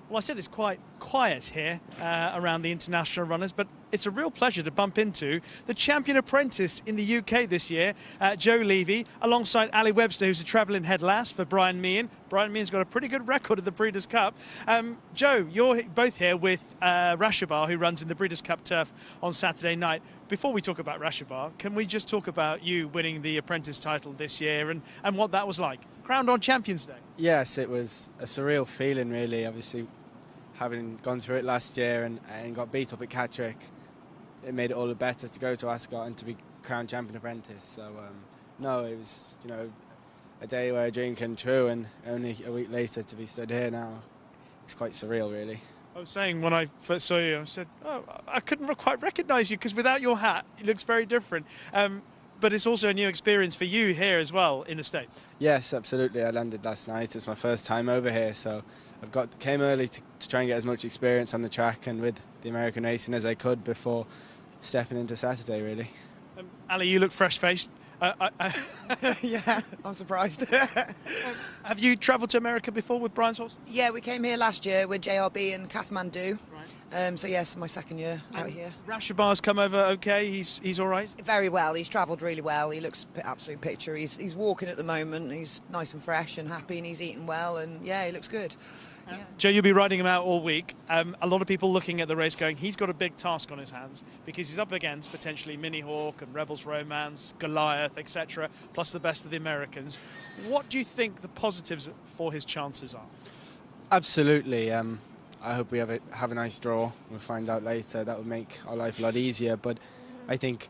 Well, I said it's quite quiet here around the international runners, but it's a real pleasure to bump into the champion apprentice in the UK this year, Joe Levy, alongside Ali Webster, who's a travelling head lass for Brian Meehan. Brian Meehan's got a pretty good record at the Breeders' Cup. Joe, you're both here with Rashabar, who runs in the Breeders' Cup Turf on Saturday night. Before we talk about Rashabar, can we just talk about you winning the apprentice title this year and what that was like? Crowned on Champions Day. Yes, it was a surreal feeling, really. Obviously, having gone through it last year and got beat up at Catterick, it made it all the better to go to Ascot and to be crowned champion apprentice. So no, it was, you know, a day where a dream came true, and only a week later to be stood here now, it's quite surreal, really. I was saying when I first saw you, I said, oh, I couldn't quite recognise you because without your hat, it looks very different. But it's also a new experience for you here as well in the States. Yes, absolutely. I landed last night. It's my first time over here, so came early to try and get as much experience on the track and with the American racing as I could before stepping into Saturday, really. Ali, you look fresh-faced. Yeah, I'm surprised. Have you travelled to America before with Brian's horse? Yeah, we came here last year with JRB in Kathmandu. Right. So yes, my second year out here. Rashabar's come over okay. He's all right. Very well. He's travelled really well. He looks absolute picture. He's walking at the moment. He's nice and fresh and happy, and he's eating well. And yeah, he looks good. Yeah. Joe, you'll be riding him out all week. A lot of people looking at the race going, he's got a big task on his hands because he's up against potentially Mini Hawk and Rebels Romance, Goliath, etc., plus the best of the Americans. What do you think the positives for his chances are? Absolutely. I hope we have a nice draw. We'll find out later. That would make our life a lot easier. But I think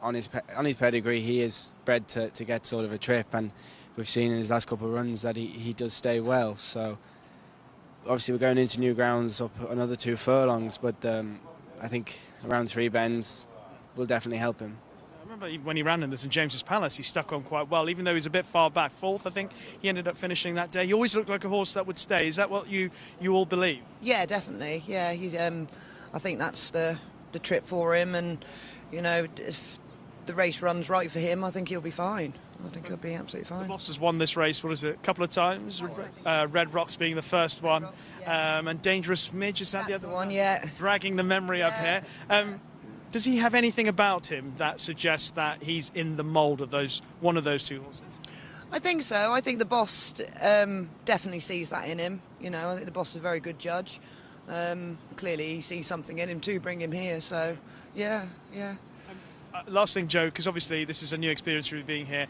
on his pedigree, he is bred to get sort of a trip, and we've seen in his last couple of runs that he does stay well. So obviously we're going into new grounds up another 2 furlongs, but I think around 3 bends will definitely help him. I remember when he ran in the St James's Palace, he stuck on quite well, even though he's a bit far back. 4th, I think he ended up finishing that day. He always looked like a horse that would stay. Is that what you all believe? Yeah, definitely. Yeah, he's. I think that's the trip for him, and you know, if the race runs right for him, I think he'll be fine. I think he'll be absolutely fine. The boss has won this race, what is it, a couple of times? Red Rocks being the first one, and Dangerous Midge, is that the other one? Yeah. Dragging the memory up here. Does he have anything about him that suggests that he's in the mould of one of those 2 horses? I think so. I think the boss definitely sees that in him. You know, I think the boss is a very good judge. Clearly he sees something in him to bring him here, so yeah. Last thing, Joe, because obviously this is a new experience for you being here.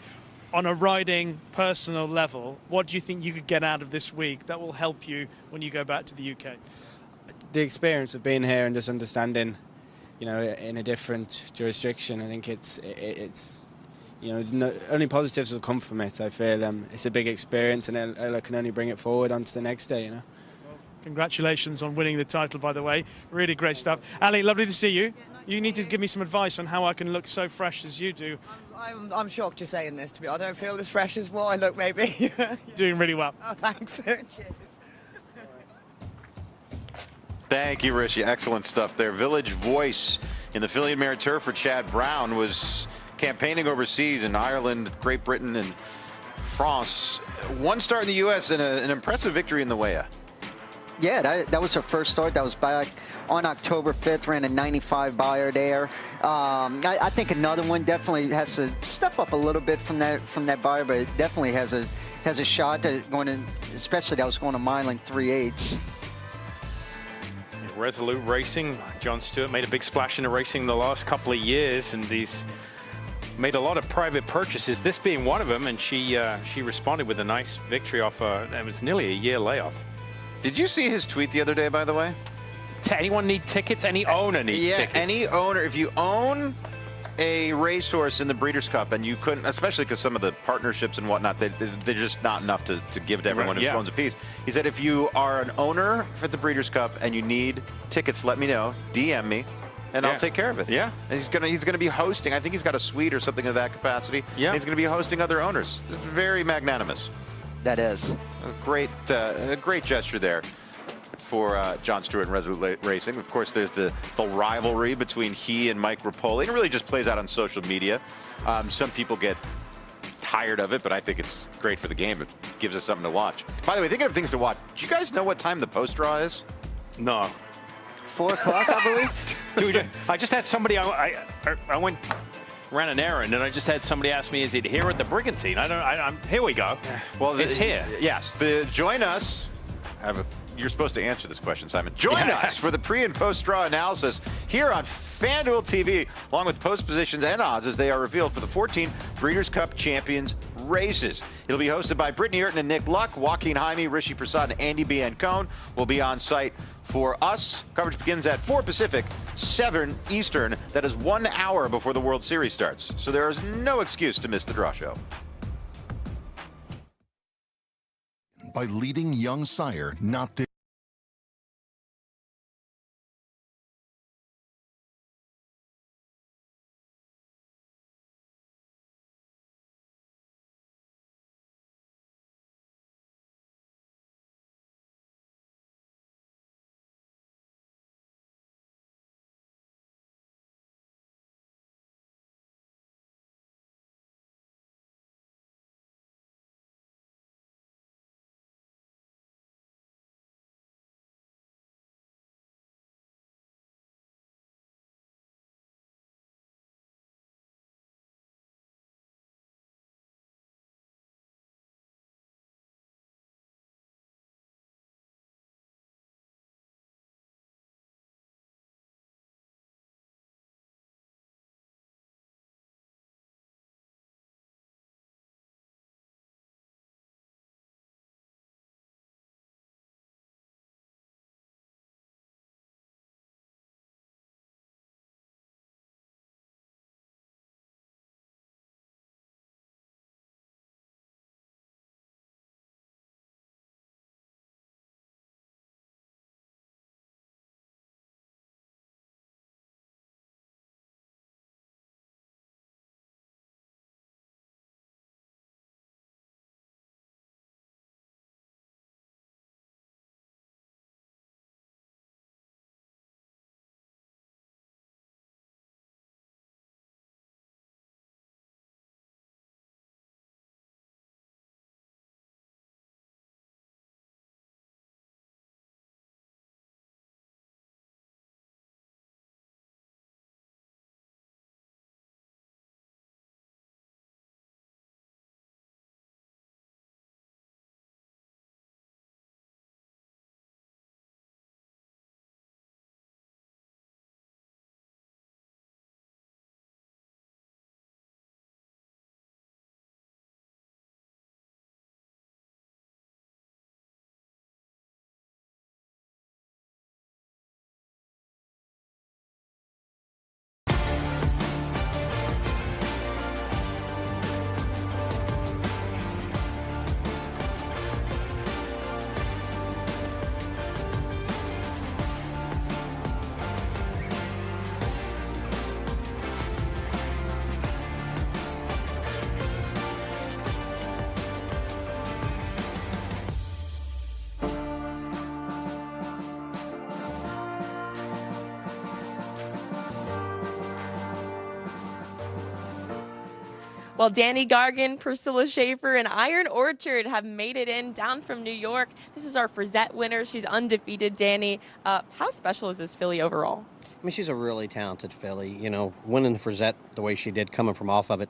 On a riding personal level, what do you think you could get out of this week that will help you when you go back to the UK? The experience of being here and just understanding, you know, in a different jurisdiction, I think it's you know, only positives will come from it. I feel it's a big experience, and I can only bring it forward onto the next day, you know. Congratulations on winning the title, by the way. Really great stuff. Ali, lovely to see you. You need to give me some advice on how I can look so fresh as you do. I'm shocked you're saying this, to be honest. I don't feel as fresh as what I look, maybe. Doing really well. Oh, thanks. Cheers. Thank you, Rishi. Excellent stuff there. Village Voice in the Fillion Mare Turf for Chad Brown was campaigning overseas in Ireland, Great Britain, and France. 1 start in the U.S. and an impressive victory in the Weah. Yeah, that was her first start. That was back on October 5th, ran a 95 Bayer there. I think another one definitely has to step up a little bit from that Bayer, but it definitely has a shot at going to, especially that was going to Milan 3/8. Resolute Racing. John Stewart made a big splash in the racing the last couple of years, and he's made a lot of private purchases, this being one of them, and she responded with a nice victory off that was nearly a year layoff. Did you see his tweet the other day, by the way? Anyone need tickets? Any owner need tickets? Yeah, any owner. If you own a racehorse in the Breeders' Cup and you couldn't, especially because some of the partnerships and whatnot, they're just not enough to give to everyone who owns a piece. He said, if you are an owner for the Breeders' Cup and you need tickets, let me know. DM me. And I'll take care of it. Yeah. And he's gonna be hosting. I think he's got a suite or something of that capacity. Yeah. And he's gonna be hosting other owners. It's very magnanimous. That is a great gesture there for John Stewart and Resolute Racing. Of course, there's the rivalry between he and Mike Rapoli. It really just plays out on social media. Some people get tired of it, but I think it's great for the game. It gives us something to watch. By the way, thinking of things to watch, do you guys know what time the post draw is? No. 4 o'clock, I believe. Dude, I just had somebody, I ran an errand, and I just had somebody ask me, is it here at the Brigantine? Here we go. Well, it's here. Yes. Join us. You're supposed to answer this question, Simon. Join us for the pre- and post-draw analysis here on FanDuel TV, along with post positions and odds as they are revealed for the 14 Breeders' Cup Champions races. It'll be hosted by Brittany Ayrton and Nick Luck. Joaquin Jaime, Rishi Prasad, and Andy Biancone will be on site for us. Coverage begins at 4 Pacific, 7 Eastern. That is 1 hour before the World Series starts. So there is no excuse to miss the draw show. By leading young sire, not this. Well, Danny Gargan, Priscilla Schaefer, and Iron Orchard have made it in down from New York. This is our Frizette winner. She's undefeated, Danny. How special is this filly overall? I mean, she's a really talented filly. You know, winning the Frizette the way she did, coming from off of it,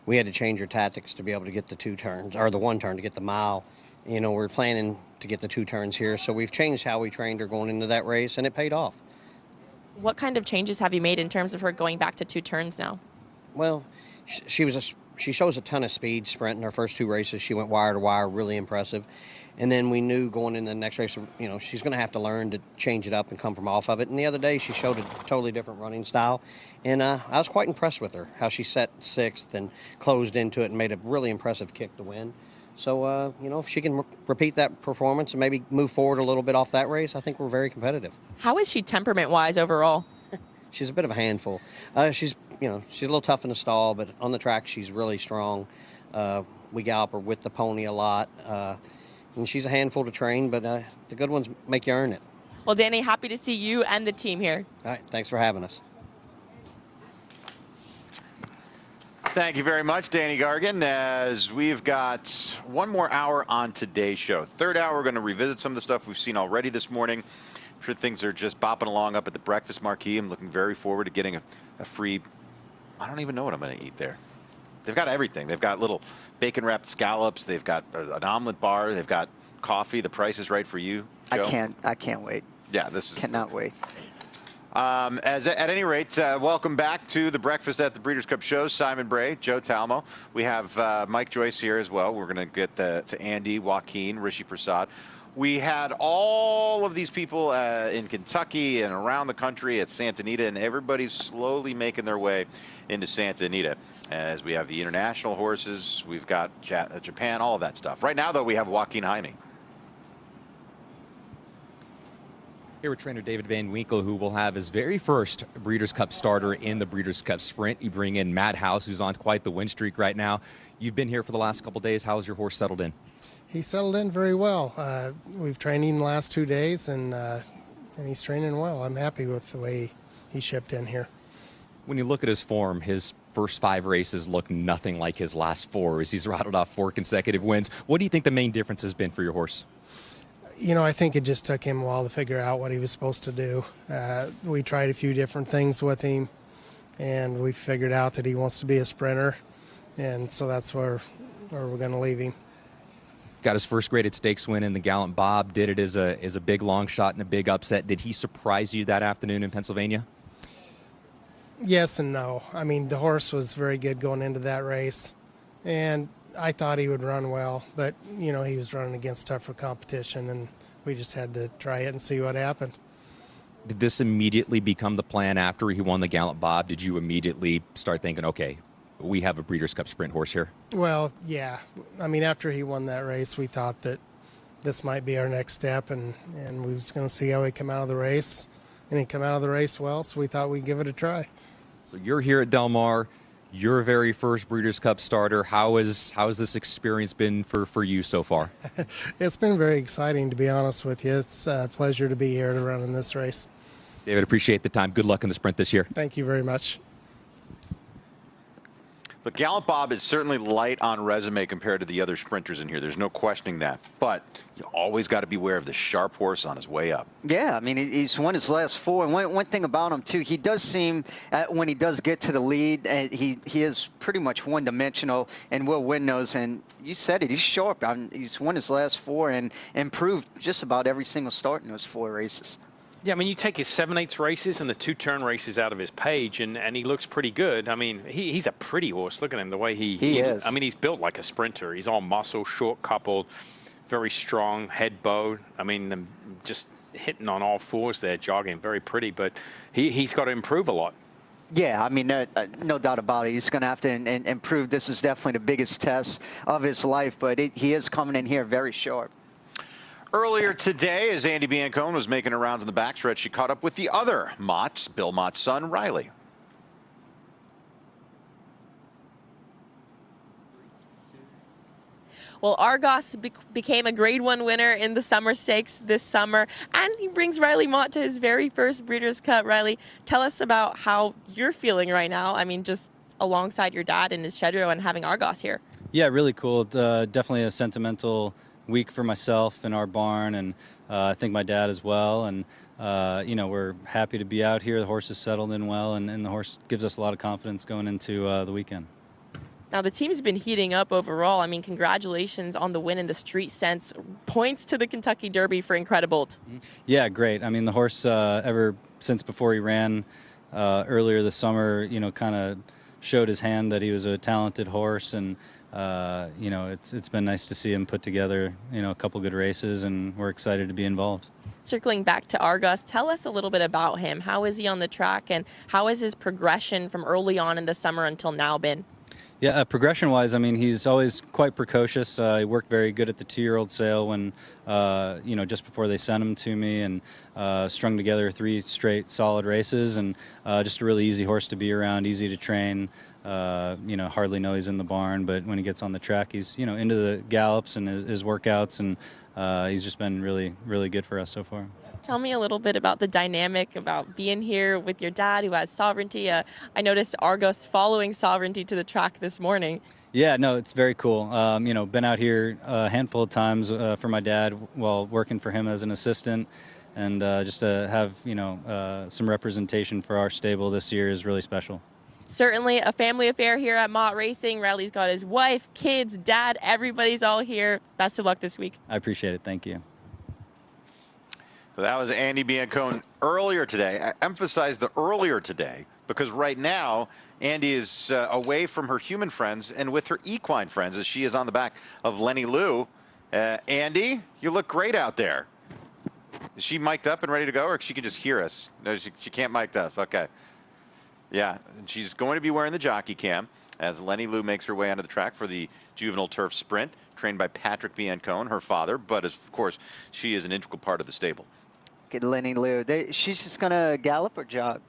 we had to change her tactics to be able to get the 2 turns, or the 1 turn to get the mile. You know, we're planning to get the 2 turns here, so we've changed how we trained her going into that race, and it paid off. What kind of changes have you made in terms of her going back to 2 turns now? Well, she shows a ton of speed sprint in her first 2 races. She went wire to wire, really impressive. And then we knew going into the next race, you know, she's going to have to learn to change it up and come from off of it. And the other day, she showed a totally different running style. And I was quite impressed with her, how she set 6th and closed into it and made a really impressive kick to win. So, you know, if she can repeat that performance and maybe move forward a little bit off that race, I think we're very competitive. How is she temperament-wise overall? She's a bit of a handful. She's a little tough in the stall, but on the track, she's really strong. We gallop her with the pony a lot. And she's a handful to train, but the good ones make you earn it. Well, Danny, happy to see you and the team here. All right, thanks for having us. Thank you very much, Danny Gargan. As we've got one more hour on today's show. Third hour, we're going to revisit some of the stuff we've seen already this morning. I'm sure things are just bopping along up at the breakfast marquee. I'm looking very forward to getting a free, I don't even know what I'm going to eat there. They've got everything. They've got little bacon-wrapped scallops. They've got an omelet bar. They've got coffee. The price is right for you, Joe. I can't wait. Yeah, this is cannot wait. At any rate, welcome back to the Breakfast at the Breeders' Cup show. Simon Bray, Joe Talmo. We have Mike Joyce here as well. We're going to get to Andy, Joaquin, Rishi Prasad. We had all of these people in Kentucky and around the country at Santa Anita, and everybody's slowly making their way into Santa Anita. As we have the international horses, we've got Japan, all of that stuff. Right now, though, we have Joaquin Jaime. Here with trainer David Van Winkle, who will have his very first Breeders' Cup starter in the Breeders' Cup Sprint. You bring in Matt House, who's on quite the win streak right now. You've been here for the last couple days. How's your horse settled in? He settled in very well. We've trained him the last 2 days, and he's training well. I'm happy with the way he shipped in here. When you look at his form, his first 5 races look nothing like his last 4 as he's rattled off 4 consecutive wins. What do you think the main difference has been for your horse? You know, I think it just took him a while to figure out what he was supposed to do. We tried a few different things with him, and we figured out that he wants to be a sprinter, and so that's where we're going to leave him. Got his first graded stakes win in the Gallant Bob. Did it as a big long shot and a big upset. Did he surprise you that afternoon in Pennsylvania? Yes and no. I mean, the horse was very good going into that race, and I thought he would run well, but, you know, he was running against tougher competition, and we just had to try it and see what happened. Did this immediately become the plan after he won the Gallant Bob? Did you immediately start thinking, okay, we have a Breeders' Cup Sprint horse here? Well, yeah. I mean, after he won that race, we thought that this might be our next step, and we was going to see how he come out of the race, and he come out of the race well, so we thought we'd give it a try. So you're here at Del Mar, your very first Breeders' Cup starter. How has this experience been for you so far? It's been very exciting, to be honest with you. It's a pleasure to be here to run in this race. David, appreciate the time. Good luck in the sprint this year. Thank you very much. The Gallant Bob is certainly light on resume compared to the other sprinters in here. There's no questioning that. But you always got to beware of the sharp horse on his way up. Yeah, I mean, he's won his last 4. And one thing about him, too, he does seem, when he does get to the lead, he is pretty much one-dimensional and will win those. And you said it, he's sharp. He's won his last 4 and improved just about every single start in those 4 races. Yeah, I mean, you take his 7/8 races and the 2-turn races out of his page, and he looks pretty good. I mean, he's a pretty horse. Look at him, the way he is. I mean, he's built like a sprinter. He's all muscle, short coupled, very strong, head bowed. I mean, just hitting on all 4s there, jogging, very pretty. But he's got to improve a lot. Yeah, I mean, no doubt about it. He's going to have to improve. This is definitely the biggest test of his life, but he is coming in here very sharp. Earlier today, as Andy Biancone was making her rounds in the backstretch, she caught up with the other Motts, Bill Mott's son, Riley. Well, Argos became a Grade 1 winner in the Summer Stakes this summer, and he brings Riley Mott to his very first Breeders' Cup. Riley, tell us about how you're feeling right now. I mean, just alongside your dad in his shed row and having Argos here. Yeah, really cool. Definitely a sentimental week for myself and our barn, and I think my dad as well. And you know, we're happy to be out here. The horse is settled in well, and the horse gives us a lot of confidence going into the weekend. Now, the team's been heating up overall. I mean, congratulations on the win in the Street Sense. Points to the Kentucky Derby for Incredibolt. Yeah, great. I mean, the horse, ever since before he ran earlier this summer, you know, kind of showed his hand that he was a talented horse, and you know, it's been nice to see him put together, you know, a couple good races, and we're excited to be involved. Circling back to Argos, tell us a little bit about him. How is he on the track, and how has his progression from early on in the summer until now been? Yeah, progression-wise, I mean, he's always quite precocious. He worked very good at the 2-year-old sale when, you know, just before they sent him to me, and strung together 3 straight solid races, and just a really easy horse to be around, easy to train. You know, hardly know he's in the barn, but when he gets on the track, he's, you know, into the gallops and his workouts, and he's just been really, really good for us so far. Tell me a little bit about the dynamic about being here with your dad, who has Sovereignty. I noticed Argos following Sovereignty to the track this morning. Yeah, no, it's very cool. You know, been out here a handful of times for my dad while working for him as an assistant, and just to have, you know, some representation for our stable this year is really special. Certainly a family affair here at Mott Racing. Riley's got his wife, kids, dad, everybody's all here. Best of luck this week. I appreciate it. Thank you. So that was Andy Biancone earlier today. I emphasize the earlier today because right now Andy is away from her human friends and with her equine friends as she is on the back of Lenny Lou. Andy, you look great out there. Is she mic'd up and ready to go, or she can just hear us? No, she can't mic up. Okay. Yeah, and she's going to be wearing the jockey cam as Lenny Lou makes her way onto the track for the juvenile turf sprint, trained by Patrick Biancone, her father, but of course she is an integral part of the stable. Get Lenny Lou. She's just going to gallop or jog?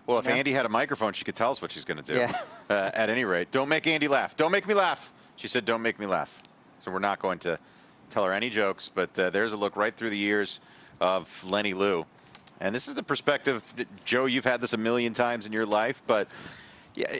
Well, if Andy had a microphone, she could tell us what she's going to do. Yeah. At any rate, don't make Andy laugh. Don't make me laugh. She said, don't make me laugh. So we're not going to tell her any jokes, but there's a look right through the years of Lenny Lou. And this is the perspective, Joe, you've had this a million times in your life, but yeah,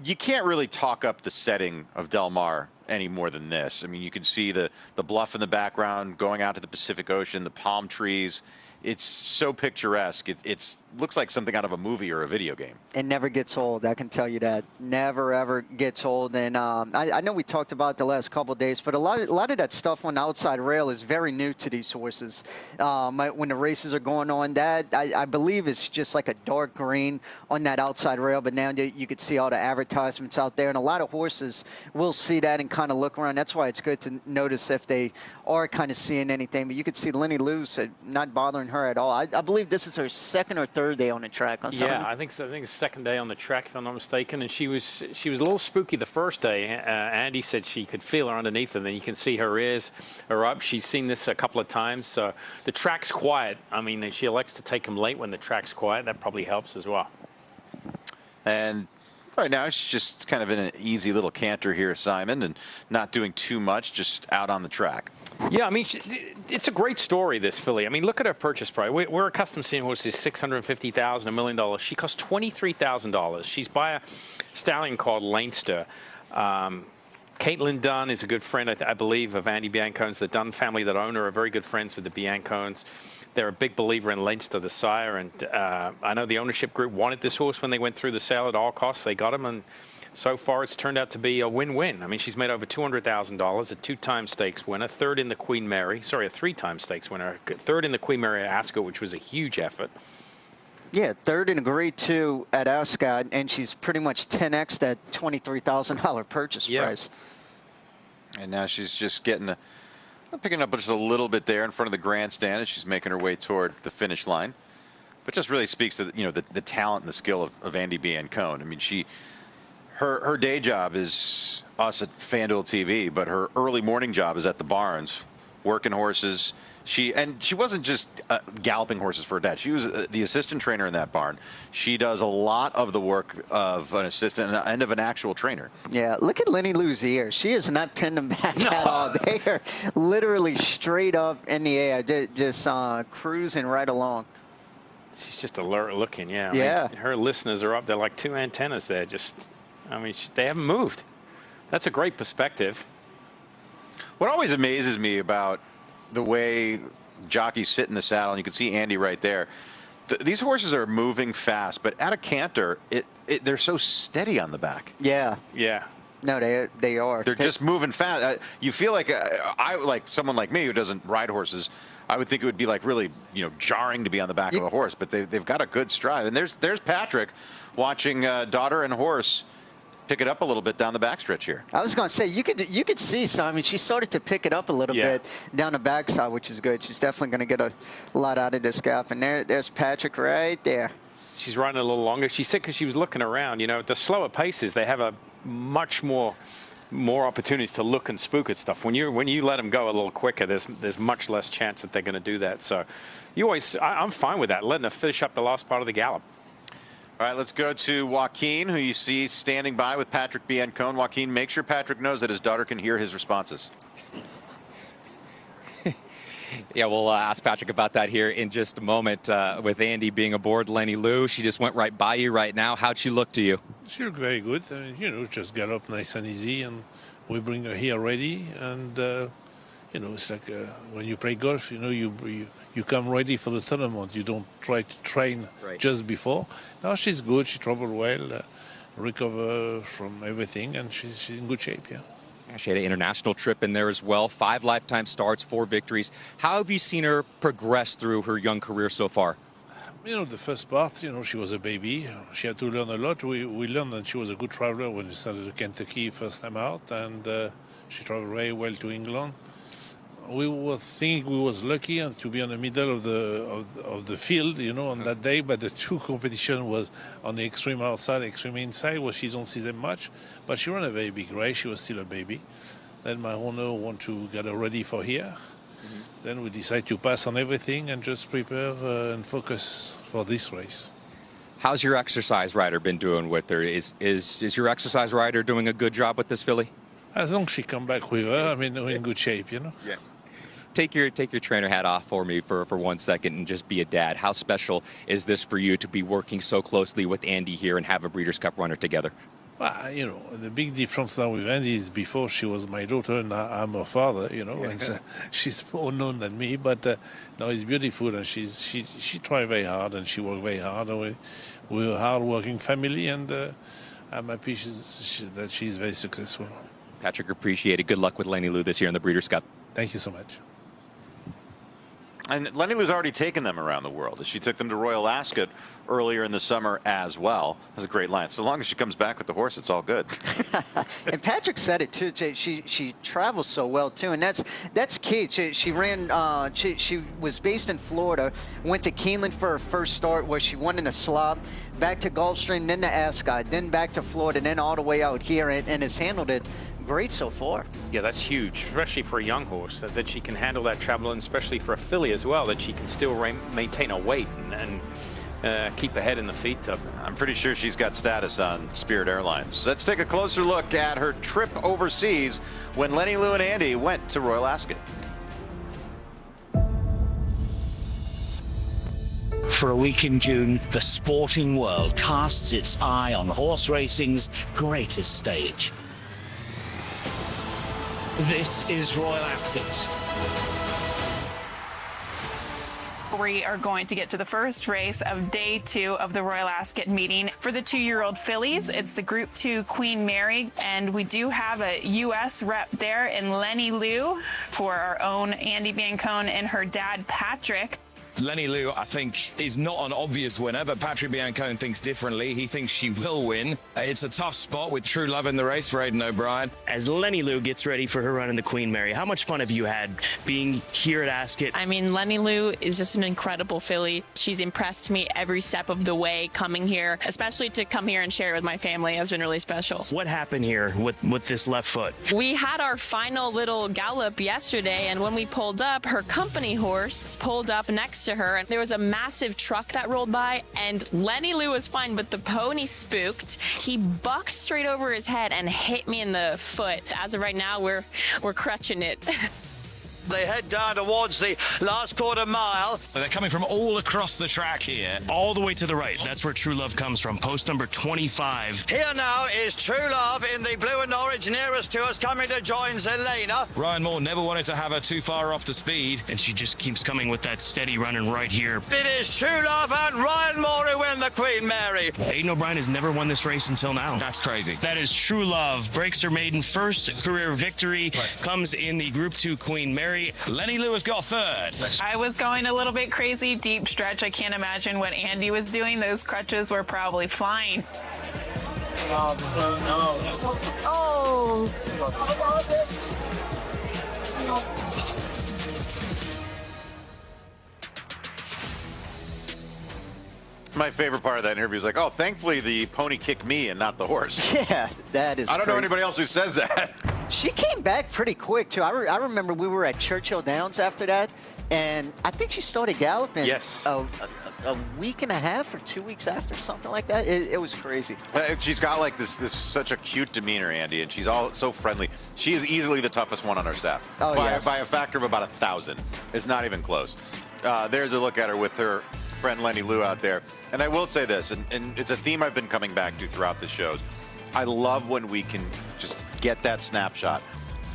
you can't really talk up the setting of Del Mar any more than this. I mean, you can see the bluff in the background going out to the Pacific Ocean, the palm trees. It's so picturesque. It looks like something out of a movie or a video game. It never gets old, I can tell you that. Never, ever gets old. And I know we talked about it the last couple of days, but a lot of that stuff on the outside rail is very new to these horses. When the races are going on, I believe it's just like a dark green on that outside rail, but now you could see all the advertisements out there, and a lot of horses will see that and kind of look around. That's why it's good to notice if they are kind of seeing anything. But you could see Lenny Lou not bothering her at all. I believe this is her second or third day on the track. Yeah, I think so. I think it's second day on the track, if I'm not mistaken. And she was a little spooky the first day. Andy said she could feel her underneath, and then you can see her ears are up. She's seen this a couple of times. So the track's quiet. I mean, she elects to take them late when the track's quiet. That probably helps as well. And right now she's just kind of in an easy little canter here, Simon, and not doing too much, just out on the track. Yeah, I mean, it's a great story, this filly. I mean, look at her purchase price. We're accustomed to seeing horses $650,000, $1 million. She costs $23,000. She's by a stallion called Leinster. Caitlin Dunn is a good friend, I believe, of Andy Biancone's. The Dunn family that own her are very good friends with the Biancones. They're a big believer in Leinster, the sire, and I know the ownership group wanted this horse when they went through the sale at all costs. They got him, and so far it's turned out to be a win-win. I mean, she's made over $200,000, a 2-time stakes winner, third in the Queen Mary, sorry, a 3-time stakes winner, third in the Queen Mary at Ascot, which was a huge effort. Yeah, third in a grade 2 at Ascot, and she's pretty much 10x that $23,000 purchase price. And now she's just picking up just a little bit there in front of the grandstand as she's making her way toward the finish line. But just really speaks to the talent and the skill of Andy Biancone. I mean, her day job is us at FanDuel TV, but her early morning job is at the barns, working horses. She wasn't just galloping horses for her dad. She was the assistant trainer in that barn. She does a lot of the work of an assistant and of an actual trainer. Yeah, look at Lenny Lou's ears. She has not pinned them back at all. They are literally straight up in the air, just cruising right along. She's just alert looking, yeah. Yeah. I mean, her listeners are up there like 2 antennas there. I mean, they haven't moved. That's a great perspective. What always amazes me about the way jockeys sit in the saddle, and you can see Andy right there, these horses are moving fast, but at a canter, they're so steady on the back. Yeah. Yeah. No, they are. They're just moving fast. You feel like like someone like me who doesn't ride horses, I would think it would be like really jarring to be on the back of a horse, but they've got a good stride. And there's Patrick watching daughter and horse pick it up a little bit down the backstretch here. I was going to say, you could see, so I mean, she started to pick it up a little bit down the backside, which is good. She's definitely going to get a lot out of this gap. And there's Patrick right there. She's riding a little longer. She said because she was looking around, you know, the slower paces, they have a much more opportunities to look and spook at stuff. When you let them go a little quicker, there's much less chance that they're going to do that. So I'm fine with that, letting her finish up the last part of the gallop. All right, let's go to Joaquin, who you see standing by with Patrick Biancone. Joaquin, make sure Patrick knows that his daughter can hear his responses. Yeah, we'll ask Patrick about that here in just a moment. With Andy being aboard Lenny Lou, she just went right by you right now. How'd she look to you? She looked very good. You know, just got up nice and easy, and we bring her here ready. And you know, it's like when you play golf. You know, you come ready for the tournament. You don't try to train just before. Now she's good. She traveled well, recover from everything, and she's in good shape. Yeah. She had an international trip in there as well. 5 lifetime starts, 4 victories. How have you seen her progress through her young career so far? You know, the first part, you know, she was a baby. She had to learn a lot. We learned that she was a good traveler when we started to Kentucky first time out, and she traveled very well to England. We were thinking we was lucky to be in the middle of the field, you know, on that day. But the 2 competition was on the extreme outside, extreme inside, where she don't see them much. But she ran a very big race. She was still a baby. Then my owner want to get her ready for here. Then we decide to pass on everything and just prepare and focus for this race. How's your exercise rider been doing with her? Is your exercise rider doing a good job with this filly? As long as she come back with her, I mean, we're in good shape, you know. Yeah. Take your trainer hat off for me for 1 second and just be a dad. How special is this for you to be working so closely with Andy here and have a Breeders' Cup runner together? Well, you know, the big difference now with Andy is before she was my daughter and now I'm her father, you know, and so she's more known than me, but now it's beautiful, and she tried very hard and she worked very hard. We're a hard-working family, and I'm happy that she's very successful. Patrick, appreciate it. Good luck with Lenny Lou this year in the Breeders' Cup. Thank you so much. And Lenny Lou's already taken them around the world. She took them to Royal Ascot earlier in the summer as well. That's a great line. So long as she comes back with the horse, it's all good. And Patrick said it too. She travels so well too, and that's key. She ran. She was based in Florida. Went to Keeneland for her first start, where she won in a slop. Back to Gulfstream, then to Ascot, then back to Florida, then all the way out here, and has handled it great so far. Yeah, that's huge, especially for a young horse, that she can handle that travel, and especially for a filly as well, that she can still maintain her weight and keep her head in the feed tub. I'm pretty sure she's got status on Spirit Airlines. Let's take a closer look at her trip overseas when Lenny Lou and Andy went to Royal Ascot. For a week in June, the sporting world casts its eye on horse racing's greatest stage. This is Royal Ascot. We are going to get to the first race of day 2 of the Royal Ascot meeting. For the 2-year-old fillies, it's the Group 2 Queen Mary, and we do have a U.S. rep there in Lenny Lou for our own Andy Biancone and her dad, Patrick. Lenny Lou, I think, is not an obvious winner, but Patrick Biancone thinks differently. He thinks she will win. It's a tough spot with True Love in the race for Aiden O'Brien. As Lenny Lou gets ready for her run in the Queen Mary, how much fun have you had being here at Ascot? I mean, Lenny Lou is just an incredible filly. She's impressed me every step of the way coming here, especially to come here and share it with my family has been really special. What happened here with this left foot? We had our final little gallop yesterday, and when we pulled up, her company horse pulled up next to her, and there was a massive truck that rolled by, and Lenny Lou was fine, but the pony spooked. He bucked straight over his head and hit me in the foot. As of right now, we're crutching it. They head down towards the last quarter mile. They're coming from all across the track here. All the way to the right. That's where True Love comes from. Post number 25. Here now is True Love in the blue and orange nearest to us, coming to join Zelena. Ryan Moore never wanted to have her too far off the speed. And she just keeps coming with that steady running right here. It is True Love and Ryan Moore who win the Queen Mary. Aiden O'Brien has never won this race until now. That's crazy. That is True Love. Breaks her maiden first career victory. Comes in the Group 2 Queen Mary. Lenny Lou has got third. I was going a little bit crazy, deep stretch. I can't imagine what Andy was doing. Those crutches were probably flying. Oh! My favorite part of that interview is like, oh, thankfully the pony kicked me and not the horse. Yeah, that is I don't know crazy. anybody else who says that. She came back pretty quick, too. I remember we were at Churchill Downs after that, and I think she started galloping a week and a half or 2 weeks after, something like that. It was crazy. She's got like this such a cute demeanor, Andy, and she's all so friendly. She is easily the toughest one on our staff. Oh, yes. By a factor of about 1,000. It's not even close. There's a look at her with her friend Lenny Lou out there. And I will say this, and it's a theme I've been coming back to throughout the shows. I love when we can just get that snapshot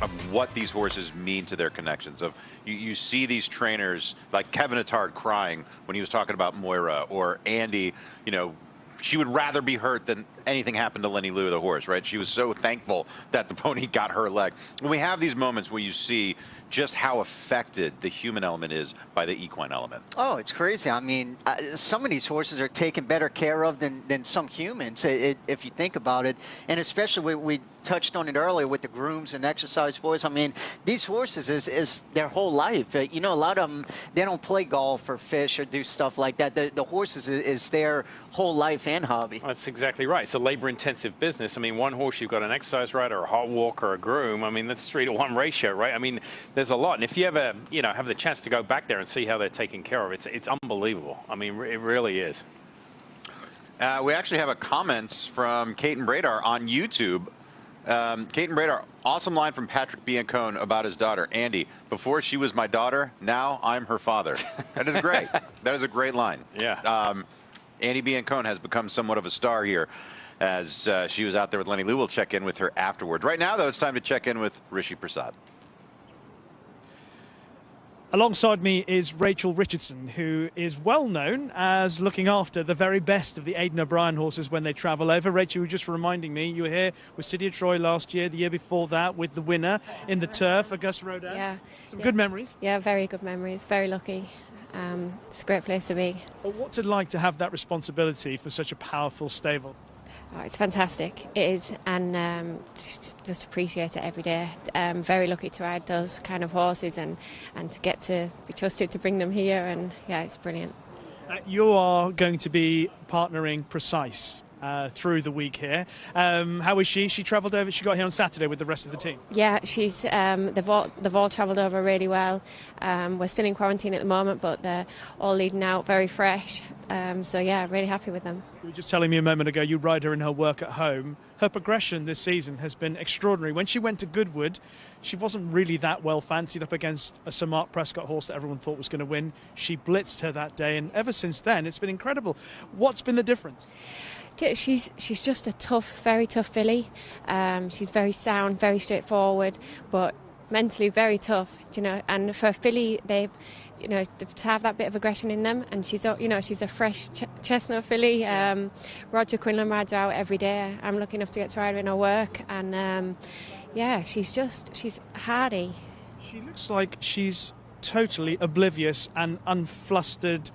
of what these horses mean to their connections. Of you see these trainers like Kevin Attard crying when he was talking about Moira, or Andy, she would rather be hurt than anything happened to Lenny Lou, the horse, right? She was so thankful that the pony got her leg. When we have these moments where you see just how affected the human element is by the equine element. Oh, it's crazy. I mean, some of these horses are taken better care of than some humans, if you think about it. And especially we touched on it earlier with the grooms and exercise boys. I mean, these horses is their whole life. A lot of them, they don't play golf or fish or do stuff like that. The horses is their whole life and hobby. That's exactly right. It's a labor-intensive business. I mean, one horse, you've got an exercise rider, a hot walker, a groom. I mean, that's 3-to-1 ratio, right? I mean, there's a lot. And if you ever, have the chance to go back there and see how they're taken care of, it's unbelievable. I mean, it really is. We actually have a comments from Kate and Bradar on YouTube. Kate and Bradar, awesome line from Patrick Biancone about his daughter, Andy. Before she was my daughter, now I'm her father. That is great. That is a great line. Yeah. Andy Biancone has become somewhat of a star here as she was out there with Lenny Lou. We'll check in with her afterwards. Right now, though, it's time to check in with Rishi Prasad. Alongside me is Rachel Richardson, who is well known as looking after the very best of the Aiden O'Brien horses when they travel over. Rachel, you were just reminding me, you were here with City of Troy last year, the year before that, with the winner in the turf, Augusta Rodin. Yeah. Some good memories? Yeah, very good memories. Very lucky. It's a great place to be. Well, what's it like to have that responsibility for such a powerful stable? Oh, it's fantastic. It is, and just appreciate it every day. Very lucky to ride those kind of horses and to get to be trusted to bring them here, and yeah, it's brilliant. You are going to be partnering Precise through the week here. How is she? She travelled over. She got here on Saturday with the rest of the team. Yeah, she's they've all travelled over really well. We're still in quarantine at the moment, but they're all leading out very fresh. So yeah, really happy with them. You were just telling me a moment ago you ride her in her work at home. Her progression this season has been extraordinary. When she went to Goodwood, she wasn't really that well fancied up against a Sir Mark Prescott horse that everyone thought was going to win. She blitzed her that day, and ever since then, it's been incredible. What's been the difference? She's just a very tough filly. She's very sound, very straightforward, but mentally very tough. And for a filly, to have that bit of aggression in them, and she's a fresh chestnut filly. Roger Quinlan rides her out every day. I'm lucky enough to get to ride her in her work, and she's hardy. She looks like she's totally oblivious and unflustered,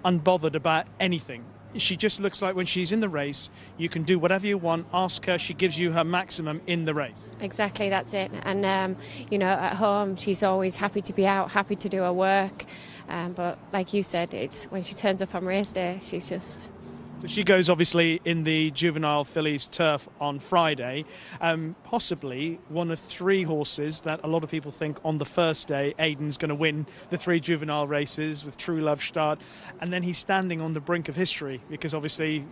unbothered about anything. She just looks like when she's in the race, you can do whatever you want, ask her, she gives you her maximum in the race. Exactly, that's it. And, at home, she's always happy to be out, happy to do her work. But like you said, it's when she turns up on race day, she's just... So she goes, obviously, in the juvenile fillies turf on Friday. Possibly one of 3 horses that a lot of people think on the first day Aiden's going to win the 3 juvenile races with True Love start. And then he's standing on the brink of history because, obviously,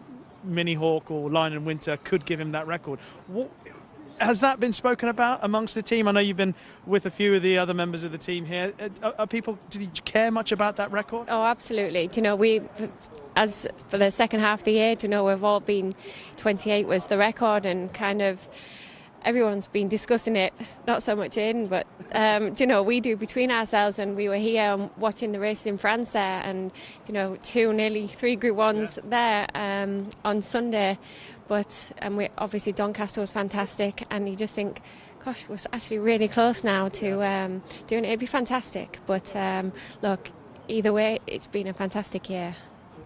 Mini Hawk or Lion and Winter could give him that record. Has that been spoken about amongst the team? I know you've been with a few of the other members of the team here. Do you care much about that record? Oh, absolutely. As for the second half of the year, we've all been 28 was the record, and kind of everyone's been discussing it, not so much in, but we do between ourselves, and we were here watching the races in France there, and 2, nearly 3 Group 1s there on Sunday. But obviously Doncaster was fantastic, and you just think, gosh, we're actually really close now to doing it. It'd be fantastic. But look, either way, it's been a fantastic year.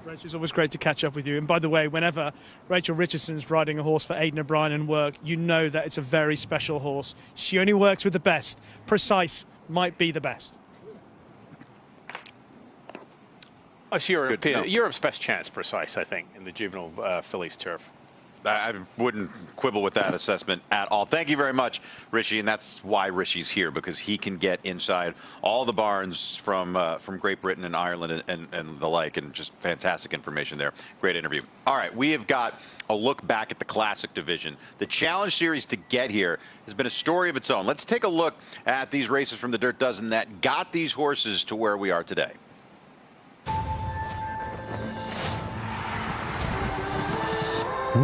Rachel, it's always great to catch up with you. And by the way, whenever Rachel Richardson's riding a horse for Aiden O'Brien and work, you know that it's a very special horse. She only works with the best. Precise might be the best. Oh, so Europe's best chance, Precise, I think, in the juvenile fillies turf. I wouldn't quibble with that assessment at all. Thank you very much, Rishi, and that's why Rishi's here, because he can get inside all the barns from Great Britain and Ireland and the like, and just fantastic information there. Great interview. All right, we have got a look back at the Classic division. The Challenge Series to get here has been a story of its own. Let's take a look at these races from the Dirt Dozen that got these horses to where we are today.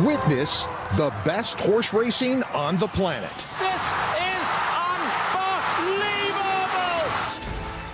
Witness the best horse racing on the planet. This is unbelievable!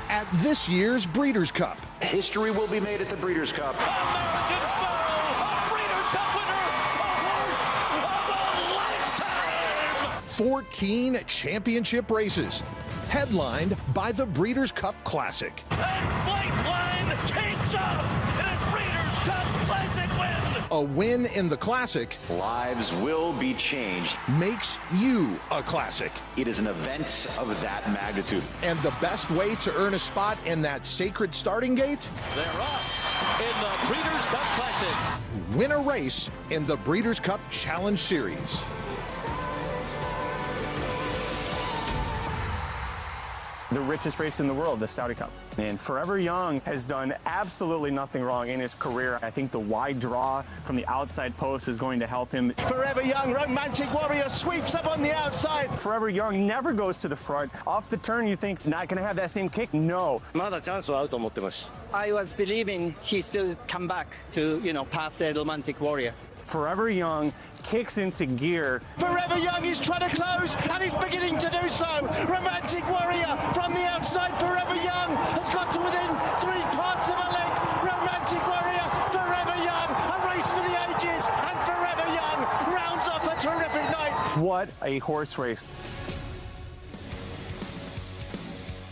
At this year's Breeders' Cup. History will be made at the Breeders' Cup. American Pharoah, a Breeders' Cup winner, a horse of a lifetime! 14 championship races, headlined by the Breeders' Cup Classic. And Flightline takes off in his Breeders' Cup Classic win! A win in the Classic. Lives will be changed. Makes you a Classic. It is an event of that magnitude. And the best way to earn a spot in that sacred starting gate? They're up in the Breeders' Cup Classic. Win a race in the Breeders' Cup Challenge Series. The richest race in the world, the Saudi Cup. And Forever Young has done absolutely nothing wrong in his career. I think the wide draw from the outside post is going to help him. Forever Young, Romantic Warrior sweeps up on the outside. Forever Young never goes to the front. Off the turn, you think, not going to have that same kick? No. I was believing he still come back to, pass the Romantic Warrior. Forever Young kicks into gear. Forever Young is trying to close, and he's beginning to do so. Romantic Warrior from the outside. Forever Young has got to within 3 parts of a length. Romantic Warrior, Forever Young, a race for the ages, and Forever Young rounds off a terrific night. What a horse race.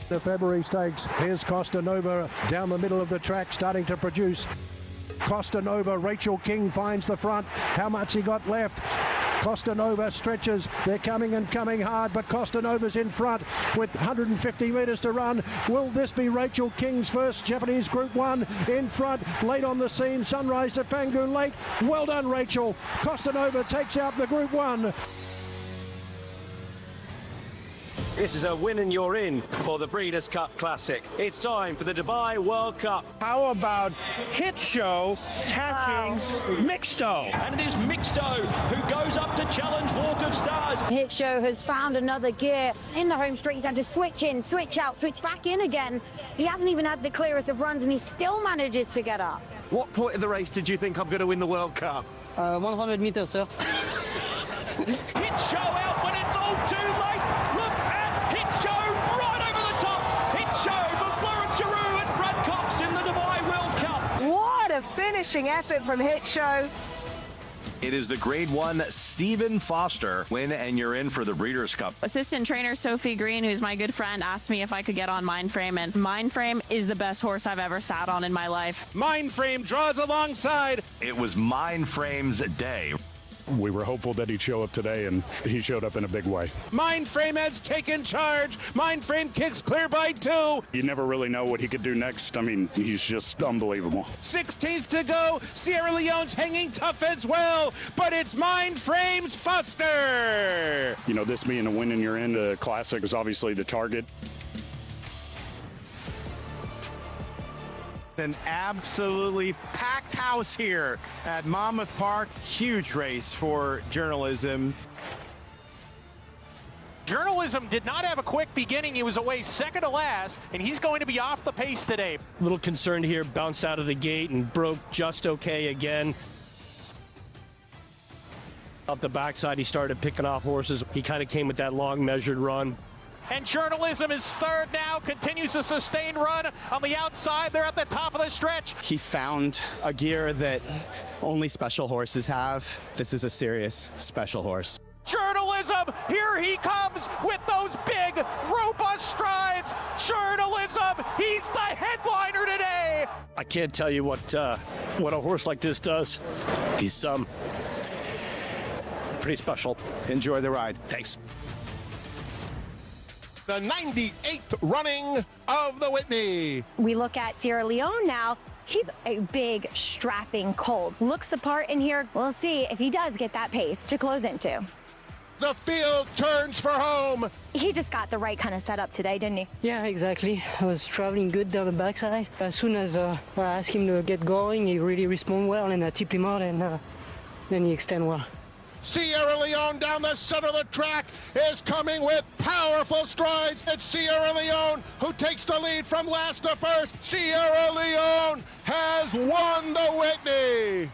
The February Stakes. Here's Costa Nova down the middle of the track, starting to produce. Costa Nova, Rachel King finds the front. How much he got left? Costa Nova stretches. They're coming and coming hard, but Costa Nova's in front with 150 metres to run. Will this be Rachel King's first Japanese Group 1 in front? Late on the seam, Sunrise to Pangu late. Well done, Rachel. Costa Nova takes out the Group 1. This is a win and you're in for the Breeders' Cup Classic. It's time for the Dubai World Cup. How about Hit Show catching Mixto? And it is Mixto who goes up to challenge Walk of Stars. Hit Show has found another gear in the home straight. He's had to switch in, switch out, switch back in again. He hasn't even had the clearest of runs and he still manages to get up. What point of the race did you think I'm going to win the World Cup? 100 meters, sir. Hit Show out when it's all too late. Look at Hit Show right over the top. Hit Show for Florence Giroux and Brad Cox in the Dubai World Cup. What a finishing effort from Hit Show. It is the Grade 1 Stephen Foster win, and you're in for the Breeders' Cup. Assistant trainer Sophie Green, who's my good friend, asked me if I could get on Mindframe, and Mindframe is the best horse I've ever sat on in my life. Mindframe draws alongside. It was Mindframe's day. We were hopeful that he'd show up today, and he showed up in a big way. Mindframe has taken charge. Mindframe kicks clear by 2. You never really know what he could do next. I mean, he's just unbelievable. 16th to go. Sierra Leone's hanging tough as well, but it's Mindframe's Foster. You know, this being a win and you're in the Classic is obviously the target. An absolutely packed house here at Monmouth Park. Huge race for journalism. Journalism did not have a quick beginning. He was away second to last, and he's going to be off the pace today. A little concerned here, bounced out of the gate and broke just okay again. Up the backside, he started picking off horses. He kind of came with that long measured run. And Journalism is third now, continues a sustained run on the outside. They're at the top of the stretch. He found a gear that only special horses have. This is a serious special horse. Journalism Journalism, here he comes with those big, robust strides. Journalism, he's the headliner today. I can't tell you what a horse like this does. He's pretty special. Enjoy the ride. Thanks. The 98th running of the Whitney. We look at Sierra Leone now. He's a big, strapping colt. Looks the part in here. We'll see if he does get that pace to close into. The field turns for home. He just got the right kind of setup today, didn't he? Yeah, exactly. I was traveling good down the backside. As soon as I asked him to get going, he really responded well, and I tipped him out, and then he extended well. Sierra Leone down the center of the track is coming with powerful strides. It's Sierra Leone who takes the lead from last to first. Sierra Leone has won the Whitney.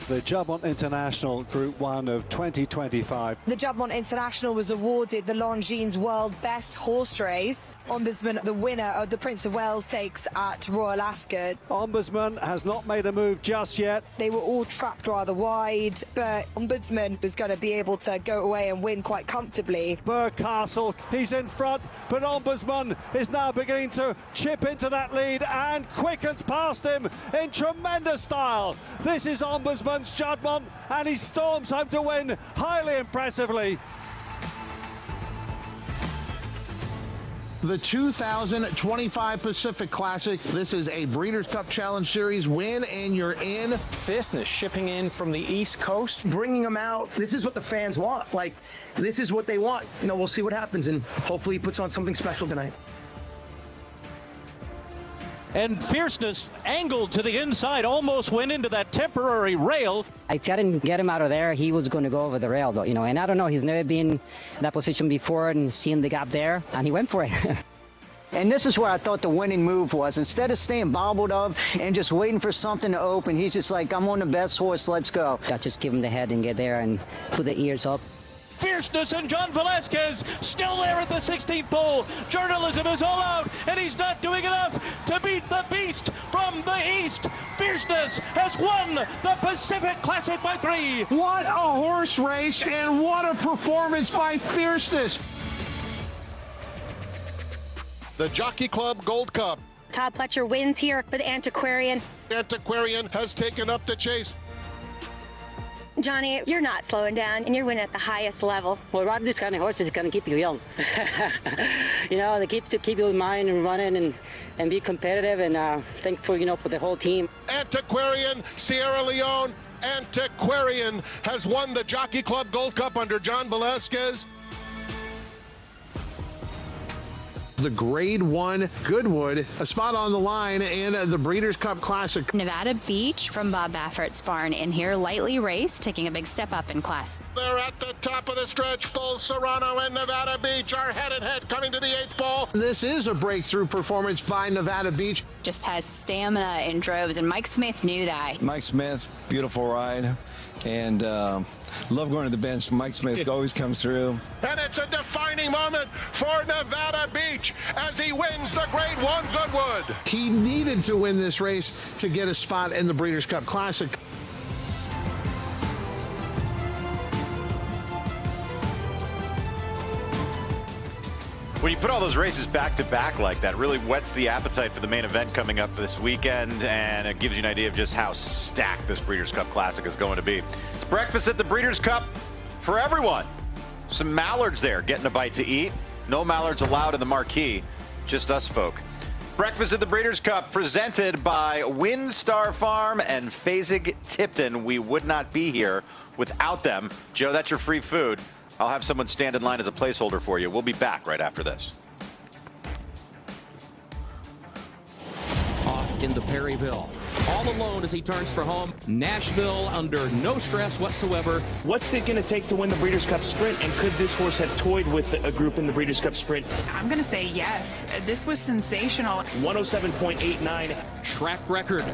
The Juddmonte International Group 1 of 2025. The Juddmonte International was awarded the Longines World Best Horse Race. Ombudsman, the winner of the Prince of Wales Stakes at Royal Ascot. Ombudsman has not made a move just yet. They were all trapped rather wide, but Ombudsman was going to be able to go away and win quite comfortably. Burcastle, he's in front, but Ombudsman is now beginning to chip into that lead and quickens past him in tremendous style. This is Ombudsman's Juddmonte, and he storms home to win highly impressively. The 2025 Pacific Classic. This is a Breeders' Cup Challenge Series win, and you're in. Fierceness shipping in from the East Coast. Bringing them out. This is what the fans want. Like, this is what they want. You know, we'll see what happens, and hopefully he puts on something special tonight. And Fierceness angled to the inside, almost went into that temporary rail. If I didn't get him out of there, he was going to go over the rail, though, you know. And I don't know, he's never been in that position before and seen the gap there, and he went for it. And this is where I thought the winning move was. Instead of staying bobbled up and just waiting for something to open, he's just like, I'm on the best horse, let's go. I just give him the head and get there and put the ears up. Fierceness and John Velasquez still there at the 16th pole. Journalism is all out, and he's not doing enough to beat the beast from the east. Fierceness has won the Pacific Classic by 3. What a horse race, and what a performance by Fierceness. The Jockey Club Gold Cup. Todd Pletcher wins here with Antiquarian. Antiquarian has taken up the chase. Johnny, you're not slowing down, and you're winning at the highest level. Well, riding this kind of horse is going to keep you young. You know, they keep you in mind and running and be competitive, and thankful, you know, for the whole team. Antiquarian, Sierra Leone. Antiquarian has won the Jockey Club Gold Cup under John Velasquez. The Grade 1 Goodwood, a spot on the line in the Breeders' Cup Classic. Nevada Beach from Bob Baffert's barn in here, lightly raced, taking a big step up in class. They're at the top of the stretch. Full Serrano and Nevada Beach are head-to-head coming to the 8th pole. This is a breakthrough performance by Nevada Beach. Just has stamina in droves, and Mike Smith knew that. Mike Smith, beautiful ride, and love going to the bench. Mike Smith always comes through. And it's a defining moment for Nevada Beach as he wins the Grade 1 Goodwood. He needed to win this race to get a spot in the Breeders' Cup Classic. When you put all those races back to back like that, really whets the appetite for the main event coming up this weekend, and it gives you an idea of just how stacked this Breeders' Cup Classic is going to be. It's breakfast at the Breeders' Cup for everyone. Some mallards there getting a bite to eat. No mallards allowed in the marquee, just us folk. Breakfast at the Breeders' Cup presented by Windstar Farm and Fasig Tipton. We would not be here without them. Joe, that's your free food. I'll have someone stand in line as a placeholder for you. We'll be back right after this. Off into Perryville. All alone as he turns for home. Nashville under no stress whatsoever. What's it going to take to win the Breeders' Cup Sprint, and could this horse have toyed with a group in the Breeders' Cup Sprint? I'm going to say yes. This was sensational. 107.89. Track record.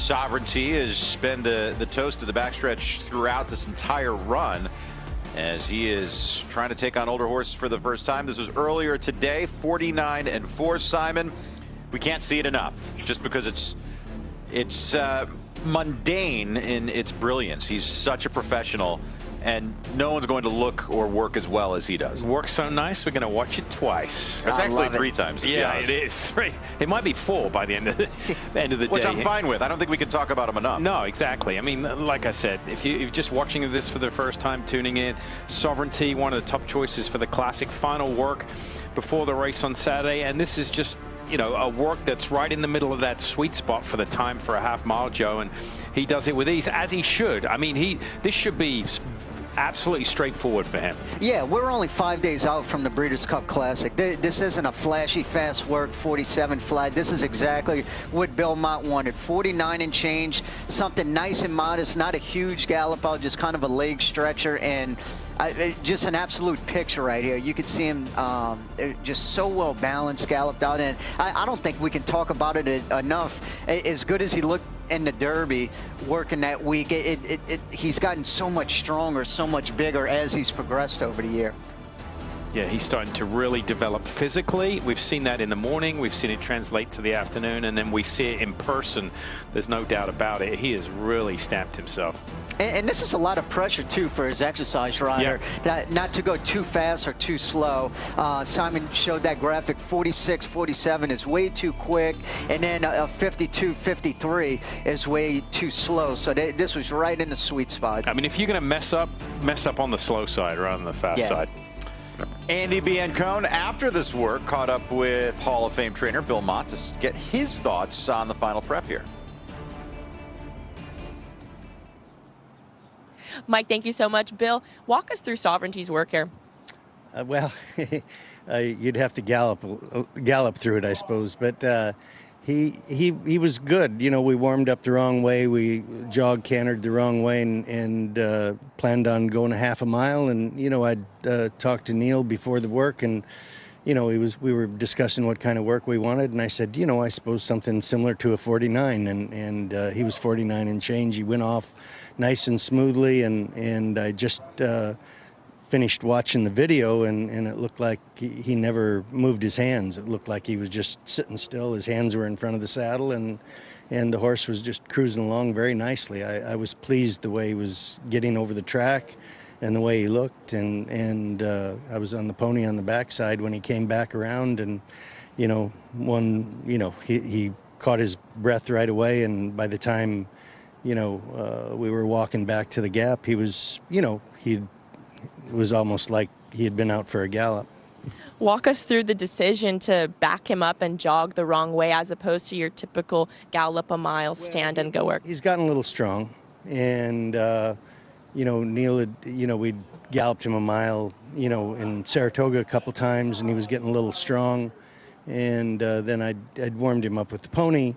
Sovereignty has been the toast of the backstretch throughout this entire run, as he is trying to take on older horses for the first time. This was earlier today, 49-4, Simon. We can't see it enough, just because it's mundane in its brilliance. He's such a professional, and no one's going to look or work as well as he does. Works so nice, we're going to watch it twice. It's actually 3 times. Yeah, it is 3. It might be 4 by the end of the day. Which I'm fine with. I don't think we can talk about him enough. No, exactly. I mean, like I said, if you're just watching this for the first time, tuning in, Sovereignty, one of the top choices for the Classic. Final work before the race on Saturday, and this is just, you know, a work that's right in the middle of that sweet spot for the time for a half mile, Joe, and he does it with ease, as he should. I mean, this should be absolutely straightforward for him. Yeah, we're only 5 days out from the Breeders' Cup Classic. This isn't a flashy, fast work 47 flat. This is exactly what Bill Mott wanted. 49 and change, something nice and modest, not a huge gallop out, just kind of a leg stretcher, and just an absolute picture right here. You could see him just so well balanced, galloped out, and I don't think we can talk about it enough. As good as he looked in the Derby working that week, he's gotten so much stronger, so much bigger as he's progressed over the year. Yeah, he's starting to really develop physically. We've seen that in the morning. We've seen it translate to the afternoon, and then we see it in person. There's no doubt about it. He has really stamped himself. And this is a lot of pressure, too, for his exercise rider, not to go too fast or too slow. Simon showed that graphic. 46, 47 is way too quick, and then a 52, 53 is way too slow. So this was right in the sweet spot. I mean, if you're going to mess up on the slow side rather than the fast side. Andy Biancone, after this work, caught up with Hall of Fame trainer Bill Mott to get his thoughts on the final prep here. Mike, thank you so much. Bill, walk us through Sovereignty's work here. Well, you'd have to gallop through it, I suppose. But he was good. You know, we warmed up the wrong way. We cantered the wrong way, and planned on going a half a mile. And you know, I'd talked to Neil before the work, and you know, we were discussing what kind of work we wanted, and I said, you know, I suppose something similar to a 49, and he was 49 and change. He went off nice and smoothly, and I just finished watching the video, and it looked like he never moved his hands. It looked like he was just sitting still. His hands were in front of the saddle, and the horse was just cruising along very nicely. I was pleased the way he was getting over the track and the way he looked, and I was on the pony on the backside when he came back around, and you know, he caught his breath right away, and by the time, you know, we were walking back to the gap, he was, you know, it was almost like he had been out for a gallop. Walk us through the decision to back him up and jog the wrong way, as opposed to your typical gallop a mile, stand and go work. He's gotten a little strong, and you know, Neil had, you know, we'd galloped him a mile, you know, in Saratoga a couple times, and he was getting a little strong, and then I'd warmed him up with the pony,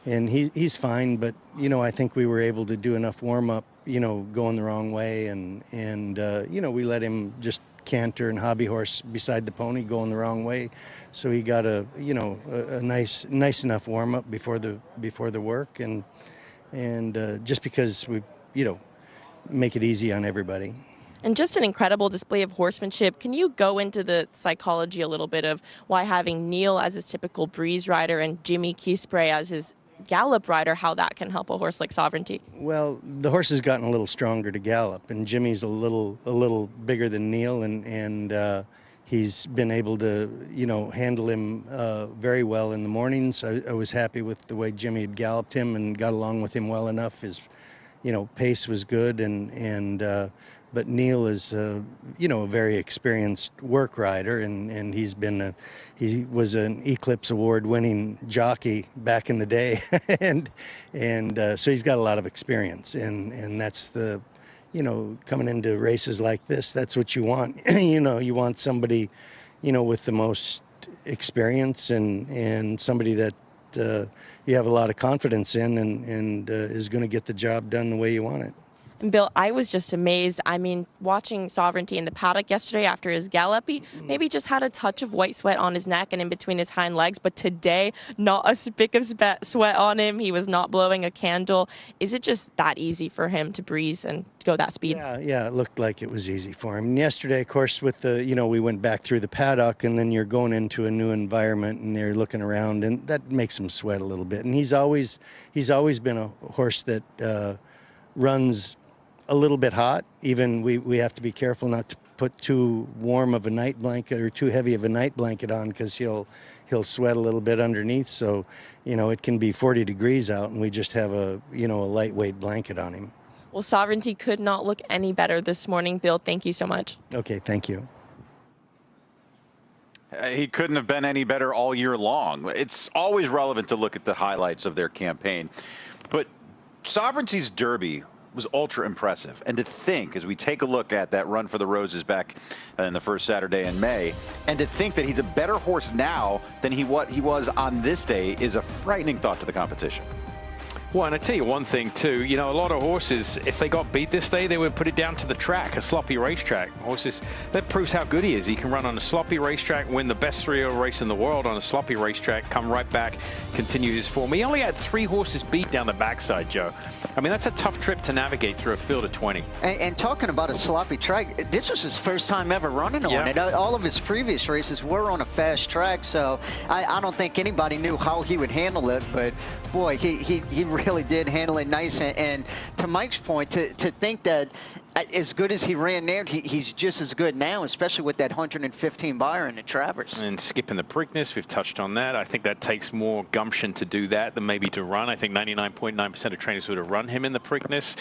and he's fine, but you know, I think we were able to do enough warm up, you know, going the wrong way, and you know, we let him just canter and hobby horse beside the pony going the wrong way, so he got a nice enough warm up before the work, and just because we, you know, make it easy on everybody. And just an incredible display of horsemanship. Can you go into the psychology a little bit of why having Neil as his typical breeze rider and Jimmy Keyspray as his gallop rider, how that can help a horse like Sovereignty? Well, the horse has gotten a little stronger to gallop, and Jimmy's a little bigger than Neil, and he's been able to, you know, handle him very well in the mornings. I was happy with the way Jimmy had galloped him and got along with him well enough. His, you know, pace was good, but Neil is, you know, a very experienced work rider, and he was an Eclipse Award-winning jockey back in the day, and so he's got a lot of experience, and that's the, you know, coming into races like this, that's what you want. You know, you want somebody, you know, with the most experience, and somebody that you have a lot of confidence in, and is going to get the job done the way you want it. And Bill, I was just amazed. I mean, watching Sovereignty in the paddock yesterday after his gallop, he maybe just had a touch of white sweat on his neck and in between his hind legs, but today, not a spick of sweat on him. He was not blowing a candle. Is it just that easy for him to breeze and go that speed? Yeah, it looked like it was easy for him. And yesterday, of course, with the, we went back through the paddock, and then you're going into a new environment, and they're looking around, and that makes him sweat a little bit. And he's always been a horse that runs a little bit hot. Even we have to be careful not to put too warm of a night blanket or too heavy of a night blanket on, because he'll sweat a little bit underneath. So, it can be 40 degrees out, and we just have a lightweight blanket on him. Well, Sovereignty could not look any better this morning. Bill, thank you so much. Okay, thank you. He couldn't have been any better all year long. It's always relevant to look at the highlights of their campaign. But Sovereignty's Derby was ultra impressive. And to think, as we take a look at that run for the Roses back in the first Saturday in May, and to think that he's a better horse now than he was on this day is a frightening thought to the competition. Well, and I tell you one thing too, a lot of horses, if they got beat this day, they would put it down to the track, a sloppy racetrack. Horses, that proves how good he is. He can run on a sloppy racetrack, win the best 3-year-old race in the world on a sloppy racetrack, come right back, continue his form. He only had 3 horses beat down the backside, Joe. I mean, that's a tough trip to navigate through a field of 20. And talking about a sloppy track, this was his first time ever running on it. All of his previous races were on a fast track, so I don't think anybody knew how he would handle it, but boy, he really did handle it nice. And to Mike's point, to think that as good as he ran there, he's just as good now, especially with that 115 buyer in the Travers. And skipping the Preakness, we've touched on that. I think that takes more gumption to do that than maybe to run. I think 99.9% of trainers would have run him in the Preakness.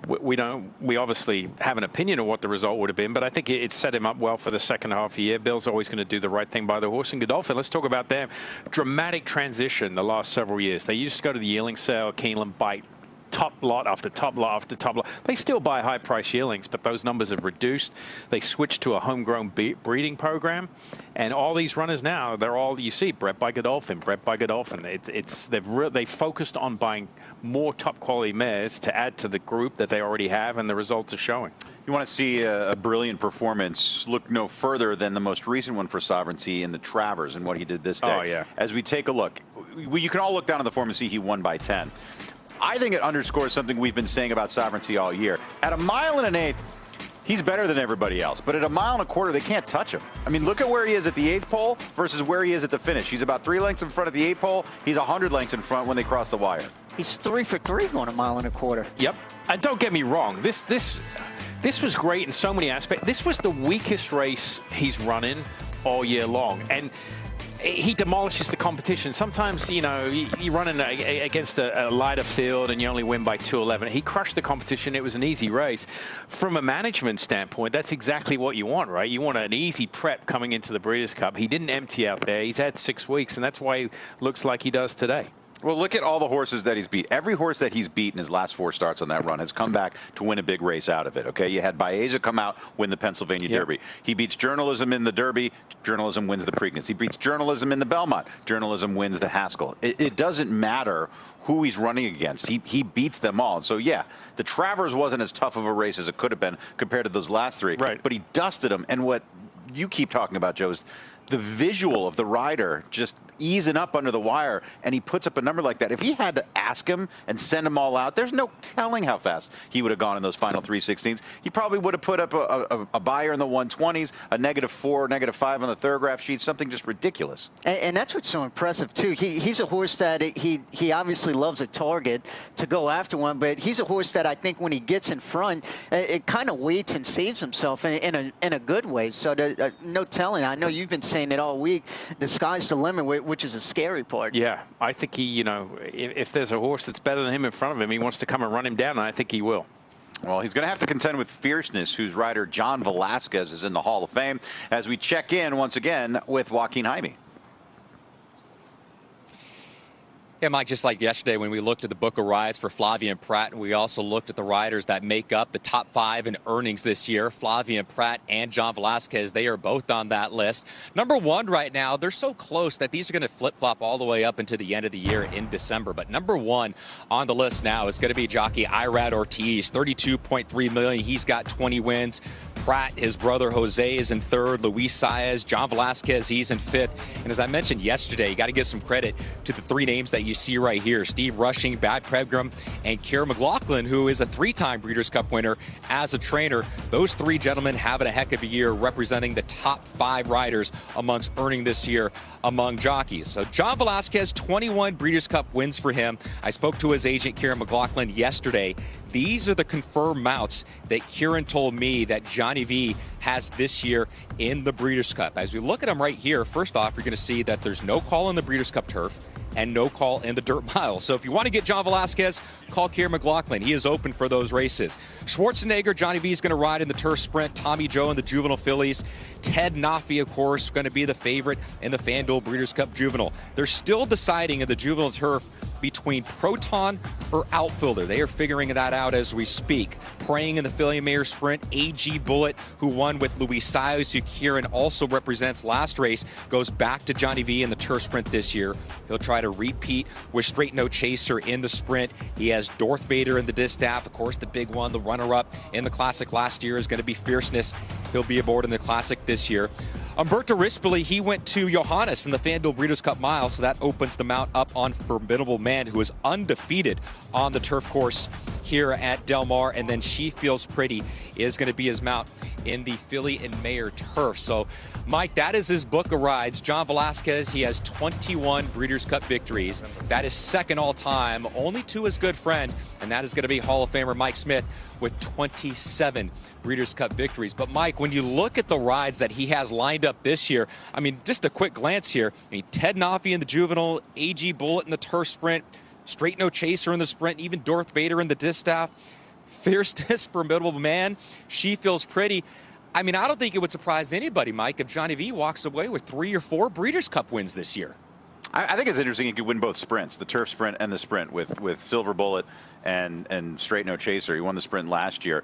We obviously have an opinion of what the result would have been, but I think it set him up well for the second half of the year. Bill's always going to do the right thing by the horse. And Godolphin, let's talk about them. Dramatic transition the last several years. They used to go to the yearling sale, Keeneland bite top lot after top lot after top lot. They still buy high price yearlings, but those numbers have reduced. They switched to a homegrown breeding program, and all these runners now, they're all, you see, bred by Godolphin, bred by Godolphin. They've focused on buying more top quality mares to add to the group that they already have, and the results are showing. You want to see a brilliant performance, look no further than the most recent one for Sovereignty in the Travers and what he did this day. Oh, yeah. As we take a look, you can all look down at the form and see he won by 10. I think it underscores something we've been saying about Sovereignty all year. At 1 1/8, he's better than everybody else. But at 1 1/4, they can't touch him. I mean, look at where he is at the 8th pole versus where he is at the finish. He's about 3 lengths in front of the 8th pole. He's 100 lengths in front when they cross the wire. He's 3 for 3 going 1 1/4. Yep. And don't get me wrong. This was great in so many aspects. This was the weakest race he's running all year long. And he demolishes the competition. Sometimes, you're running against a lighter field and you only win by 2:11. He crushed the competition. It was an easy race. From a management standpoint, that's exactly what you want, right? You want an easy prep coming into the Breeders' Cup. He didn't empty out there. He's had 6 weeks, and that's why he looks like he does today. Well, look at all the horses that he's beat. Every horse that he's beat in his last 4 starts on that run has come back to win a big race out of it, okay? You had Baeza come out, win the Pennsylvania Derby. He beats Journalism in the Derby. Journalism wins the Preakness. He beats Journalism in the Belmont. Journalism wins the Haskell. It doesn't matter who he's running against. He beats them all. And so, yeah, the Travers wasn't as tough of a race as it could have been compared to those last 3. Right. But he dusted them. And what you keep talking about, Joe, is the visual of the rider just easing up under the wire, and he puts up a number like that. If he had to ask him and send them all out, there's no telling how fast he would have gone in those final 3/16. He probably would have put up a buyer in the 120s, a -4, -5 on the third graph sheet, something just ridiculous. And that's what's so impressive, too. He's a horse that he obviously loves a target to go after one, but he's a horse that I think when he gets in front, it kind of waits and saves himself in a good way. So no telling. I know you've been saying it all week. The sky's the limit, which is a scary part. Yeah, I think he, if there's a horse that's better than him in front of him, he wants to come and run him down, and I think he will. Well, he's going to have to contend with Fierceness, whose rider John Velasquez is in the Hall of Fame, as we check in once again with Joaquin Jaime. Yeah, Mike, just like yesterday when we looked at the book of rides for Flavien Prat, and we also looked at the riders that make up the top 5 in earnings this year, Flavien Prat and John Velazquez, they are both on that list. Number 1 right now, they're so close that these are going to flip-flop all the way up into the end of the year in December. But number 1 on the list now is going to be jockey Irad Ortiz, $32.3 million. He's got 20 wins. Prat, his brother Jose, is in 3rd. Luis Saez, John Velazquez, he's in 5th. And as I mentioned yesterday, you got to give some credit to the 3 names that you see right here: Steve Rushing, Bad Prebgram, and Kieran McLaughlin, who is a 3-time Breeders' Cup winner as a trainer. Those 3 gentlemen having a heck of a year, representing the top 5 riders amongst earning this year among jockeys. So John Velazquez, 21 Breeders' Cup wins for him. I spoke to his agent, Kieran McLaughlin, yesterday. These are the confirmed mounts that Kieran told me that Johnny V has this year in the Breeders' Cup. As we look at them right here, first off, you're going to see that there's no call in the Breeders' Cup turf and no call in the dirt mile. So if you want to get John Velazquez, call Kieran McLaughlin. He is open for those races. Schwarzenegger, Johnny V is going to ride in the turf sprint. Tommy Joe in the juvenile fillies. Ted Noffey, of course, going to be the favorite in the FanDuel Breeders' Cup Juvenile. They're still deciding in the juvenile turf between Proton or Outfielder. They are figuring that out as we speak. Praying in the Filly Mayor Sprint, AG Bullet, who won with Luis Saez, who Kieran also represents last race, goes back to Johnny V in the turf sprint this year. He'll try to repeat with Straight No Chaser in the sprint. He has Darth Vader in the distaff. Of course, the big one, the runner-up in the Classic last year, is going to be Fierceness. He'll be aboard in the Classic this year. Umberto Rispoli, he went to Johannes in the FanDuel Breeders' Cup Mile, so that opens the mount up on Formidable Man, who is undefeated on the turf course here at Del Mar. And then She Feels Pretty is going to be his mount in the Philly and Mayor turf. So, Mike, that is his book of rides. John Velazquez, he has 21 Breeders' Cup victories. That is second all-time, only to his good friend, and that is going to be Hall of Famer Mike Smith with 27 Breeders' Cup victories. But, Mike, when you look at the rides that he has lined up this year, I mean, just a quick glance here. I mean, Ted Noffey in the juvenile, AG Bullet in the turf sprint, Straight No Chaser in the sprint, even Darth Vader in the distaff, Fierceness, Formidable Man, She Feels Pretty. I mean, I don't think it would surprise anybody, Mike, if Johnny V walks away with 3 or 4 Breeders' Cup wins this year. I think it's interesting he could win both sprints, the turf sprint and the sprint, with Silver Bullet and Straight No Chaser. He won the sprint last year.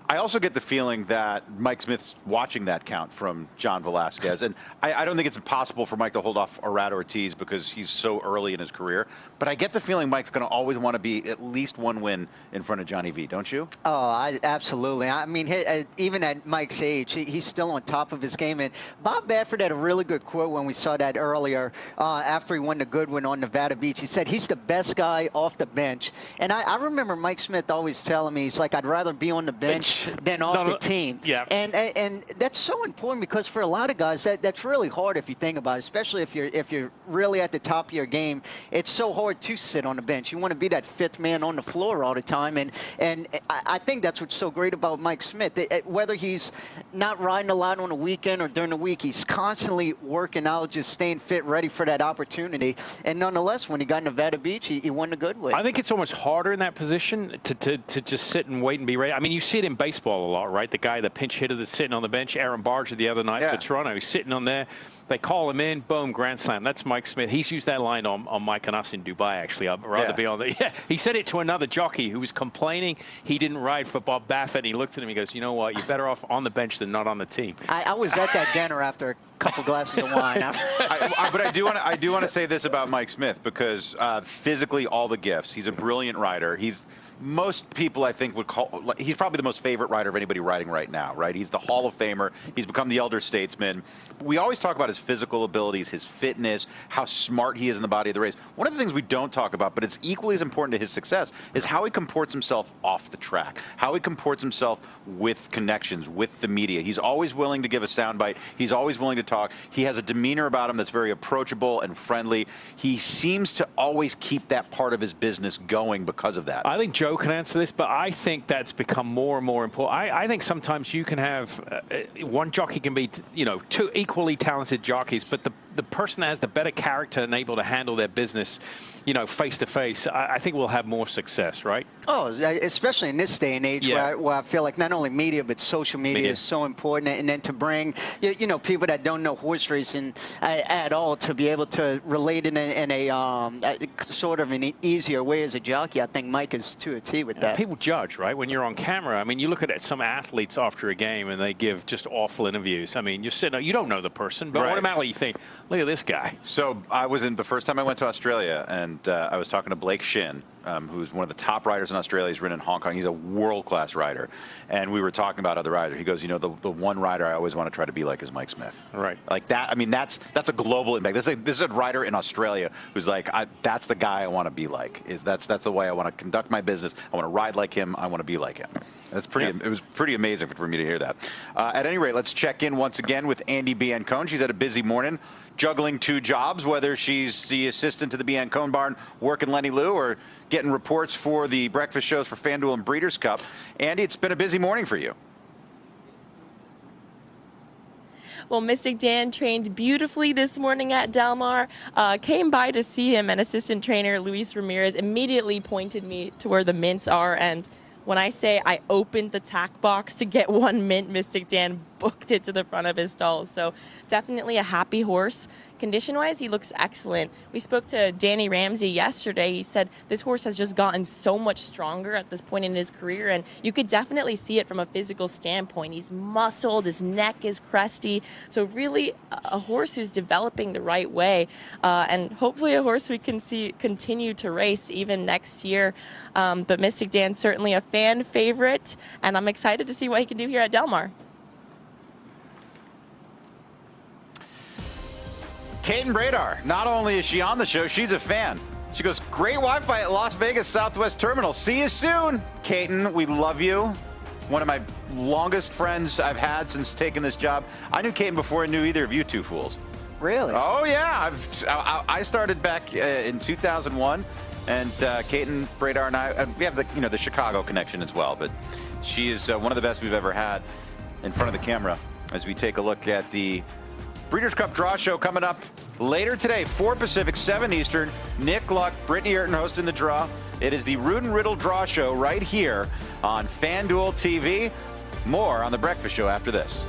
I also get the feeling that Mike Smith's watching that count from John Velazquez. And I don't think it's impossible for Mike to hold off Irad Ortiz because he's so early in his career. But I get the feeling Mike's going to always want to be at least 1 win in front of Johnny V, don't you? Oh, absolutely. I mean, even at Mike's age, he's still on top of his game. And Bob Baffert had a really good quote when we saw that earlier after he won the Goodwin on Nevada Beach. He said he's the best guy off the bench. And I remember Mike Smith always telling me, he's like, I'd rather be on the bench than off the team. Yeah. And that's so important because for a lot of guys, that's really hard if you think about it, especially if you're really at the top of your game. It's so hard to sit on the bench. You want to be that 5th man on the floor all the time. And I think that's what's so great about Mike Smith. Whether he's not riding a lot on the weekend or during the week, he's constantly working out, just staying fit, ready for that opportunity. And nonetheless, when he got Nevada Beach, he won the Goodwin. I think it's almost harder in that position to just sit and wait and be ready. I mean, you see it in baseball a lot, right? The guy, the pinch hitter that's sitting on the bench, Aaron Barger the other night for Toronto, he's sitting on there. They call him in, boom, grand slam. That's Mike Smith. He's used that line on Mike and us in Dubai, actually. I'd rather be on the. Yeah, he said it to another jockey who was complaining he didn't ride for Bob Baffert. And he looked at him, he goes, you know what? You're better off on the bench than not on the team. I was at that dinner after a couple glasses of wine. But I do want to say this about Mike Smith because physically all the gifts. He's a brilliant rider. Most people, I think, would call, he's probably the most favorite rider of anybody riding right now, right? He's the Hall of Famer. He's become the elder statesman. We always talk about his physical abilities, his fitness, how smart he is in the body of the race. One of the things we don't talk about, but it's equally as important to his success, is how he comports himself off the track, how he comports himself with connections, with the media. He's always willing to give a soundbite. He's always willing to talk. He has a demeanor about him that's very approachable and friendly. He seems to always keep that part of his business going because of that. I think Joe can answer this, but I think that's become more and more important. I think sometimes you can have one jockey can be, 2 equally talented jockeys, but the person that has the better character and able to handle their business, you know, face to face, I think we'll have more success, right? Oh, especially in this day and age where I feel like not only media, but social media is so important. And then to bring, you know, people that don't know horse racing at all to be able to relate in a sort of an easier way as a jockey, I think Mike is to a T with that. People judge, right, when you're on camera. I mean, you look at some athletes after a game and they give just awful interviews. I mean, you're sitting, you don't know the person, but automatically you think, look at this guy. So I was the first time I went to Australia, and I was talking to Blake Shin, who's one of the top riders in Australia. He's ridden in Hong Kong. He's a world-class rider. And we were talking about other riders. He goes, you know, the one rider I always want to try to be like is Mike Smith. Right. Like that. I mean, that's a global impact. This is a rider in Australia who's like, that's the guy I want to be like. That's the way I want to conduct my business. I want to ride like him. I want to be like him. That's pretty. It was pretty amazing for me to hear that. At any rate, let's check in once again with Andy Biancone. She's had a busy morning, juggling 2 jobs, whether she's the assistant to the Biancone barn working Lenny Lou or getting reports for the breakfast shows for FanDuel and Breeders' Cup. Andy, it's been a busy morning for you. Well, Mystic Dan trained beautifully this morning at Del Mar. Came by to see him, and assistant trainer Luis Ramirez immediately pointed me to where the mints are. And when I say I opened the tack box to get 1 mint, Mystic Dan booked it to the front of his stall. So definitely a happy horse. Condition-wise, he looks excellent. We spoke to Danny Ramsey yesterday. He said this horse has just gotten so much stronger at this point in his career, and you could definitely see it from a physical standpoint. He's muscled, his neck is crusty. So really a horse who's developing the right way, and hopefully a horse we can see continue to race even next year. But Mystic Dan's certainly a fan favorite, and I'm excited to see what he can do here at Del Mar. Kaiten Bradar, not only is she on the show, she's a fan. She goes, great Wi-Fi at Las Vegas Southwest Terminal. See you soon. Kaiten, we love you. One of my longest friends I've had since taking this job. I knew Kaiten before I knew either of you two fools. Really? Oh, yeah. I started back in 2001, and Kaiten Bradar and I, we have the Chicago connection as well, but she is one of the best we've ever had in front of the camera as we take a look at the Breeders' Cup Draw Show coming up later today, 4 Pacific, 7 Eastern. Nick Luck, Brittany Ayrton hosting the draw. It is the Rudin Riddle Draw Show right here on FanDuel TV. More on The Breakfast Show after this.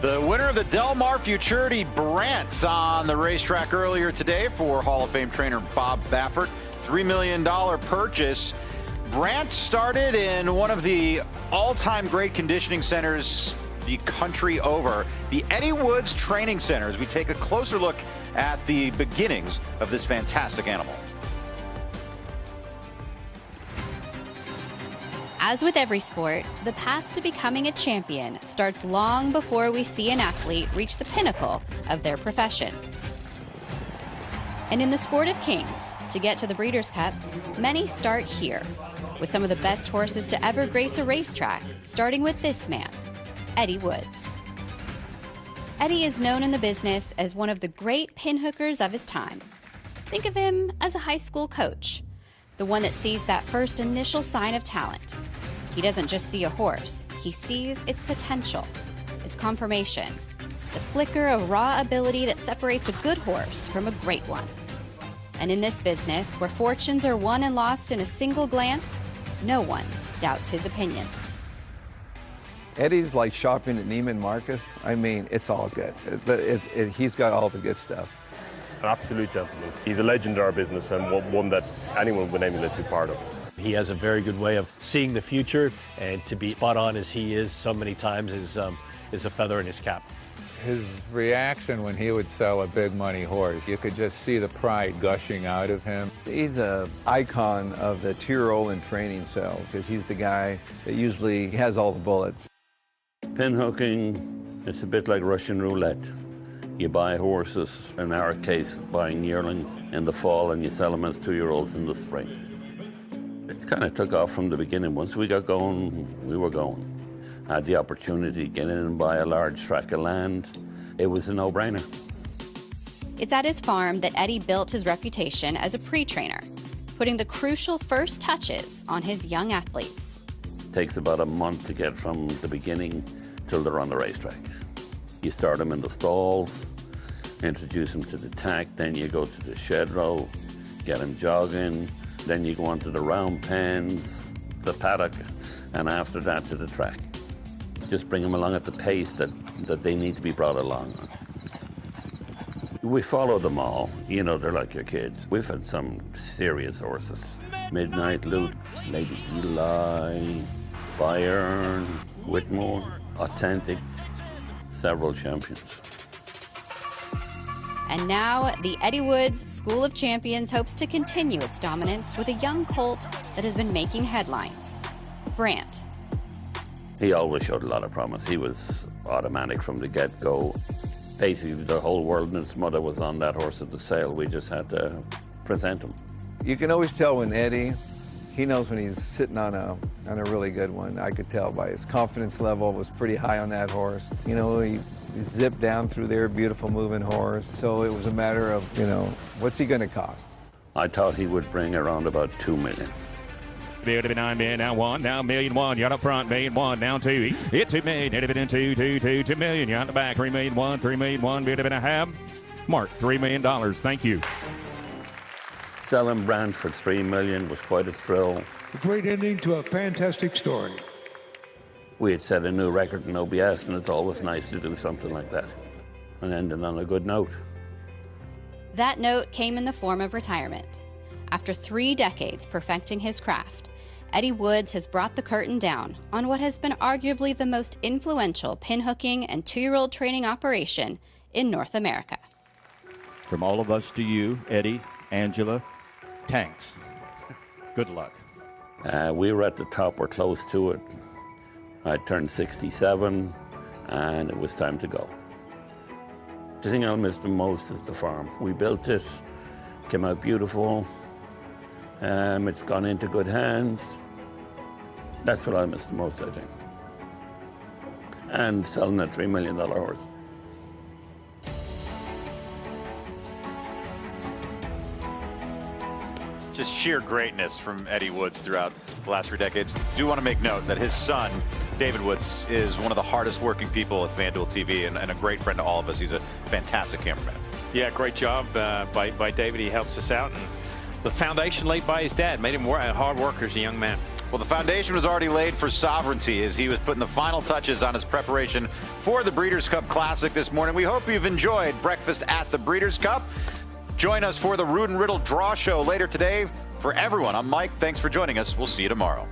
The winner of the Del Mar Futurity Brant on the racetrack earlier today for Hall of Fame trainer Bob Baffert. $3 million purchase. Brant started in one of the all-time great conditioning centers the country over, the Eddie Woods Training Center, as we take a closer look at the beginnings of this fantastic animal. As with every sport, the path to becoming a champion starts long before we see an athlete reach the pinnacle of their profession. And in the sport of kings, to get to the Breeders' Cup, many start here, with some of the best horses to ever grace a racetrack, starting with this man, Eddie Woods. Eddie is known in the business as one of the great pinhookers of his time. Think of him as a high school coach, the one that sees that first initial sign of talent. He doesn't just see a horse, he sees its potential, its confirmation, the flicker of raw ability that separates a good horse from a great one. And in this business, where fortunes are won and lost in a single glance, no one doubts his opinion. Eddie's like shopping at Neiman Marcus. I mean, it's all good. He's got all the good stuff. An absolute gentleman. He's a legend in our business and one that anyone would emulate to be part of. He has a very good way of seeing the future, and to be spot on as he is so many times is a feather in his cap. His reaction when he would sell a big money horse, you could just see the pride gushing out of him. He's an icon of the two-year-old in training sales, because he's the guy that usually has all the bullets. Pinhooking, it's a bit like Russian roulette. You buy horses, in our case, buying yearlings in the fall, and you sell them as two-year-olds in the spring. It kind of took off from the beginning. Once we got going, we were going. I had the opportunity to get in and buy a large tract of land. It was a no-brainer. It's at his farm that Eddie built his reputation as a pre-trainer, putting the crucial first touches on his young athletes. It takes about a month to get from the beginning till they're on the racetrack. You start them in the stalls, introduce them to the tack, then you go to the shed row, get them jogging, then you go on to the round pens, the paddock, and after that to the track. Just bring them along at the pace that they need to be brought along. We follow them all. You know, they're like your kids. We've had some serious horses. Midnight Loot, Lady Eli, Bayern, Whitmore, Authentic, several champions. And now, the Eddie Woods School of Champions hopes to continue its dominance with a young colt that has been making headlines, Brant. He always showed a lot of promise. He was automatic from the get-go. Basically, the whole world and its mother was on that horse at the sale. We just had to present him. You can always tell when Eddie, he knows when he's sitting on a really good one. I could tell by his confidence level was pretty high on that horse. You know, he zipped down through there, beautiful moving horse. So it was a matter of, you know, what's he going to cost? I thought he would bring around about $2 million. Bill to be 9 million, now 1, now $1,000,000. You're up front, $1,000,000, down 2. It's $2 million, hit it in 2, 2 million. You're on the back, $3,000,000, $3,000,000. Bill to be a half. Mark, $3 million. Thank you. Selling Brant for $3 million was quite a thrill. A great ending to a fantastic story. We had set a new record in OBS, and it's always nice to do something like that and ending on a good note. That note came in the form of retirement. After 3 decades perfecting his craft, Eddie Woods has brought the curtain down on what has been arguably the most influential pinhooking and two-year-old training operation in North America. From all of us to you, Eddie, Angela, thanks. Good luck. We were at the top, we're close to it. I turned 67, and it was time to go. The thing I'll miss the most is the farm. We built it, came out beautiful. It's gone into good hands. That's what I miss the most, I think. And selling a $3 million horse. Just sheer greatness from Eddie Woods throughout the last 3 decades. Do want to make note that his son, David Woods, is one of the hardest working people at FanDuel TV and a great friend to all of us. He's a fantastic cameraman. Yeah, great job by David. He helps us out. And the foundation laid by his dad made him a hard worker as a young man. Well, the foundation was already laid for Sovereignty as he was putting the final touches on his preparation for the Breeders' Cup Classic this morning. We hope you've enjoyed breakfast at the Breeders' Cup. Join us for the Root and Riddle Draw Show later today. For everyone, I'm Mike. Thanks for joining us. We'll see you tomorrow.